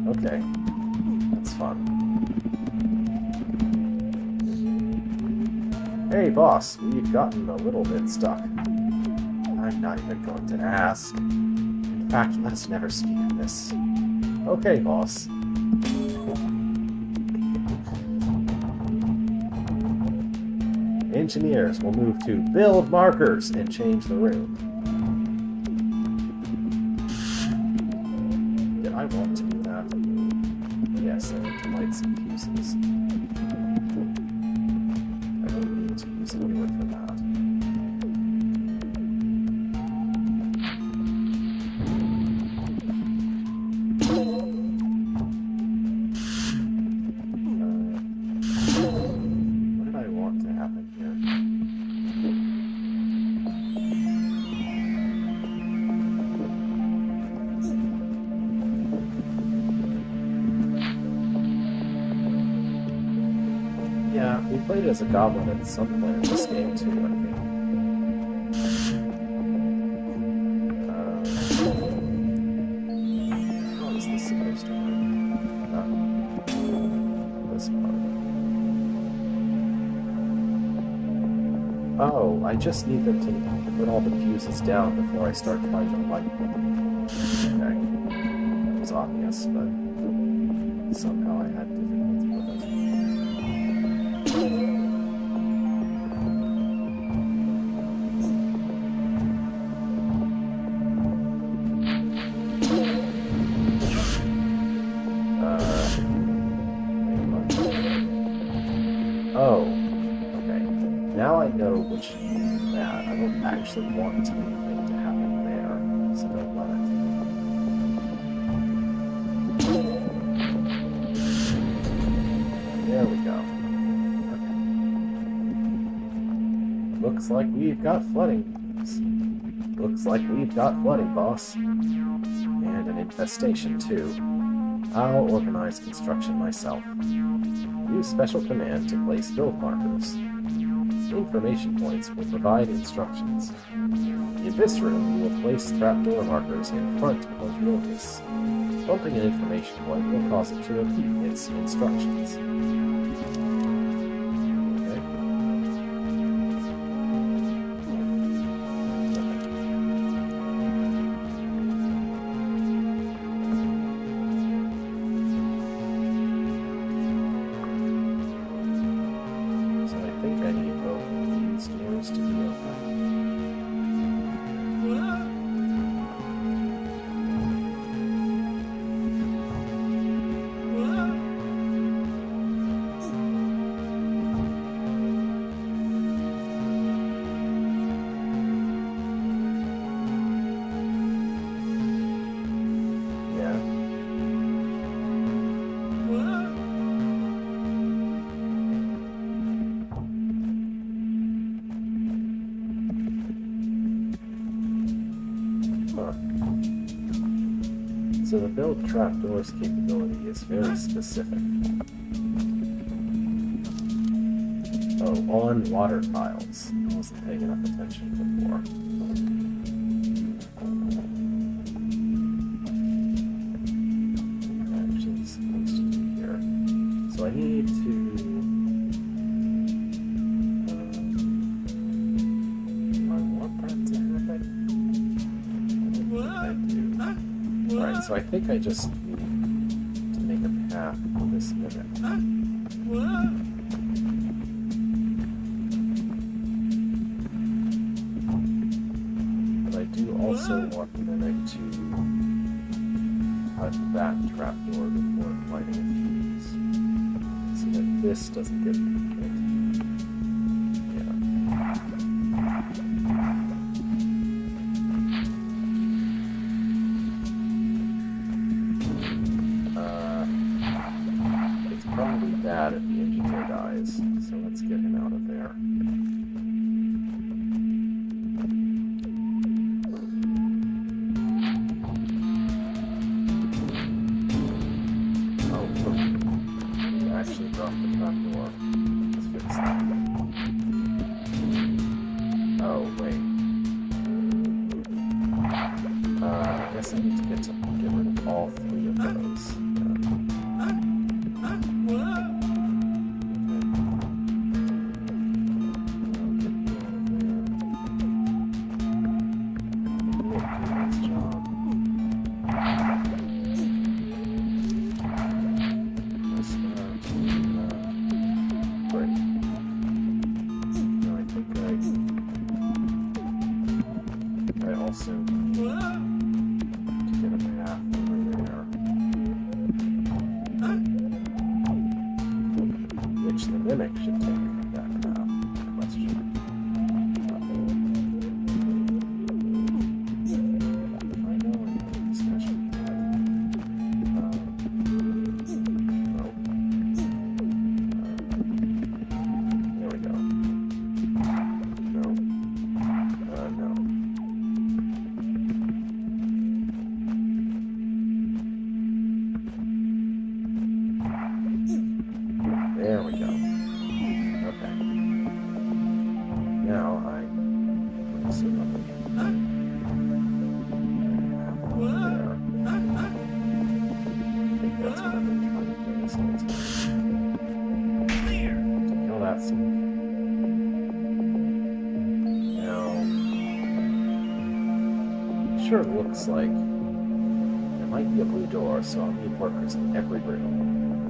Okay. That's fun. Hey, boss, we've gotten a little bit stuck. I'm not even going to ask. In fact, let us never speak of this. Okay, boss. Engineers will move to build markers and change the room. Did I want to do that? Yes, I need to light some fuses. I don't need to use any wood for that. What did I want to happen here? Yeah, we played as a goblin at some point in this game too, I think. How is this supposed to work? This part. Oh, I just need them to put all the fuses down before I start trying to light them. Okay. That was obvious, but somehow I had difficulty with it. which is bad. I don't actually want anything to happen there, so don't let it. There we go. Okay. Looks like we've got flooding. Looks like we've got flooding, boss. And an infestation, too. I'll organize construction myself. Use special command to place build markers. Information points will provide instructions. In this room, you will place trapdoor markers in front of notice. Bumping an information point will cause it to repeat its instructions. So the build trapdoors capability is very specific. Oh, on water tiles. I wasn't paying enough attention before. What am I actually supposed to do here? So I need to... do I want that to happen? I do. Alright, so I think I just need to make a path for this mimic. But I do also want the mimic to cut that trapdoor before lighting a fuse. So that this doesn't get hit. Bad if the engineer dies, so let's get him out of there. Oh, he actually dropped the trapdoor. Let's fix that. Oh, wait. I guess I need to get rid of all three of those. There we go. Okay. Now I see nothing. There. I think that's what I've been trying to do this whole time. To kill that stuff. Now, it sure looks like there might be a blue door, so I'll need workers in every room.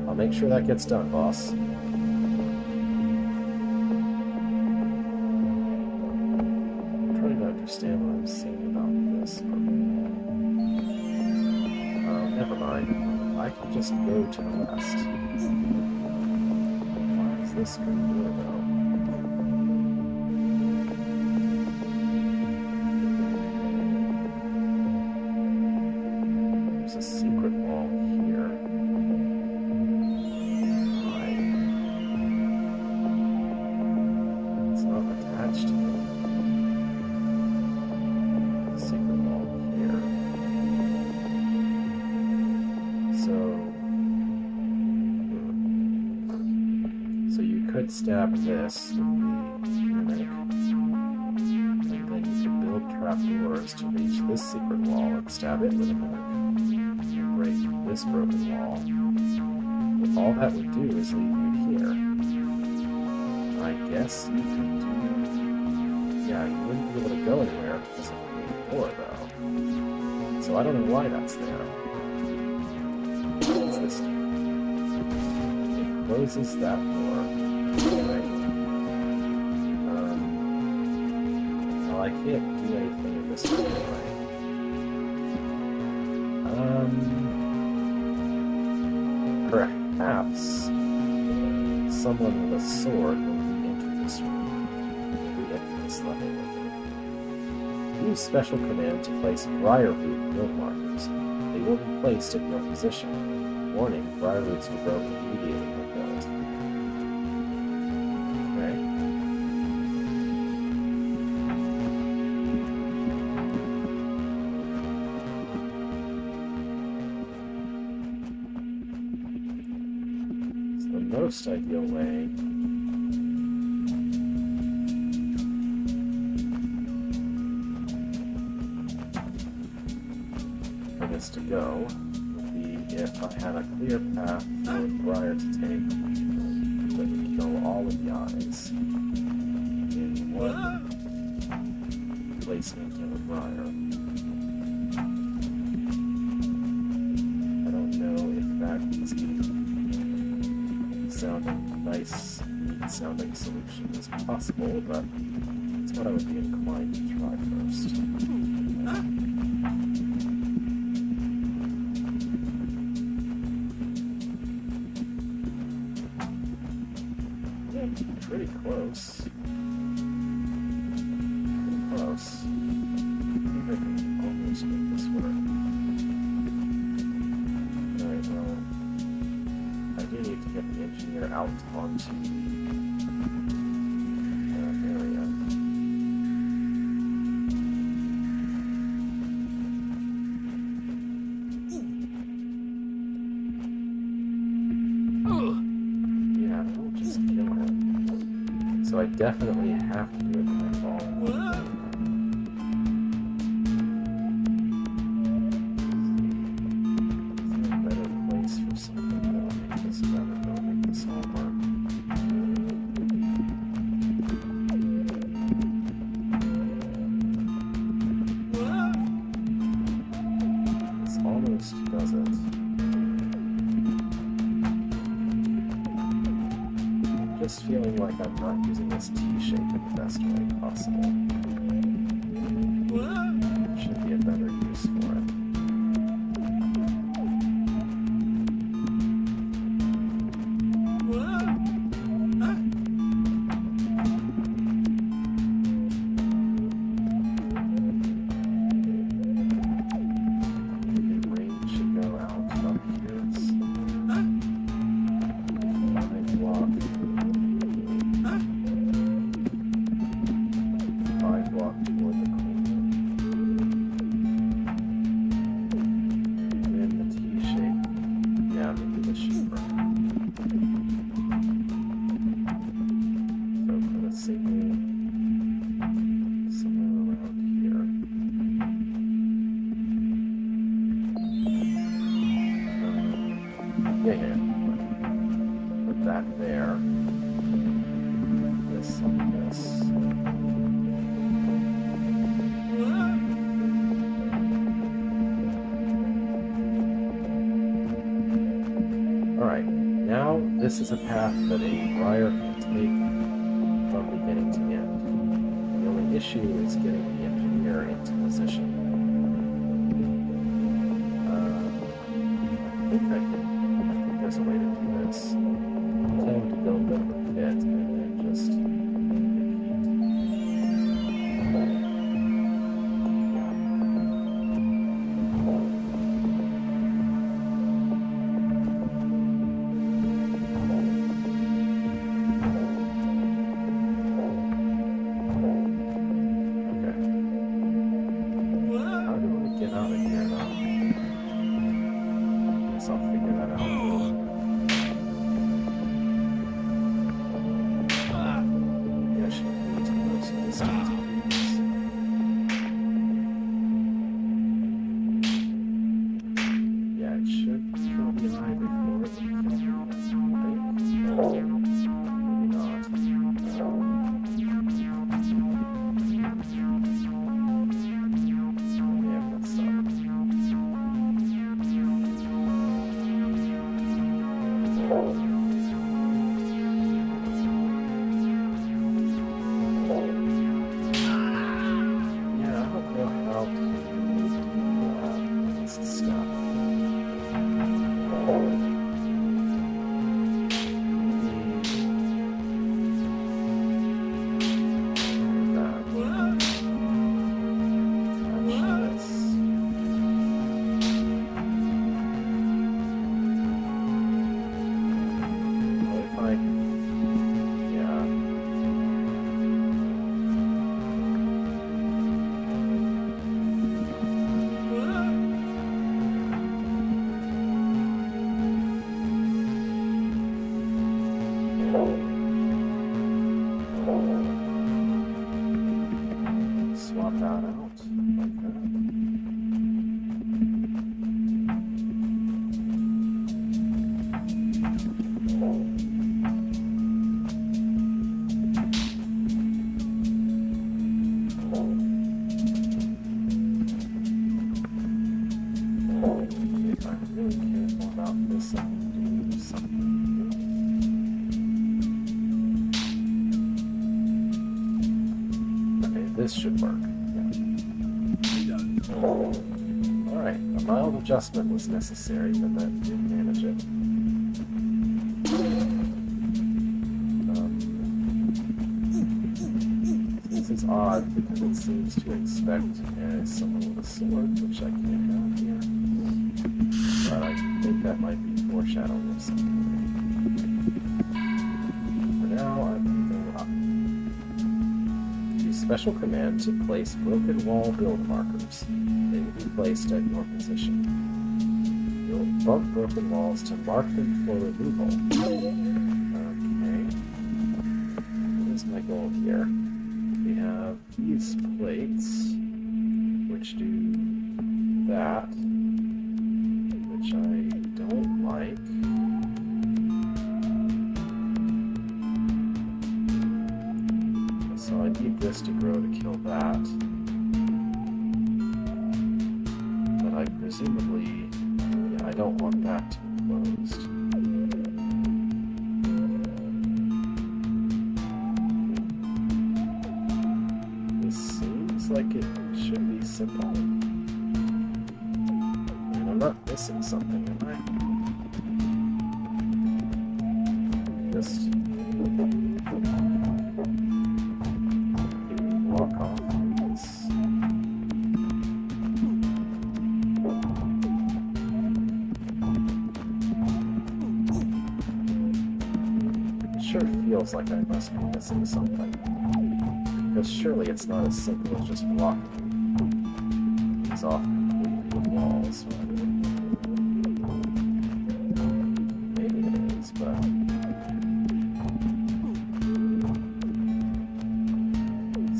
I'll make sure that gets done, boss. I'm trying to understand what I'm seeing about this. Oh, never mind. I can just go to the west. Why is this green door, though? could stab this with the mimic, and then you could build trapdoors to reach this secret wall and stab it with a mimic, and break this broken wall. But all that would do is leave you here. I guess you could do... Yeah, you wouldn't be able to go anywhere because of the door, though. So I don't know why that's there. What's this do? It closes that door. Right. Well, I can't do anything in this way anyway. Perhaps someone with a sword will re-enter this room. Re-enter this level with it. Use special command to place briarroot build markers. They will be placed in your position. Warning, briarroots will grow immediately when built. Okay. So the most ideal way for this to go would be if I had a clear path for Briar to take that would kill all of the eyes in one placement of a Briar. I don't know if that easy sounding, nice, neat sounding solution is possible, but it's what I would be inclined to try first. Pretty close. Pretty close. I think I can almost make this work. Alright, well, I do need to get the engineer out onto the area. Yeah, we'll just kill him. So I definitely have to do a nightfall. Is there a better place for something that'll make this better, that'll make this all work? This almost does it. Just feeling like I'm not using this T-shape in the best way possible. Should be a better use for it. The range should go out up here. It's 5 block. 5 block toward the corner. And then the T-shape. Yeah, maybe this should work. So put a single somewhere around here. Yeah. Put that there. This and this. Alright, now this is a path that a Briar can take from beginning to end. The only issue is getting the engineer into position. I think there's a way to do this. Tell him to build up a pit and then just repeat. How do I get out of here now? Guess I'll figure that this should work. Yeah. Alright, a mild adjustment was necessary, but that did manage it. This is odd because it seems to expect someone with a sword, which I can't have here. But I think that might be foreshadowing of something. For now, I'm going to go up. Use special command to place broken wall build markers. They will be placed at your position. You'll bump broken walls to mark them for removal. Okay. What is my goal here? We have these plates, which do that, which I don't like. So I need this to grow to kill that. But I presumably, yeah, I don't want that to be closed. Like it should be simple. And I'm not missing something, am I? Just walk off this. It sure feels like I must be missing something. Because surely it's not as simple as just blocking these off completely with walls. Maybe it is, but...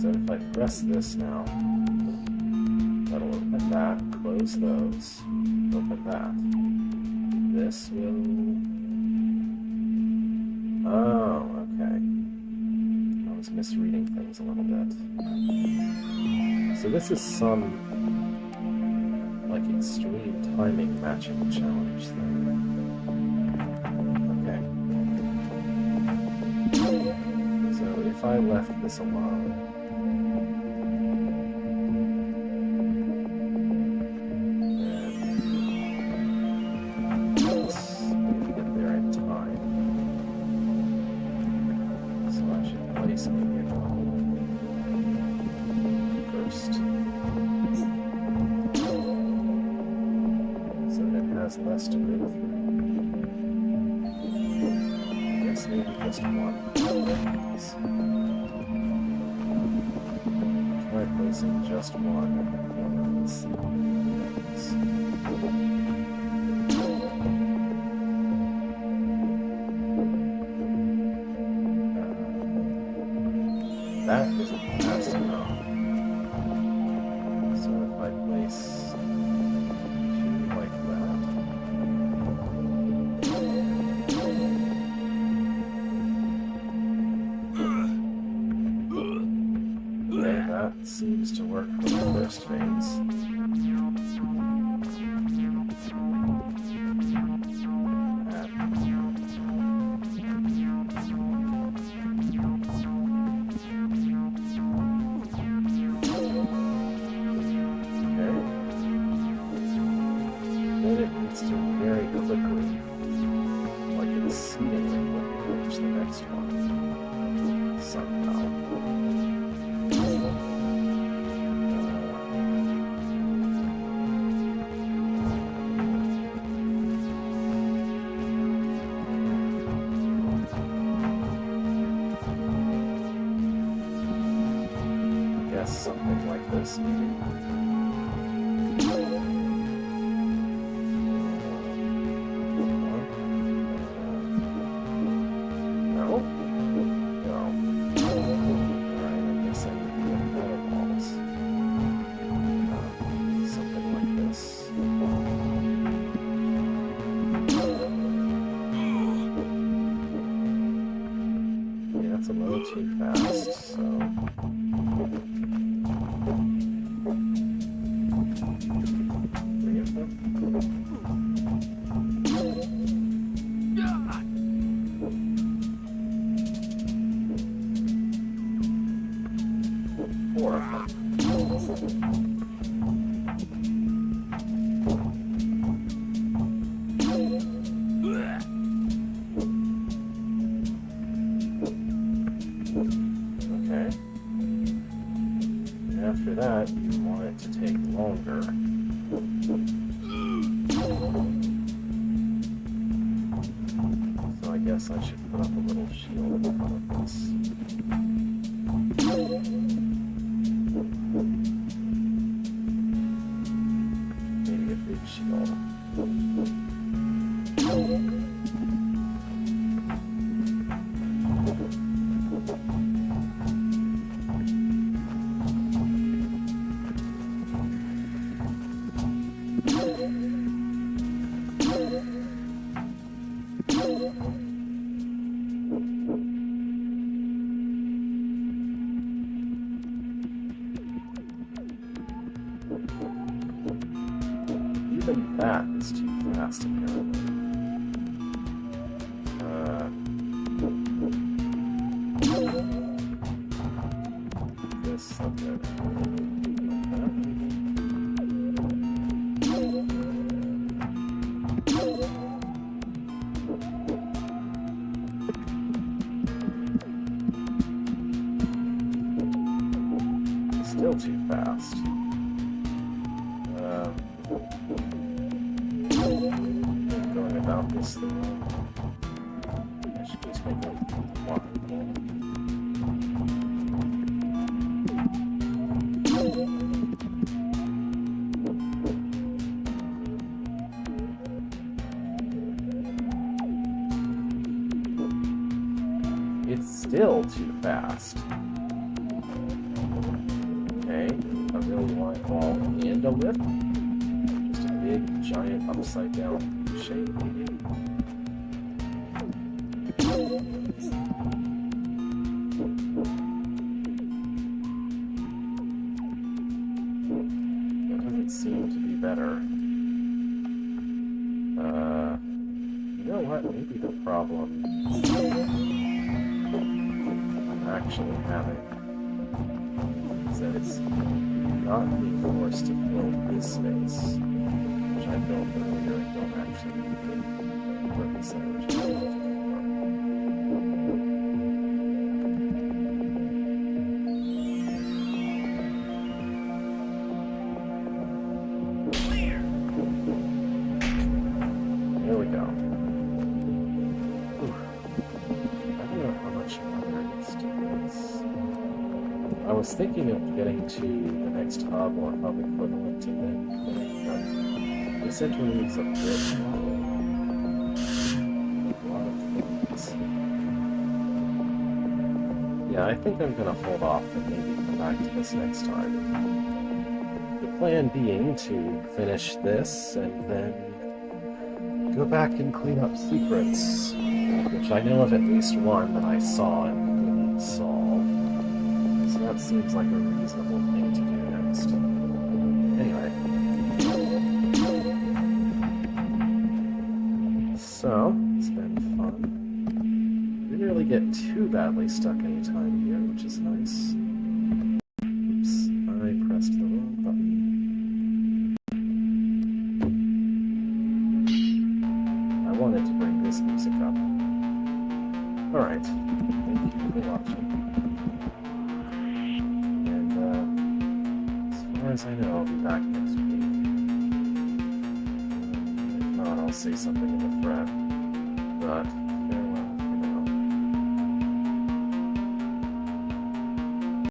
So if I press this now, that'll open that, close those, open that. This will... Oh, okay. Misreading things a little bit. So this is some like extreme timing matching challenge thing. Okay. So if I left this alone, less to go through. I guess maybe just one. Try placing just one at the corner and see what happens. That isn't fast enough. So if I place two like that. That seems to work for the first phase. Okay. Then it needs to very quickly, like exceedingly quickly, reach the next one. Somehow. Something like this, maybe. No? No. Alright, I guess I need to get better balls. Something like this. Yeah, that's a little too fast, so... Horrifying. So I guess I should put up a little shield in front of this. Maybe a big shield. Even that is too fast, apparently. This, okay. Still too fast. Going about this thing. I should just make it water. It's still too fast. Okay, I really want it all and a lip. Just a big, giant, upside down shape, maybe. That doesn't seem to be better. You know what? Maybe the problem I'm actually having is that it's not being forced to fill this space, which I built earlier and don't actually need the purpose I was trying to do. There we go. Whew. I don't know how much more there is to this. I was thinking of getting to the next hub or hub equivalent and then but this interleaves a bit more. A lot of things. Yeah, I think I'm gonna hold off and maybe come back to this next time. The plan being to finish this and then go back and clean up secrets, which I know of at least one that I saw and couldn't solve. So that seems like a reasonable thing to do next. Anyway. So, it's been fun. Didn't really get too badly stuck anytime here, which is nice. Oops, I pressed the wrong button. I wanted to bring this music up. Alright, thank you for watching. As far as I know, I'll be back next week. If not, I'll say something in the thread. But